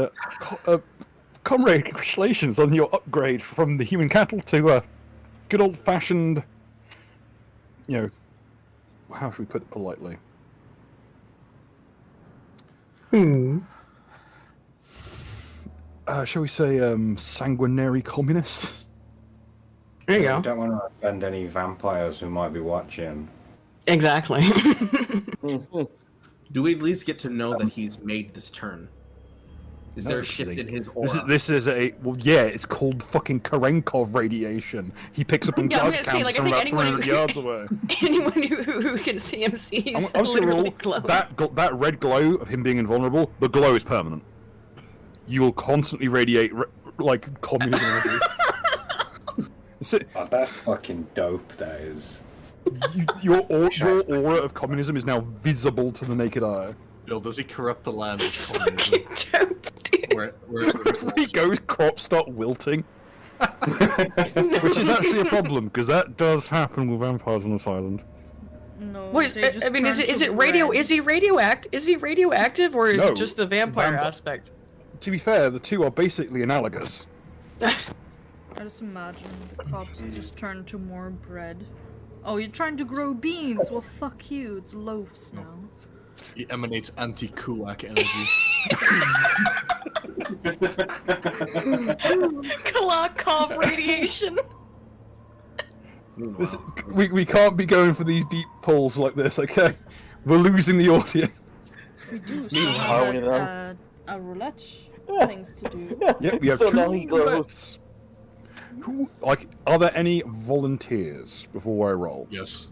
comrade, congratulations on your upgrade from the human cattle to a good old-fashioned, how should we put it politely? Shall we say, sanguinary communist? There you I go. don't want to offend any vampires who might be watching. Exactly. Mhm. Do we at least get to know that he's made this turn? Is No, there a this is shift a- in his aura? This is a well, yeah. It's called fucking Karenkov radiation. He picks up and Yeah, I'm guard gonna say, counts like, I from think about anyone 300 who- yards away. Anyone who can see him sees I'm just gonna literally roll glow. that red glow of him being invulnerable. The glow is permanent. You will constantly radiate like communism energy. Oh, that's fucking dope, that is. Your aura of communism is now visible to the naked eye. Bill, does he corrupt the land It's with communism? fucking dope, dude. Wherever he goes, crops start wilting. Which is actually a problem, because that does happen with vampires on this island. No, What they is, just I mean, is turn it to radio? bread. Is he radioactive, or is No, it just the vampire vamp- aspect? To be fair, the two are basically analogous. I just imagine the crops just turn to more bread. Oh, you're trying to grow beans? Well, fuck you. It's loaves now. He emanates anti-Kulak energy. Kalakov radiation. We can't be going for these deep pulls like this, okay? We're losing the audience. We do still Are we have though? a roulette things to do. Yep, we have So two now he glows. roulettes. Are there any volunteers before I roll? Yes.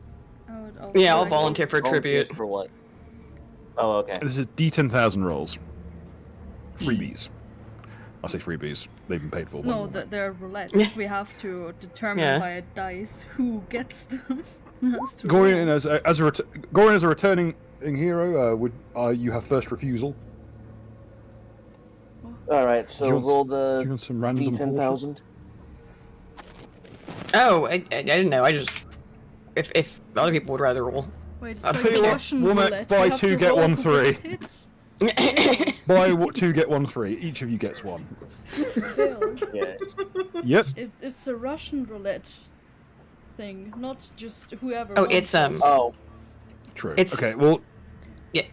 I would also Yeah, I'll like- volunteer for Volunteers tribute. For what? Oh, okay. This is D10,000 rolls. Freebies. I say freebies. They've been paid for. No, they're roulettes. We have to determine Yeah. by a dice who gets them. That's to Gorian, roll. Gorian as a returning hero, you have first refusal. All right, so Do you want- roll Do the you want some random D10,000. Oh, I didn't know. I just if other people would rather roll. Wait, I'll so tell you what, Russian we'll make roulette, buy we have two, to get roll one who gets free. hit? Buy two, get one free. Each of you gets one. Bill, Yes. Yes. it's a Russian roulette thing, not just whoever. Oh, wants it's it. Oh, True. It's- Okay. Well. Yeah.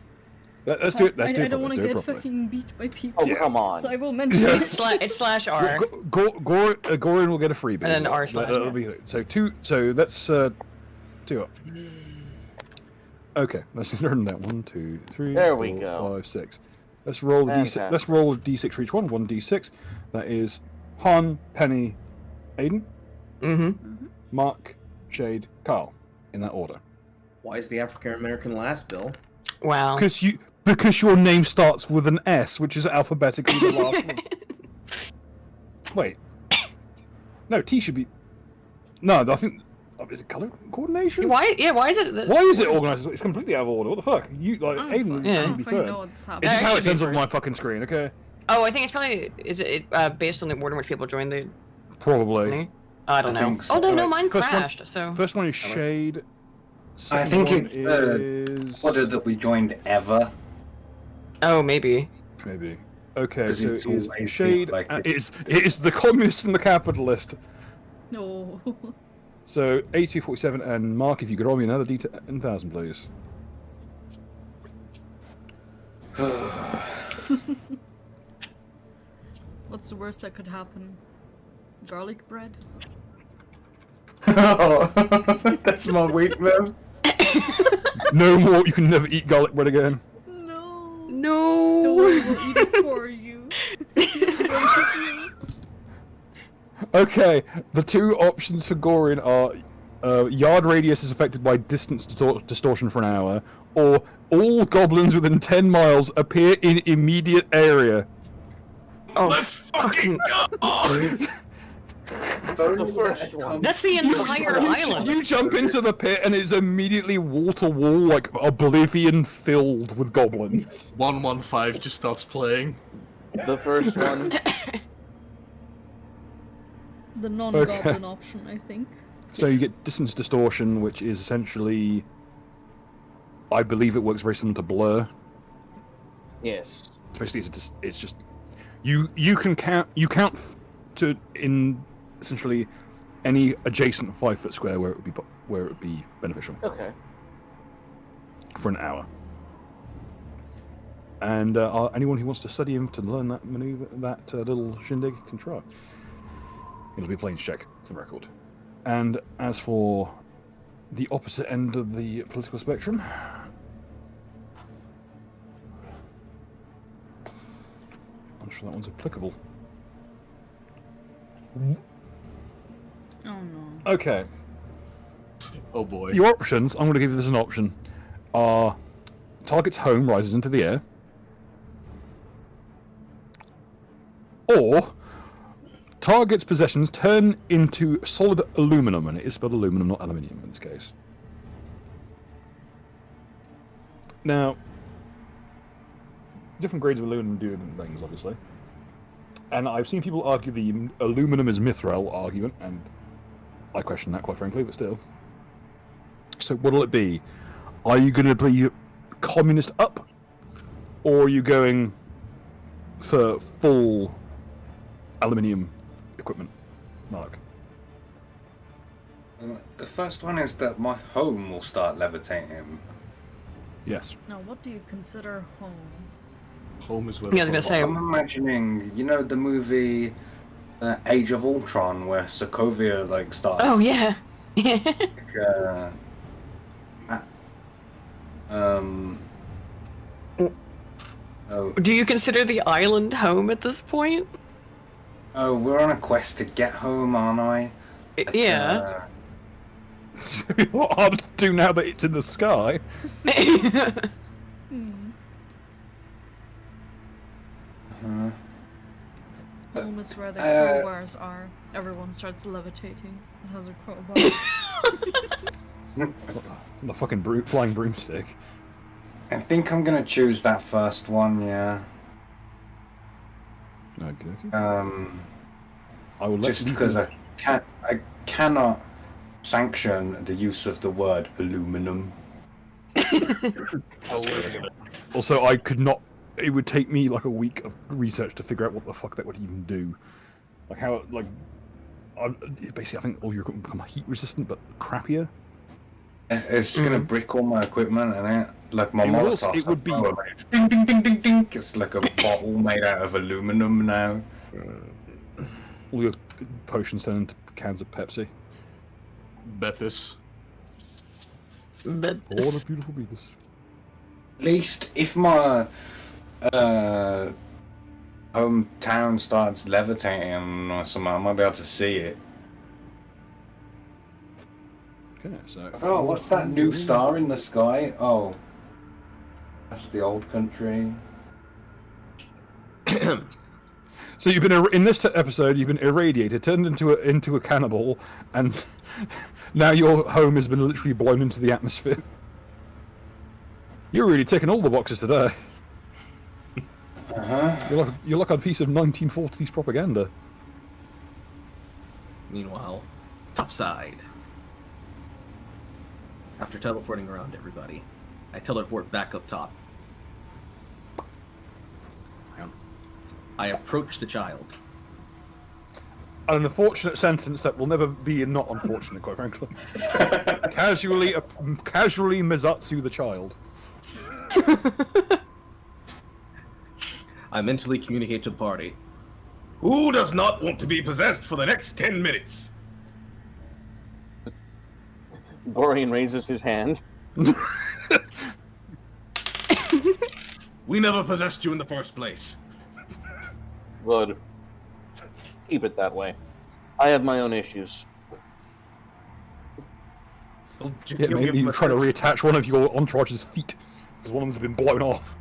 Let's do it. Let's do I it don't want properly. to Do it get properly. fucking beat by people. oh, come on. So I will mention Yeah. it. It's slash R. Gorian will get a freebie. And then R slash, That'll be yes. it. So two. So that's two up. Okay, let's learn that. 1, 2, 3. There we 4, go. 5, 6. Let's roll the d6. Fantastic. Let's roll a d6 for each one. 1d6. That is Han, Penny, Aiden, Mm-hmm. Mark, Shade, Carl, in that order. Why is the African American last, Bill? Wow. Because your name starts with an S, which is alphabetically the last one. Wait. No, T should be. No, I think. Is it color coordination? Why? Yeah. Why is it? Why is it organized? It's completely out of order. What the fuck? You like I Aiden don't Yeah. can be fucking third. know what's It's happening. just how Actually it turns be up on my first. fucking screen. Okay. Oh, I think it's probably is it based on the order in which people joined the Probably. thing? I don't I know. think so. Oh no, no, Alright, mine first one- crashed. So First one is Shade. I Second think one it's the is... order that we joined ever. oh maybe. Maybe. Okay, 'Cause so it's it is always Shade. been like It this. is the communist and the capitalist. No. So 8247 and Mark, if you could roll me another D10,000, please. What's the worst that could happen? Garlic bread? Oh, that's my weakness. No more. You can never eat garlic bread again. No. No. Don't worry, we'll eat it for you. Okay, the two options for Gorian are yard radius is affected by distance distortion for an hour, or all goblins within 10 miles appear in immediate area. Oh, Let's fucking. The first one. That's the entire island. You jump into the pit and it's immediately wall to wall, like oblivion filled with goblins. 115 just starts playing. The first one. The non-goblin option, I think. So you get distance distortion, which is essentially, I believe it works very similar to blur. Yes. Basically, it's just you can count to in essentially any adjacent 5 foot square where it would be beneficial Okay. for an hour. And anyone who wants to study him to learn that maneuver, that little shindig, can try. It'll be a planes check for the record. And as for the opposite end of the political spectrum, I'm sure that one's applicable. Oh no. Okay. Oh boy. Your options, I'm going to give you this an option, are target's home rises into the air, or target's possessions turn into solid aluminum, and it is spelled aluminum, not aluminium in this case. Now, different grades of aluminum do different things, obviously. And I've seen people argue the aluminum is mithril argument, and I question that, quite frankly, but still. So what'll it be? Are you going to be communist up, or are you going for full aluminium equipment, Mark? The first one is that my home will start levitating. Yes. Now, what do you consider home? Home is where Yeah, I was gonna say. I'm imagining, you know, the movie Age of Ultron, where Sokovia like starts. Oh yeah. Like, oh, Do you consider the island home at this point? oh, we're on a quest to get home, aren't I? Like, Yeah. What hard to do now that it's in the sky? Home is where the crowbars are. Everyone starts levitating and has a crowbar. The fucking flying broomstick. I think I'm gonna choose that first one. Yeah. Okay. I will just because I cannot sanction the use of the word aluminum. Also, I could not. It would take me like a week of research to figure out what the fuck that would even do. Like how, basically, I think all your equipment become heat resistant, but crappier. It's gonna brick all my equipment and it. Like my Molotov. It would be. Ding ding ding ding ding. It's like a bottle made out of aluminum now. All your potions turn into cans of Pepsi. Beppis. All the beautiful beavers. At least if my hometown starts levitating or something, I might be able to see it. Okay, so. Oh, what's that new star in the sky? Oh, that's the old country. So you've been in this episode. You've been irradiated, turned into a cannibal, and now your home has been literally blown into the atmosphere. You're really ticking all the boxes today. You're like a piece of 1940s propaganda. Meanwhile, topside. After teleporting around everybody, I teleport back up top. I approach the child. An unfortunate sentence that will never be not unfortunate, quite frankly. Casually Mizatsu the child. I mentally communicate to the party. Who does not want to be possessed for the next 10 minutes? Gorian raises his hand. We never possessed you in the first place. Good. Keep it that way. I have my own issues. Yeah, maybe you're trying to reattach one of your entourage's feet, because one of them's been blown off.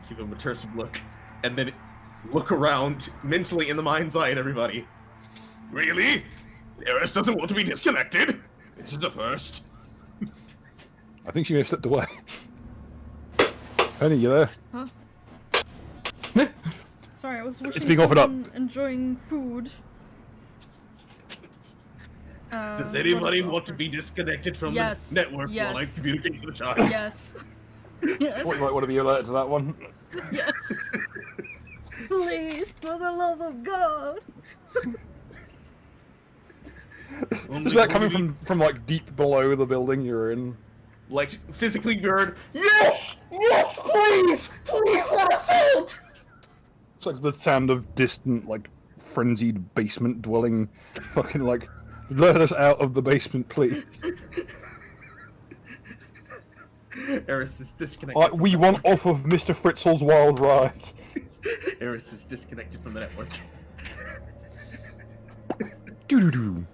Give him a tersive look, and then look around mentally in the mind's eye at everybody. Really? Eris doesn't want to be disconnected? This is a first. I think she may have slipped away. Penny, you there? Huh? Sorry, I was wishing It's being offered up. enjoying food. Does anybody want to be disconnected from the network while I communicate to the child? Yes. Yes. What, you might want to be alerted to that one. Yes. Please, for the love of God. Is that coming from like deep below the building you're in? Like physically heard? Yes! Yes, please! Please let us out! It's like the sound of distant, like, frenzied basement dwelling. Fucking like, let us out of the basement, please. Eris is disconnected. We want off of Mr. Fritzl's wild ride. Eris is disconnected from the network. Doo-doo-doo.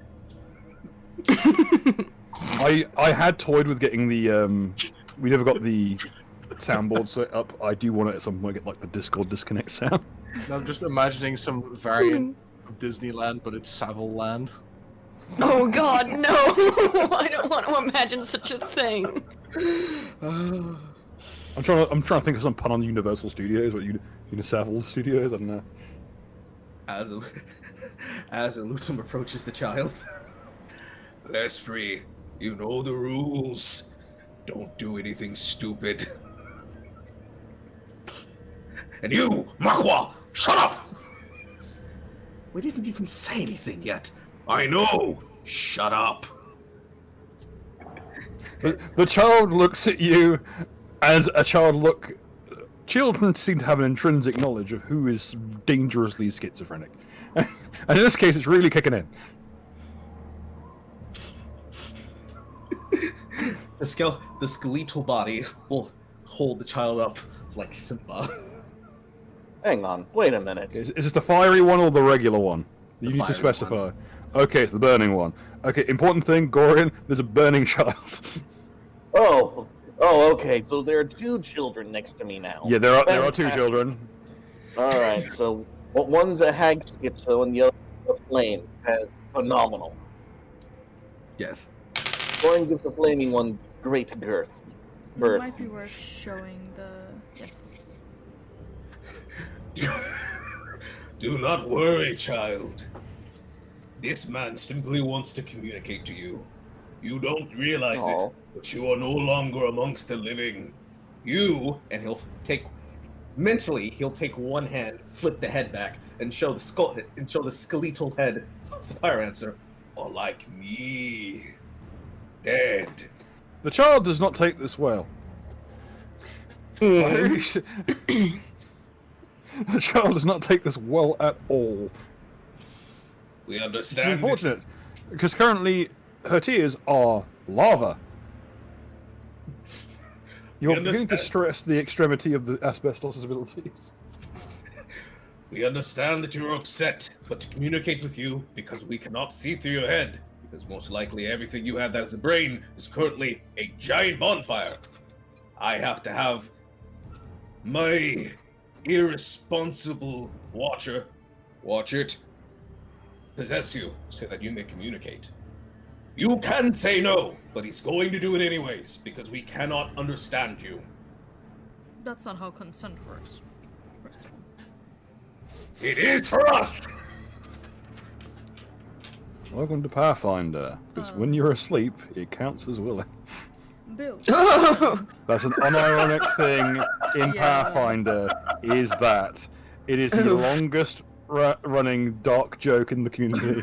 I had toyed with getting the we never got the soundboard set up. I do want to at some point get like the Discord disconnect sound. I'm just imagining some variant of Disneyland, but it's Savile Land. Oh God, no! I don't want to imagine such a thing. I'm trying to think of some pun on Universal Studios, or Unisaval Studios. I don't know. As Lutum approaches the child. L'Esprit, you know the rules. Don't do anything stupid. And you, Makwa, shut up! We didn't even say anything yet. I know! Shut up! The child looks at you as a child look. Children seem to have an intrinsic knowledge of who is dangerously schizophrenic. And in this case, it's really kicking in. The skeletal body will hold the child up like Simba. Hang on, wait a minute. Is this the fiery one or the regular one? You need to fiery specify. one. Okay, it's the burning one. Okay, important thing, Gorian, there's a burning child. Oh, okay. So there are two children next to me now. Yeah, there are two Fantastic. children. All right. So one's a hag schizo and the other a flame. Phenomenal. Yes. Gorian gives the flaming one great girth. It Birth. might be worth showing the... Yes. Do not worry, child. This man simply wants to communicate to you. You don't realize it, Aw. but you are no longer amongst the living. You, and he'll take one hand, flip the head back, and show the skeletal head of the pyromancer. Are like me. Dead. The child does not take this well. The child does not take this well at all. We It's understand. unfortunate, because currently her tears are lava. You're beginning to understand. stress the extremity of the asbestos abilities. We understand that you're upset, but to communicate with you, because we cannot see through your head, because most likely everything you have that is a brain is currently a giant bonfire. I have to have my irresponsible watch it, possess you, so that you may communicate. You can say no, but he's going to do it anyways, because we cannot understand you. That's not how consent works. First of all. It is for us! Welcome to Pathfinder, because when you're asleep, it counts as willing. Bill. That's an unironic thing in Yeah. Pathfinder, is that it is the longest running dark joke in the community.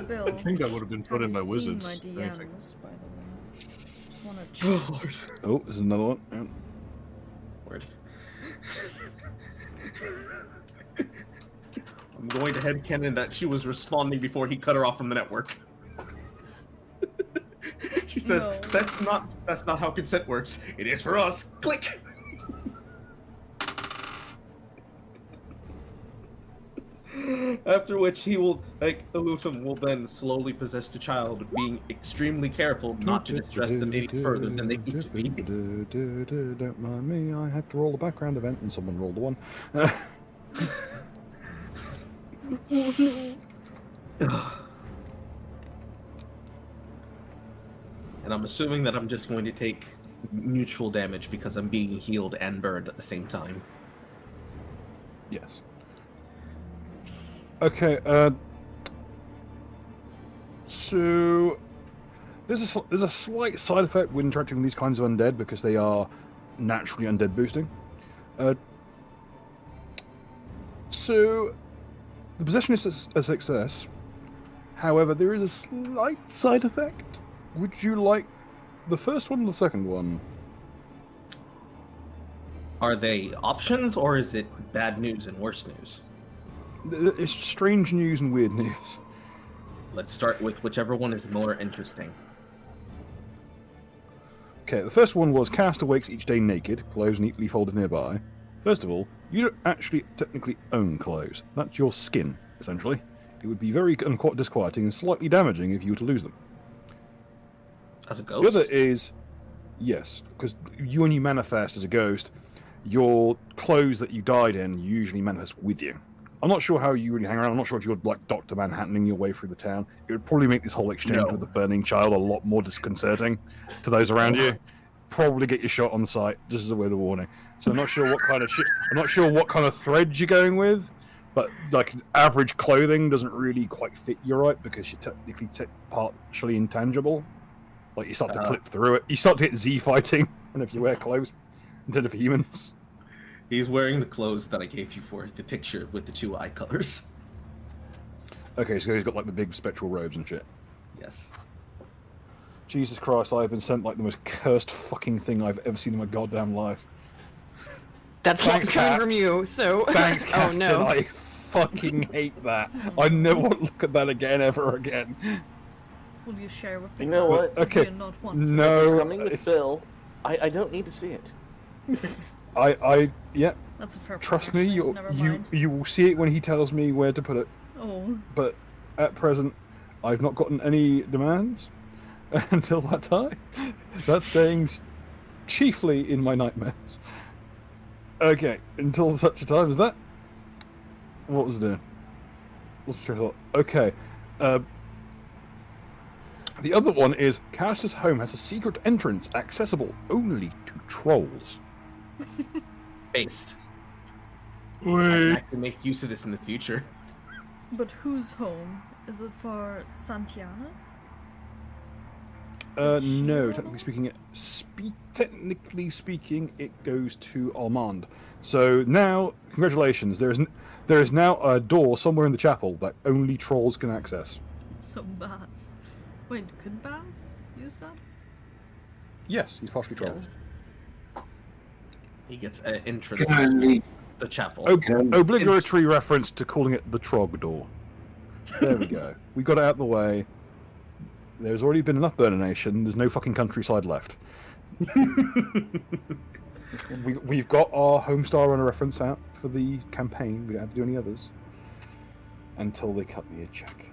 Bill. I think that would have been put in by have you wizards. seen my I think. DMs, by the way? Just wanna check. Oh, there's another one. Yeah. Word. I'm going to headcanon that she was responding before he cut her off from the network. She says, No. that's not how consent works. It is for us. Click! After which he will, Elutum will then slowly possess the child, being extremely careful not to distress them any further than they need to be. Don't mind me, I had to roll the background event and someone rolled the one. And I'm assuming that I'm just going to take mutual damage because I'm being healed and burned at the same time. Yes. Okay, so there's a slight side effect when interacting with these kinds of undead because they are naturally undead boosting. So the possession is a success. However, there is a slight side effect. Would you like the first one or the second one? Are they options, or is it bad news and worse news? It's strange news and weird news. Let's start with whichever one is more interesting. Okay, the first one was cast awakes each day naked, clothes neatly folded nearby. First of all, You don't actually technically own clothes. That's your skin, essentially. It would be very disquieting and slightly damaging if you were to lose them. As a The ghost? other is, yes, because when you manifest as a ghost, your clothes that you died in usually manifest with you. I'm not sure how you really hang around. I'm not sure if you're like Dr. Manhattaning your way through the town. It would probably make this whole exchange with the burning child a lot more disconcerting to those around you. Probably get you shot on sight, just as a word of warning. So I'm not sure what kind of I'm not sure what kind of thread you're going with, but like average clothing doesn't really quite fit you right because you're technically partially intangible. Like you start to clip through it. You start to get Z fighting whenever you wear clothes instead of humans. He's wearing the clothes that I gave you for the picture with the 2 eye colors. Okay, so he's got like the big spectral robes and shit. Yes. Jesus Christ, I have been sent like the most cursed fucking thing I've ever seen in my goddamn life. That's Thanks, not coming Kat. from you, so... Thanks, Oh, Captain. no. I fucking hate that. I never want to look at that again, ever again. Will you share with the You know class what? if we Okay. are not one? No, Coming with it's- Phil, I don't need to see it. yeah. That's a fair Trust point, me, actually. Never mind. you will see it when he tells me where to put it. Oh. But at present, I've not gotten any demands until that time. That's saying chiefly in my nightmares. Okay, until such a time as that. What was I doing? What's the thought? Okay. The other one is Caster's home has a secret entrance accessible only to trolls. Based. I can actually make use of this in the future. But whose home? Is it for Santiana? No, technically speaking, it goes to Armand. So now, congratulations. There is now a door somewhere in the chapel that only trolls can access. So Baz. Wait, could Baz use that? Yes, he's partially troll. Yes. He gets an entrance Can to the chapel. Obligatory reference to calling it the Trog door. There we go. We got it out of the way. There's already been enough Burner Nation. There's no fucking countryside left. We've got our Homestar Runner reference out for the campaign. We don't have to do any others until they cut me a check,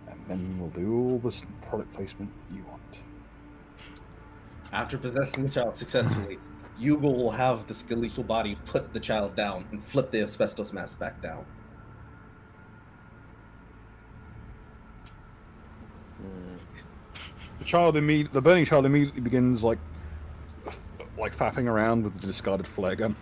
and then we'll do all this product placement you want. After possessing the child successfully, Yugal will have the skeletal body put the child down and flip the asbestos mask back down. The burning child immediately begins like faffing around with the discarded flare gun.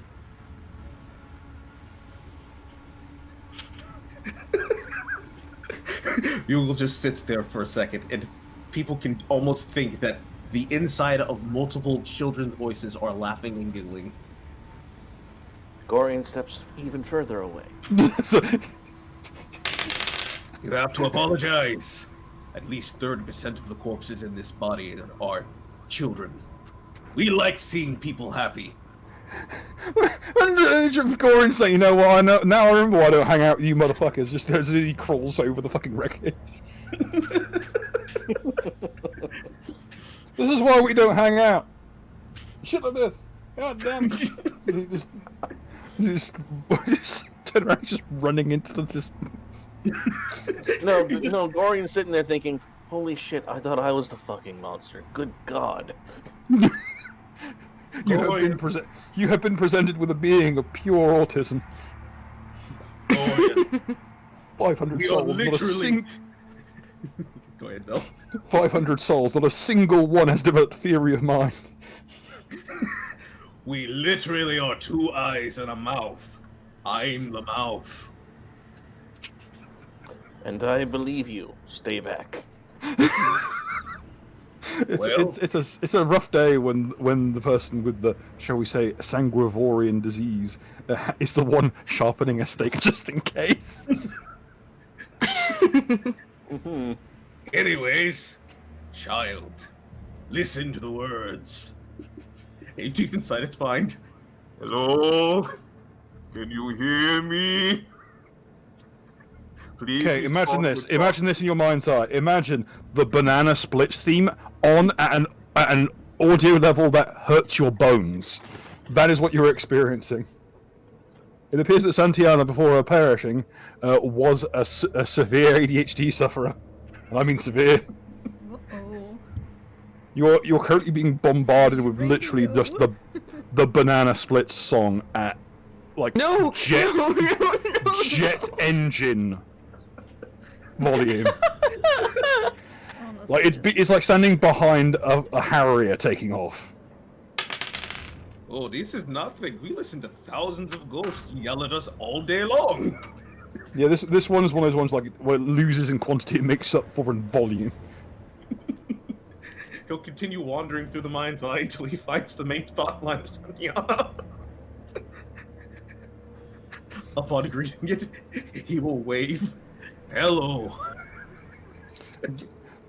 Yugal just sits there for a second, and people can almost think that the inside of multiple children's voices are laughing and giggling. Gorian steps even further away. So, You have to apologize. At least 30% of the corpses in this body are children. We like seeing people happy. and Gorin saying, "You know what? I know now. I remember why I don't hang out with you motherfuckers." Just as he crawls over the fucking wreckage. This is why we don't hang out. Shit like this. God damn it. Just turn around, just running into the distance. No, Gorian's sitting there thinking, "Holy shit! I thought I was the fucking monster. Good God!" You have been presented with a being of pure autism. 500 We are souls, not a literally- Go ahead, Bill. 500 souls, not a single one has developed theory of mind. We literally are 2 eyes and a mouth. I'm the mouth. And I believe you. Stay back. It's a rough day when the person with the, shall we say, sanguivorian disease is the one sharpening a stake just in case. Mm-hmm. Anyways, child, listen to the words. Hey, deep inside its mind. Hello? Can you hear me? Please. Okay, imagine respond this. with Imagine this in your mind's eye. Imagine the Banana Splits theme on at an audio level that hurts your bones. That is what you're experiencing. It appears that Santiana, before her perishing, was a severe ADHD sufferer. And I mean severe. Uh-oh. You're currently being bombarded with literally Radio. just the Banana Splits song at like No! jet No, no, no, jet engine volume. Honestly, Like it's like standing behind a Harrier taking off. Oh, this is nothing. We listen to thousands of ghosts yell at us all day long. Yeah, this one is one of those ones like where it loses in quantity and makes up for in volume. He'll continue wandering through the mind's eye until he finds the main thought line of Santiana. Upon greeting it, he will wave, "Hello."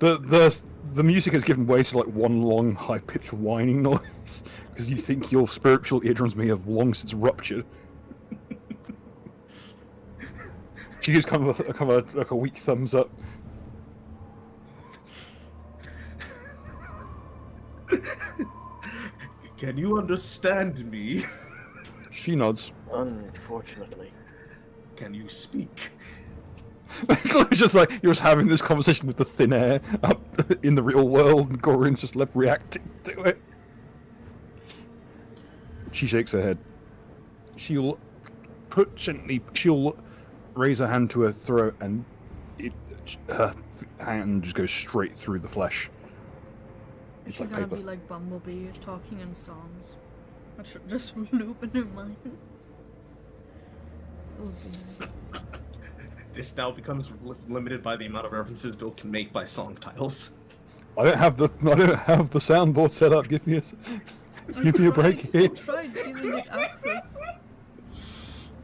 The music has given way to like one long high-pitched whining noise because you think your spiritual eardrums may have long since ruptured. She gives kind of like a weak thumbs up. Can you understand me? She nods. Unfortunately. Can you speak? It's just like you're just having this conversation with the thin air up in the real world, and Gorin's just left reacting to it. She shakes her head. She'll raise her hand to her throat, and her hand just goes straight through the flesh. Is It's she like gonna paper. be like Bumblebee talking in songs? That should just loop in her mind. That would be nice. This now becomes limited by the amount of references Bill can make by song titles. I don't have the soundboard set up. Give me a break here. I tried giving it access.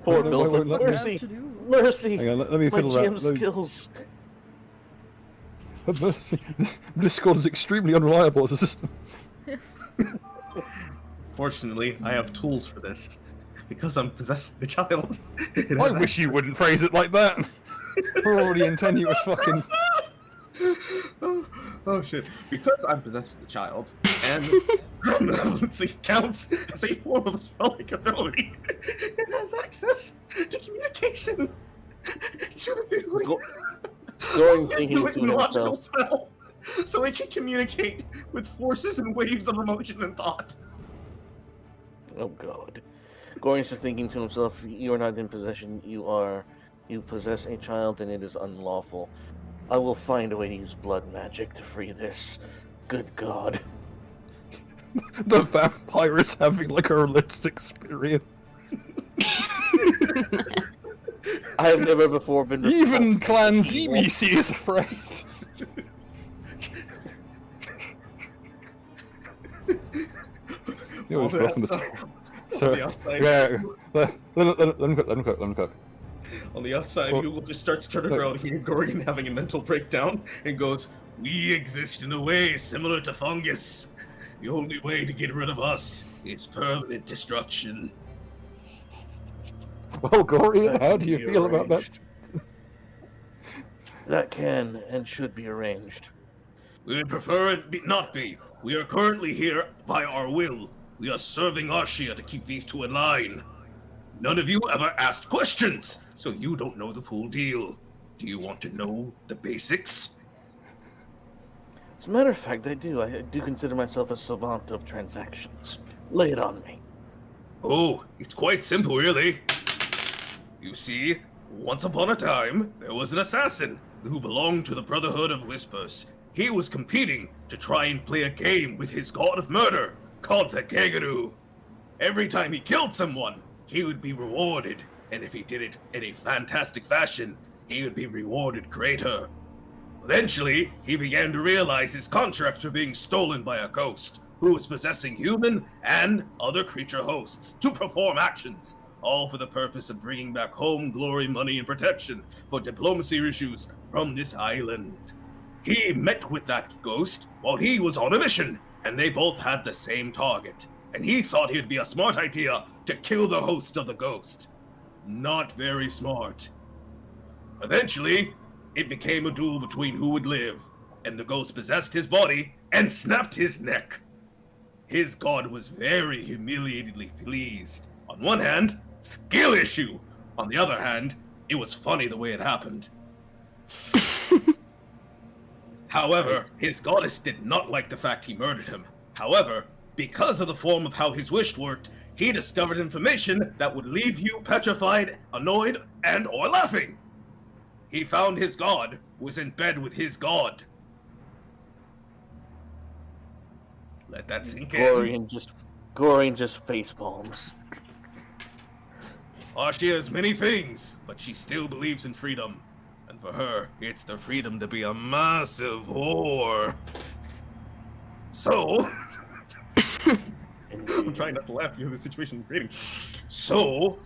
Poor No, Bill's wait, like, wait, mercy, to do. mercy. Hang on, let me My fiddle GM around. skills. Discord is extremely unreliable as a system. Yes. Fortunately, I have tools for this. Because I'm possessed the child. I wish you wouldn't phrase it like that. We're already in tenuous fucking. Oh shit. Because I'm possessed the child, and let's counts as a form of a spell-like ability, it has access to communication. To the ability. Going It's thinking a to logical himself. spell. So it can communicate with forces and waves of emotion and thought. Oh god. Goring's just thinking to himself, you are not in possession, you possess a child and it is unlawful. I will find a way to use blood magic to free this. Good god. The vampire is having like a religious experience. I have never before been Even repulsed by Clan evil. ZBC is afraid. You always rough on the top. So, On the outside, yeah, let him cook. on the outside, Well, Google just starts turning look. around, hearing Gorgon having a mental breakdown, and goes, "We exist in a way similar to fungus. The only way to get rid of us is permanent destruction." Well, Gorian, That how can do you be feel about that? arranged. That can and should be arranged. We would prefer it not be. We are currently here by our will. We are serving Arshia to keep these two in line. None of you ever asked questions, so you don't know the full deal. Do you want to know the basics? As a matter of fact, I do. I do consider myself a savant of transactions. Lay it on me. Oh, it's quite simple, really. You see, once upon a time, there was an assassin who belonged to the Brotherhood of Whispers. He was competing to try and play a game with his god of murder, called the Keguru. Every time he killed someone, he would be rewarded, and if he did it in a fantastic fashion, he would be rewarded greater. Eventually, he began to realize his contracts were being stolen by a ghost, who was possessing human and other creature hosts to perform actions, all for the purpose of bringing back home glory, money, and protection for diplomacy issues from this island. He met with that ghost while he was on a mission, and they both had the same target, and he thought it'd be a smart idea to kill the host of the ghost. Not very smart. Eventually, it became a duel between who would live, and the ghost possessed his body and snapped his neck. His god was very humiliatedly pleased. On one hand, skill issue. On the other hand, it was funny the way it happened. However, his goddess did not like the fact he murdered him. However, because of the form of how his wish worked, he discovered information that would leave you petrified, annoyed, and or laughing. He found his god was in bed with his god. Let that sink in. Gorian just face palms. Arshia is many things, but she still believes in freedom. And for her, it's the freedom to be a massive whore. So... I'm trying not to laugh because of the situation I'm creating. So,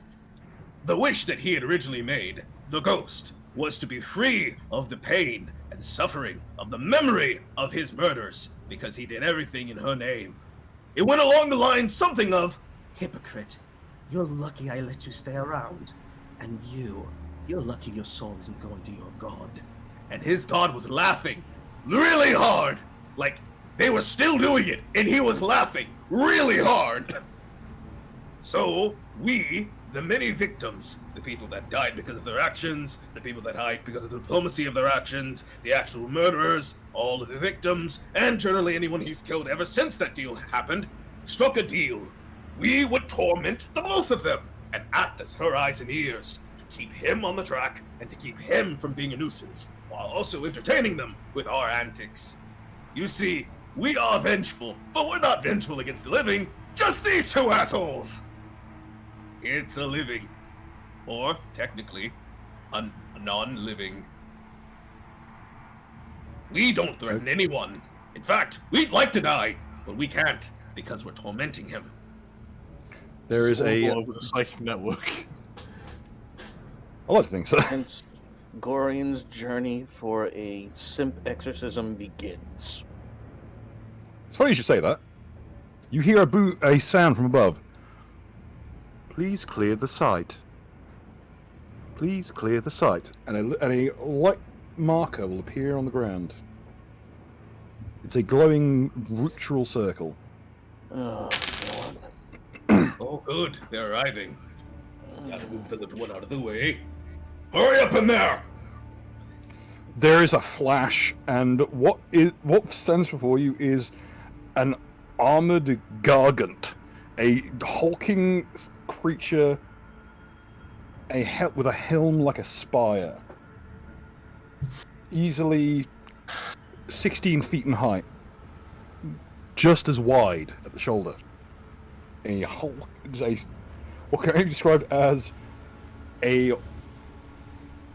the wish that he had originally made, the ghost, was to be free of the pain and suffering of the memory of his murders, because he did everything in her name. It went along the lines something of, Hypocrite, you're lucky I let you stay around. And you're lucky your soul isn't going to your god. and his god was laughing really hard. Like, they were still doing it, and he was laughing really hard. So, we, the many victims, the people that died because of their actions, the people that died because of the diplomacy of their actions, the actual murderers, all of the victims, and generally anyone he's killed ever since that deal happened, struck a deal. We would torment the both of them and act as her eyes and ears to keep him on the track and to keep him from being a nuisance, while also entertaining them with our antics. You see, we are vengeful, but we're not vengeful against the living, just these two assholes! It's a living. Or, technically, a non-living. We don't threaten anyone. In fact, we'd like to die, but we can't, because we're tormenting him. There is a... over the psychic network. I like to think so. Hence, Gorian's journey for a simp exorcism begins. It's funny you should say that. You hear a sound from above. Please clear the site. Please clear the site. And a light marker will appear on the ground. It's a glowing ritual circle. Oh, God. Oh, good. They're arriving. Gotta move the little one out of the way. Hurry up in there! There is a flash, and what stands before you is an armored gargant, a hulking creature, with a helm like a spire, easily 16 feet in height, just as wide at the shoulder. What can I be described as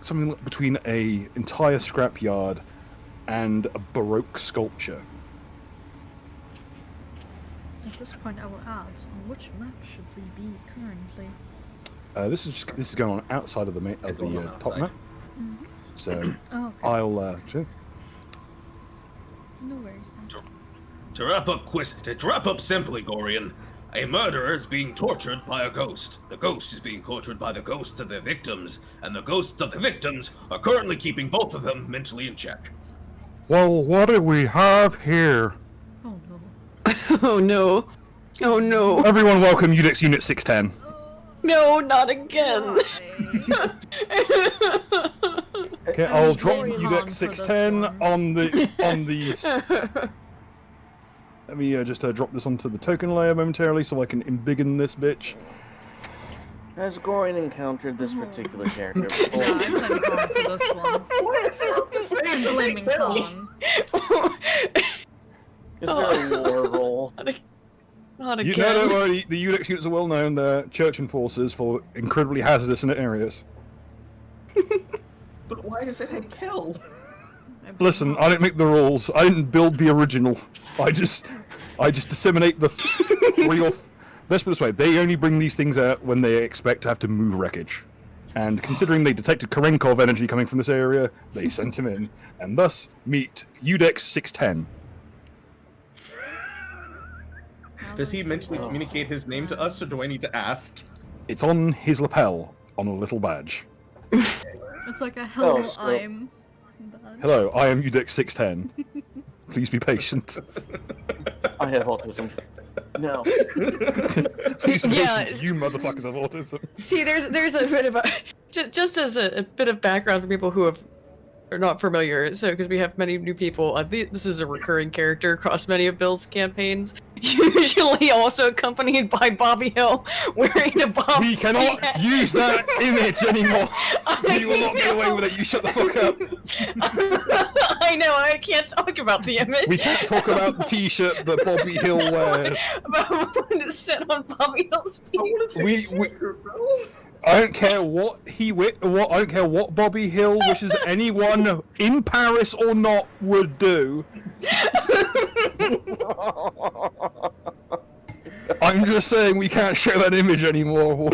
something between a entire scrapyard and a Baroque sculpture. At this point, I will ask, on which map should we be currently? This is going on outside of the top map. Mm-hmm. So Oh, okay. I'll sure. No worries then. To wrap up simply, Gorian, a murderer is being tortured by a ghost. The ghost is being tortured by the ghosts of their victims, and the ghosts of the victims are currently keeping both of them mentally in check. Well, what do we have here? Oh no. Oh no. Oh no. Everyone welcome Udix Unit 610. No, not again. Okay, I I'll was drop blaming Han Udix for this 610 one. on the... Let me just drop this onto the token layer momentarily so I can embiggen this bitch. Has Gorian encountered this particular character Yeah, before? I'm blaming Han for this one. I'm blaming Han. Is there a war roll? Not You again. know, don't worry, the Udix units are well known. They're church enforcers for incredibly hazardous areas. But why does it hit kill? I blame Listen, Han. I didn't make the rules. I didn't build the original. I just disseminate the real. Let's put it this way: they only bring these things out when they expect to have to move wreckage. And considering they detected Karenkov energy coming from this area, they sent him in, and thus meet Udex 610. Does he mentally communicate his name to us, or do I need to ask? It's on his lapel on a little badge. It's like a hello, still. I'm. Badge. Hello, I am Udex 610. Please be patient. I have autism. Now, Yeah. You motherfuckers have autism. See, there's a bit of a just as a bit of background for people who are not familiar. So, because we have many new people, this is a recurring character across many of Bill's campaigns. Usually, also accompanied by Bobby Hill wearing a Bobby. We cannot use that image anymore. You will not get away with it. You shut the fuck up. I know. I can't talk about the image. We can't talk about the T-shirt that Bobby Hill wears. But I want to sit on Bobby Hill's t-shirt. I don't care what I don't care what Bobby Hill wishes anyone in Paris or not would do. I'm just saying we can't show that image anymore.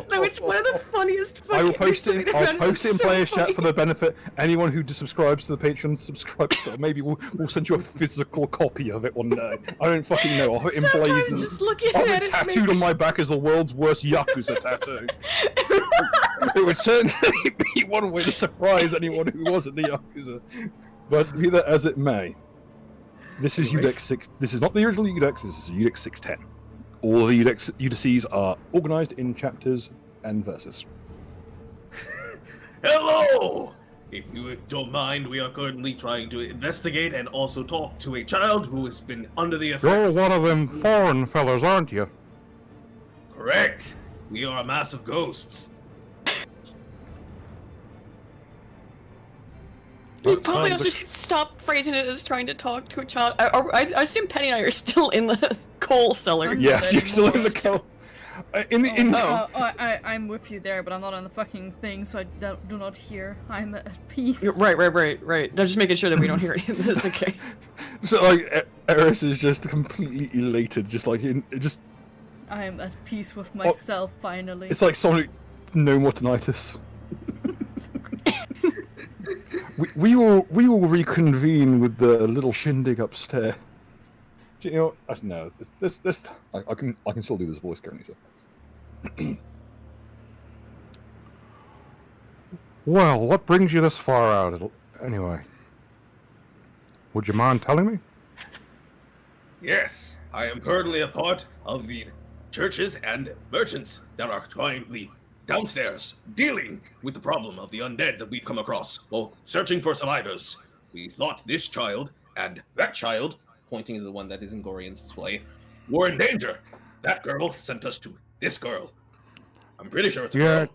Though it's one of the funniest. I will post it. I'll post it in so players chat funny. for the benefit. Anyone who subscribes to the Patreon subscribes to it. Maybe we'll send you a physical copy of it one day. I don't fucking know. I'll have it Sometimes emblazoned. just looking I'll at have it it tattooed makes- on my back as the world's worst Yakuza tattoo. It would certainly be one way to surprise anyone who wasn't the Yakuza. But be that as it may, this is Udex 6. This is not the original Udex. This is Udex 610. All the Udeces are organized in chapters and verses. Hello! If you don't mind, we are currently trying to investigate and also talk to a child who has been under the effects. one of them foreign fellas, aren't you? Correct! We are a mass of ghosts. You probably also should stop phrasing it as trying to talk to a child. I assume Penny and I are still in the coal cellar. I'm Yes, not you're still in anymore. the coal. In I'm with you there, but I'm not on the fucking thing, so I do not hear. I'm at peace. Right. I'm just making sure that we don't hear any of this, okay? So like Eris is just completely elated, just like I am at peace with myself, finally. it's like Sonic, no more tinnitus. we will reconvene with the little shindig upstairs. Do you know? No, this I can still do this voice currently. So. Well, what brings you this far out? Anyway, would you mind telling me? Yes, I am currently a part of the churches and merchants that are currently downstairs dealing with the problem of the undead that we've come across while searching for survivors. We thought this child and that child, pointing to the one that is in Gorian's play, were in danger. That girl sent us to this girl. I'm pretty sure it's a girl.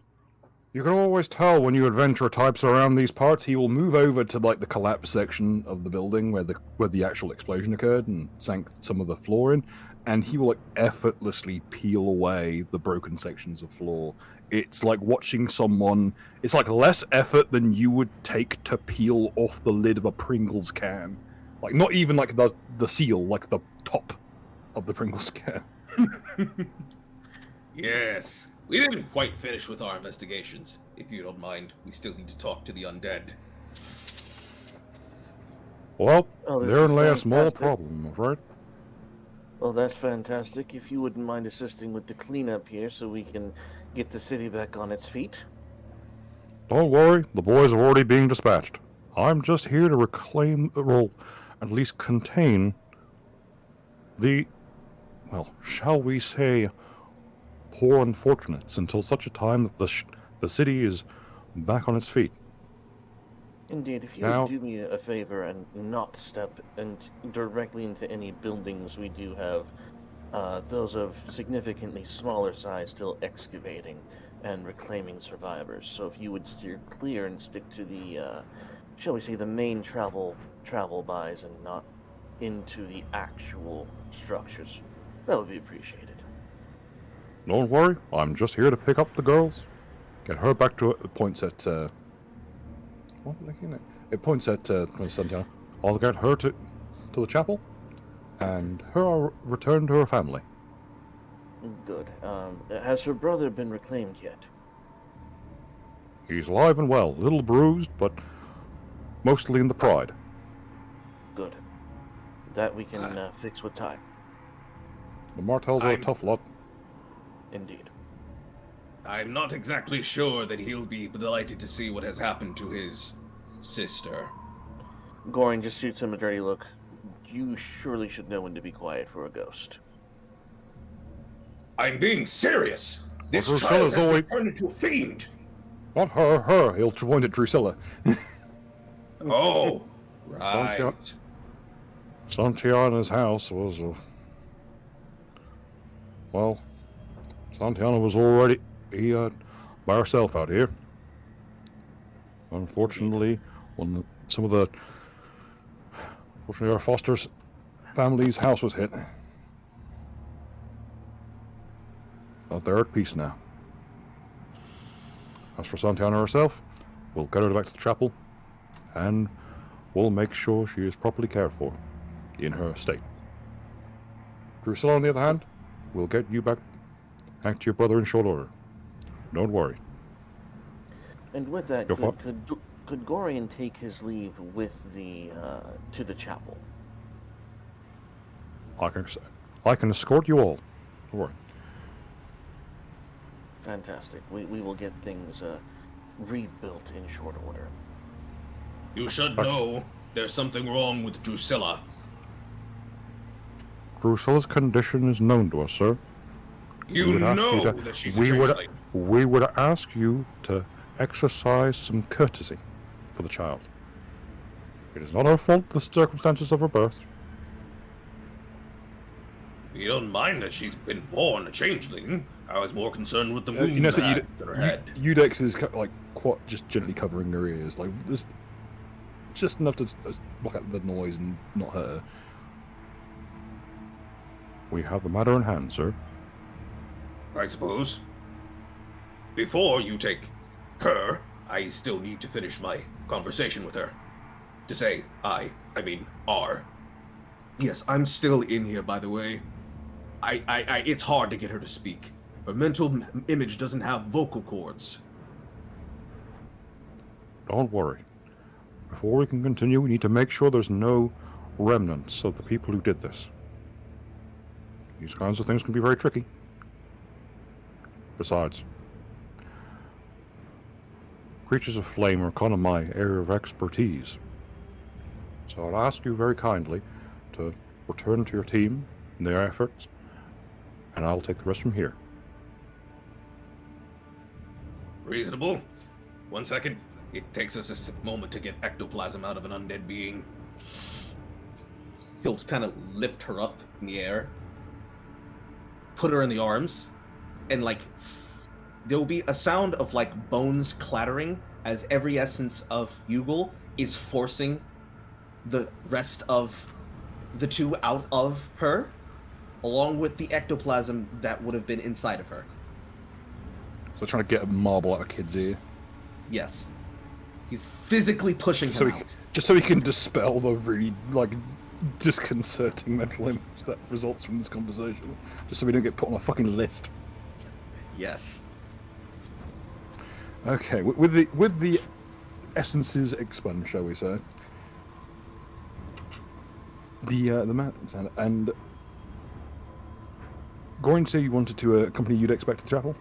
You can always tell when you adventure types around these parts. He will move over to like the collapse section of the building where the actual explosion occurred and sank some of the floor in, and he will like effortlessly peel away the broken sections of floor. It's like watching someone. It's like less effort than you would take to peel off the lid of a Pringles can. Like not even like the seal, like the top of the Pringles can. Yes. We didn't quite finish with our investigations. If you don't mind, we still need to talk to the undead. Well, Oh, this therein is lay a small fantastic. problem, right? Well, that's fantastic. If you wouldn't mind assisting with the cleanup here so we can get the city back on its feet. Don't worry, the boys are already being dispatched. I'm just here to reclaim the role, at least contain the, well, shall we say, poor unfortunates until such a time that the city is back on its feet. Indeed, if you Now- would do me a favor and not step directly into any buildings we do have, those of significantly smaller size still excavating and reclaiming survivors. So if you would steer clear and stick to the, shall we say, the main travel bys and not into the actual structures, that would be appreciated. Don't worry, I'm just here to pick up the girls, get her back to it. Points at what am I looking at? It points at Santiago. I'll get her to the chapel, and her return to her family. Good. Has her brother been reclaimed yet? He's alive and well, a little bruised, but mostly in the pride. Good. That we can fix with time. The Martells are a tough lot. Indeed. I'm not exactly sure that he'll be delighted to see what has happened to his sister. Goring just shoots him a dirty look. you surely should know when to be quiet for a ghost. I'm being serious. This Well, child Drusilla's has always- been turned into a fiend. Not her. He'll point at Drusilla. Oh, right. Santiana's house was, well, Santiana was already by herself out here. Unfortunately, when unfortunately our foster family's house was hit. But they're at peace now. As for Santiana herself, we'll get her back to the chapel, and we'll make sure she is properly cared for in her estate. Drusilla, on the other hand, we'll get you back to your brother in short order. Don't worry. And with that, Go for could Gorian take his leave with the to the chapel? I can escort you all. Don't worry. Fantastic. We will get things rebuilt in short order. You should know there's something wrong with Drusilla. Drusilla's condition is known to us, sir. You know that she's a changeling. We would ask you to exercise some courtesy for the child. It is not her fault, the circumstances of her birth. You don't mind that she's been born a changeling. I was more concerned with the wound You know, so in her head. Eudex is like quite just gently covering her ears, like this, just enough to block out the noise and not hurt her. We have the matter in hand, sir. I suppose. Before you take her, I still need to finish my conversation with her. To say I mean R. Yes, I'm still in here, by the way. It's hard to get her to speak. Her mental image doesn't have vocal cords. Don't worry. Before we can continue, we need to make sure there's no remnants of the people who did this. These kinds of things can be very tricky. Besides, creatures of flame are kind of my area of expertise. So I'd ask you very kindly to return to your team and their efforts, and I'll take the rest from here. Reasonable. 1 second. It takes us a moment to get ectoplasm out of an undead being. He'll kind of lift her up in the air, put her in the arms, and there'll be a sound of bones clattering as every essence of Yugal is forcing the rest of the two out of her, along with the ectoplasm that would have been inside of her. So trying to get a marble out of a kid's ear. Yes. He's physically pushing him out. Just so he can dispel the really, disconcerting mental image that results from this conversation. Just so we don't get put on a fucking list. Yes. Okay, with the essences expunged, shall we say? The man and Gorin said you wanted to accompany you'd expect to the chapel.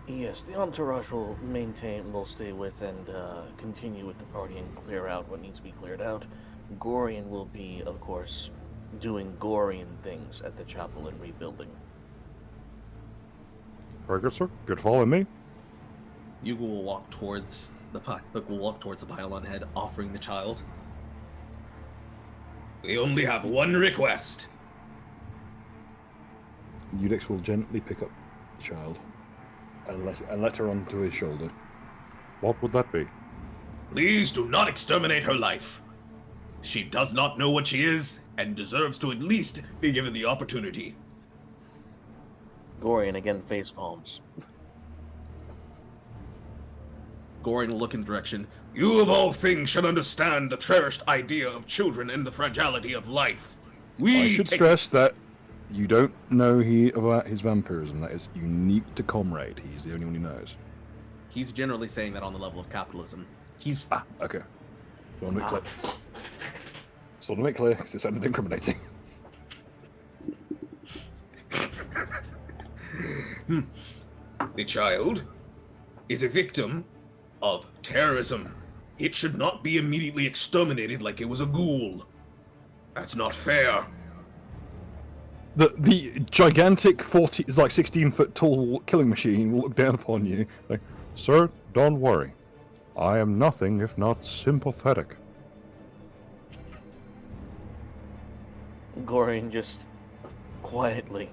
Yes, the entourage will stay with and continue with the party and clear out what needs to be cleared out. Gorian will be, of course, doing Gorian things at the chapel and rebuilding. Very good, sir. Good following me. Yugal will walk towards the pylon head, offering the child. We only have one request. Eudex will gently pick up the child and let her onto his shoulder. What would that be? Please do not exterminate her life. She does not know what she is and deserves to at least be given the opportunity. Gorian again face palms. Gorin will look in the direction. You of all things should understand the cherished idea of children and the fragility of life. I should stress that you don't know about his vampirism. That is unique to Comrade. He's the only one who knows. He's generally saying that on the level of capitalism. Okay. So I want to make clear. So I want to make clear, because it sounded incriminating. The child is a victim of terrorism. It should not be immediately exterminated like it was a ghoul. That's not fair. The gigantic 16-foot tall killing machine will look down upon you. Like, sir, don't worry. I am nothing if not sympathetic. Gorian just quietly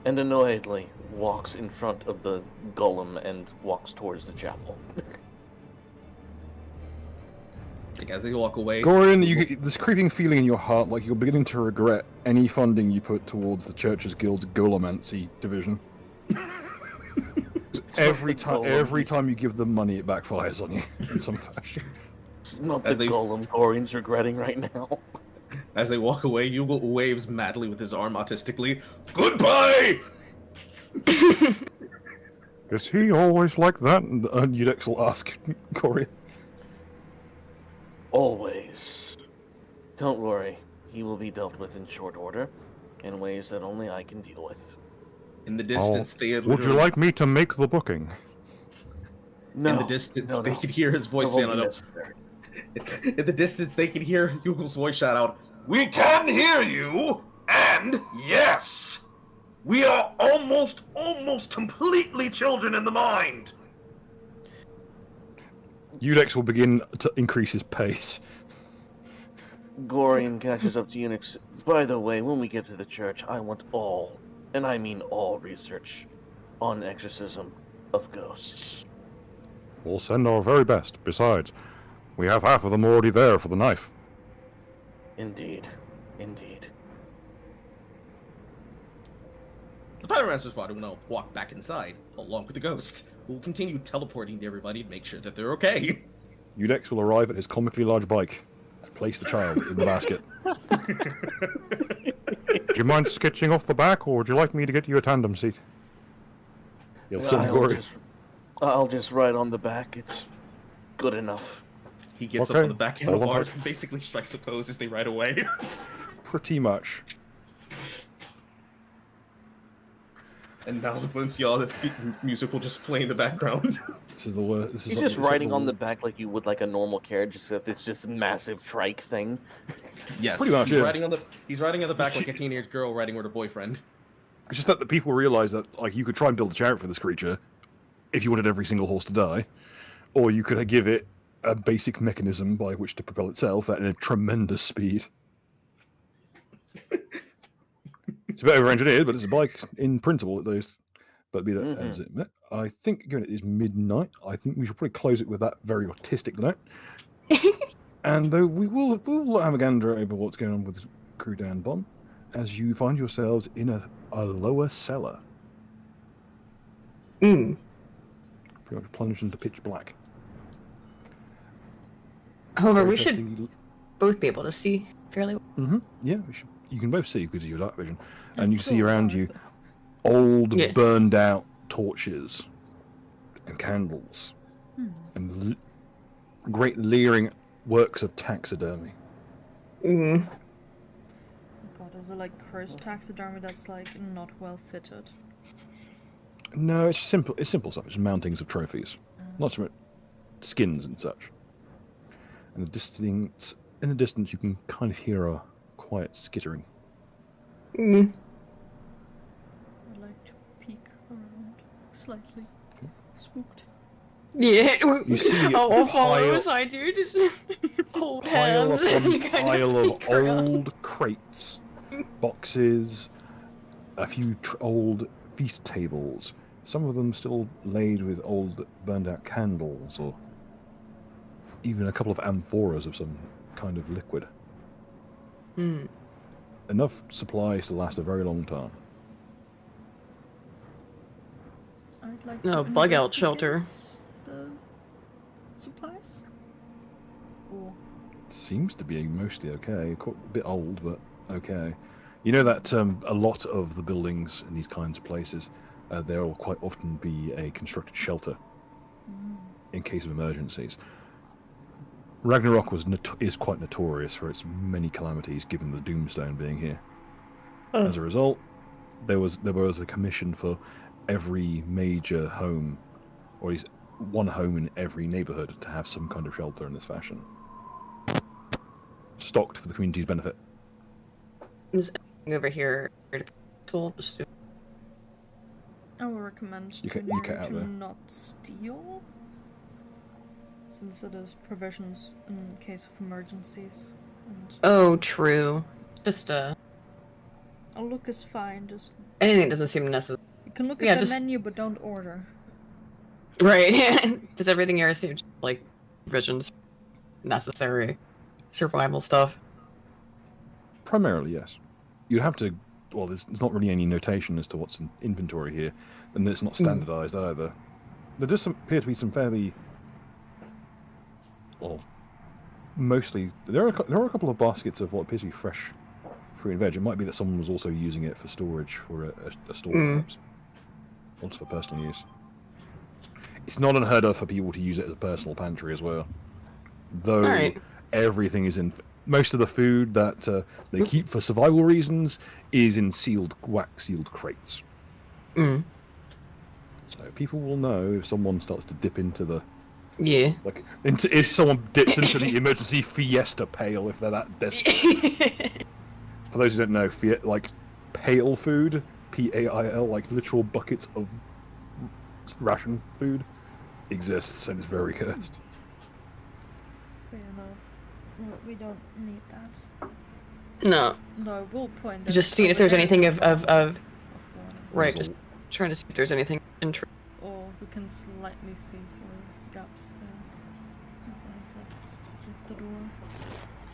and annoyedly walks in front of the golem and walks towards the chapel. Like, as they walk away, Gorian, you get this creeping feeling in your heart like you're beginning to regret any funding you put towards the Church's Guild's Golemancy division. every time you give them money, it backfires on you in some fashion. It's not the golem Gorian's regretting right now. As they walk away, Yugal waves madly with his arm autistically. Goodbye! Is he always like that? And Udex will ask Gorian. Always. Don't worry, he will be dealt with in short order, in ways that only I can deal with. In the distance, they had Would you like me to make the booking? No. In the distance, they could hear his voice sound out. In the distance, they could hear Yugal's voice shout out, We can hear you, and yes, we are almost completely children in the mind. Udex will begin to increase his pace. Gorian catches up to Unix. By the way, when we get to the church, I want all, and I mean all, research on exorcism of ghosts. We'll send our very best. Besides, we have half of them already there for the knife. Indeed. Indeed. The Pyromancer's body will now walk back inside, along with the ghost, who will continue teleporting to everybody to make sure that they're okay. Udex will arrive at his comically large bike and place the child in the basket. Do you mind sketching off the back, or would you like me to get you a tandem seat? I'll just ride on the back. It's good enough. He gets up on the back end of bars and basically strikes a pose as they ride away. Pretty much. And now the Balenciaga music will just play in the background. This is the worst. He's just riding on the back like you would like a normal carriage, except it's just a massive trike thing. Yes, pretty much. He's riding on the back like a teenage girl riding with her boyfriend. It's just that the people realize that like you could try and build a chariot for this creature if you wanted every single horse to die, or you could give it a basic mechanism by which to propel itself at a tremendous speed. It's a bit over-engineered, but it's a bike in principle at least. But be that as it may, I think, given it is midnight, I think we should probably close it with that very autistic note. And though we'll have a gander over what's going on with Crew Dan Bomb, as you find yourselves in a lower cellar. Pretty much plunged into pitch black. However, we should both be able to see fairly well. Yeah, you can both see because of your dark vision. And you see around you old, burned out torches and candles and great leering works of taxidermy. God, is it like cursed taxidermy that's like not well fitted? No, it's simple. It's simple stuff. It's mountings of trophies, lots of skins and such. And in the distance, you can kind of hear a quiet skittering. I'd like to peek around slightly. Spooked. Yeah. You see I'll follow beside you. Just hold hands. Pile of old crates, boxes, a few old feast tables. Some of them still laid with old burned-out candles, or even a couple of amphoras of some kind of liquid. Enough supplies to last a very long time. I'd like No, to bug out investigate shelter. The supplies? Or Seems to be mostly okay. A bit old, but okay. You know that a lot of the buildings in these kinds of places, there will quite often be a constructed shelter in case of emergencies. Ragnarok is quite notorious for its many calamities, given the Doomstone being here. As a result, there was a commission for every major home, or at least one home in every neighborhood, to have some kind of shelter in this fashion. stocked for the community's benefit. Is anything over here tool? I will recommend You to cut you out to there. not steal, since it is provisions in case of emergencies. And Oh, true. Just a look is fine. Just anything doesn't seem necessary. you can look at Yeah, the just- menu, but don't order. Right. Does everything here seem like provisions, necessary, survival stuff? Primarily, yes. You'd have to. Well, there's not really any notation as to what's in inventory here, and it's not standardized either. There does appear to be some fairly. Well, mostly there are a couple of baskets of what appears to be fresh fruit and veg. It might be that someone was also using it for storage for a store, perhaps, or just for personal use. It's not unheard of for people to use it as a personal pantry as well. Though Alright. everything is in. Most of the food that they keep for survival reasons is in wax-sealed crates. Mm. So people will know if someone starts to dip into the. Yeah. Like, if someone dips into the emergency Fiesta pail, if they're that desperate. For those who don't know, like pail food, P-A-I-L, like literal buckets of ration food, exists and is very cursed. But we don't need that. No. Though I will point. That Just it's seeing if over there's there anything is of water. right. Just trying to see if there's anything interesting. Or we can slightly see through gaps there. As I enter with the door.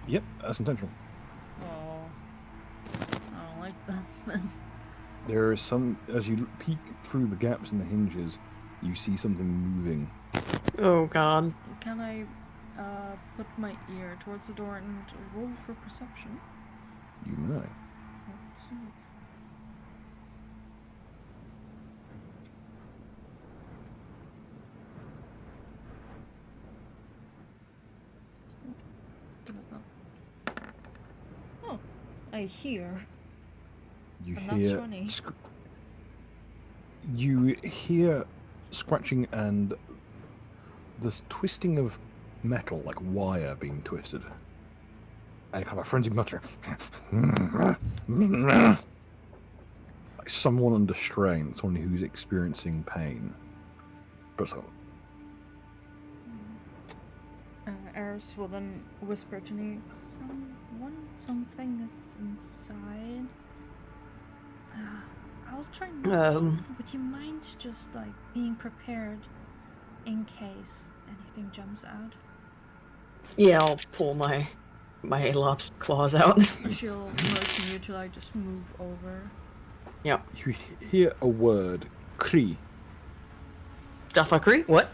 Yep, that's intentional. Oh, I don't like that, man. There is some, as you peek through the gaps in the hinges, you see something moving. Oh god. Can I put my ear towards the door and roll for perception? You may. Okay. Oh, I hear. You And that's hear. funny. You hear scratching and the twisting of metal, like wire being twisted. And kind of a frenzied mutter. Like someone under strain, someone who's experiencing pain. But it's like, Eris will then whisper to me, something is inside. I'll try not to. Would you mind just like being prepared in case anything jumps out? Yeah, I'll pull my lobster claws out. She'll motion you to like just move over. Yeah. you hear a word, Kree. Dafakri? What?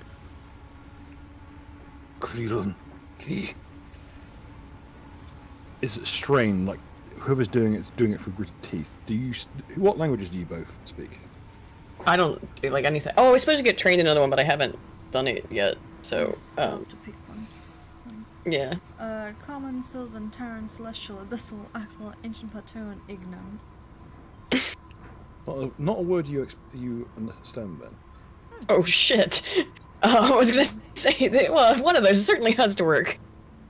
Kree. It's strain, like whoever's doing it's doing it through gritted teeth. What languages do you both speak? I don't do like anything. Oh, I was supposed to get trained in another one, but I haven't done it yet. So, Still have to pick one. yeah. Common, Sylvan, Terran, Celestial, Abyssal, Akla, Ancient Plateau, and Ignan. Not a word you understand then. Oh shit. I was gonna say that. Well, one of those certainly has to work.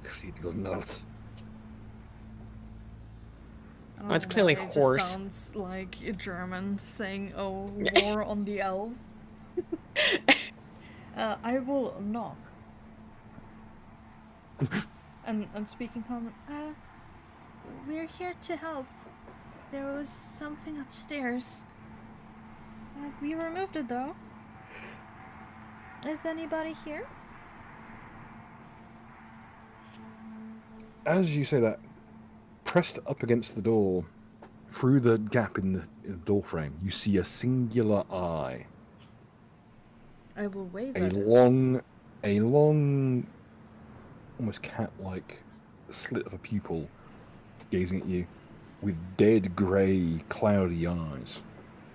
I don't Oh, it's know clearly why it just horse. sounds like a German saying, "Oh, war on the elf." I will knock. and speaking common, we're here to help. There was something upstairs. We removed it though. Is anybody here? As you say that, pressed up against the door, through the gap in the door frame, you see a singular eye. I will wave A at it. long, almost cat-like slit of a pupil gazing at you with dead grey, cloudy eyes.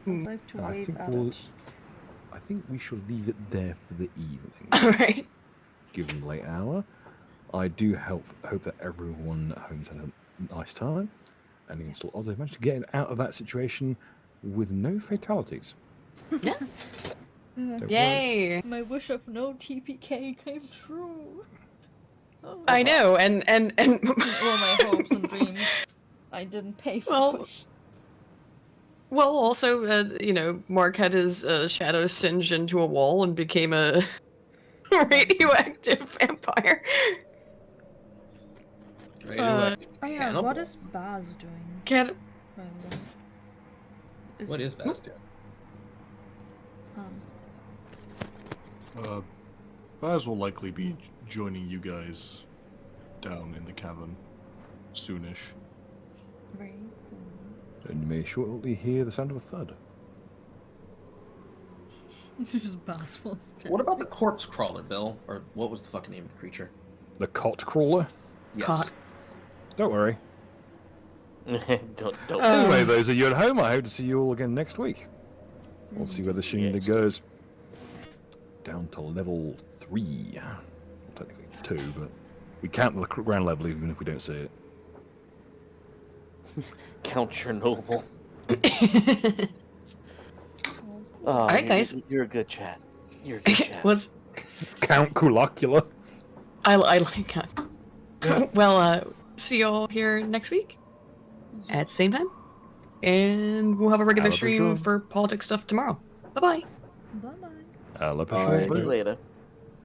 I'd like to I wave think at we'll- it. I think we shall leave it there for the evening. Alright. Given the late hour, I do hope that everyone at home's had a nice time, and against all odds, I've managed to get out of that situation with no fatalities. Yeah. Don't worry. Yay. My wish of no TPK came true. Oh. I know, and Well, my hope. I didn't pay for Well, push. Well, also, Mark had his shadow singed into a wall and became a radioactive vampire. Radioactive Oh yeah, cannibal. what is Baz doing? Can By the way? What is Bastion? Baz will likely be joining you guys down in the cavern soonish. Very And you may shortly hear the sound of a thud. cool. Just Baz falls down. What about the corpse crawler, Bill? Or what was the fucking name of the creature? The cot crawler? Yes. Cot. Don't worry. don't. Anyway, those of you at home, I hope to see you all again next week. We'll see where the shindig goes. Down to level 3. Well, technically 2, but we count the ground level even if we don't see it. Count Chernobyl. Alright, guys. You're a good chat. You're a good chat. Count Culacula. I like that. Well, see y'all here next week at the same time, and we'll have a regular Have a stream visual. for politics stuff tomorrow. Bye bye. Bye bye. I'll See you later.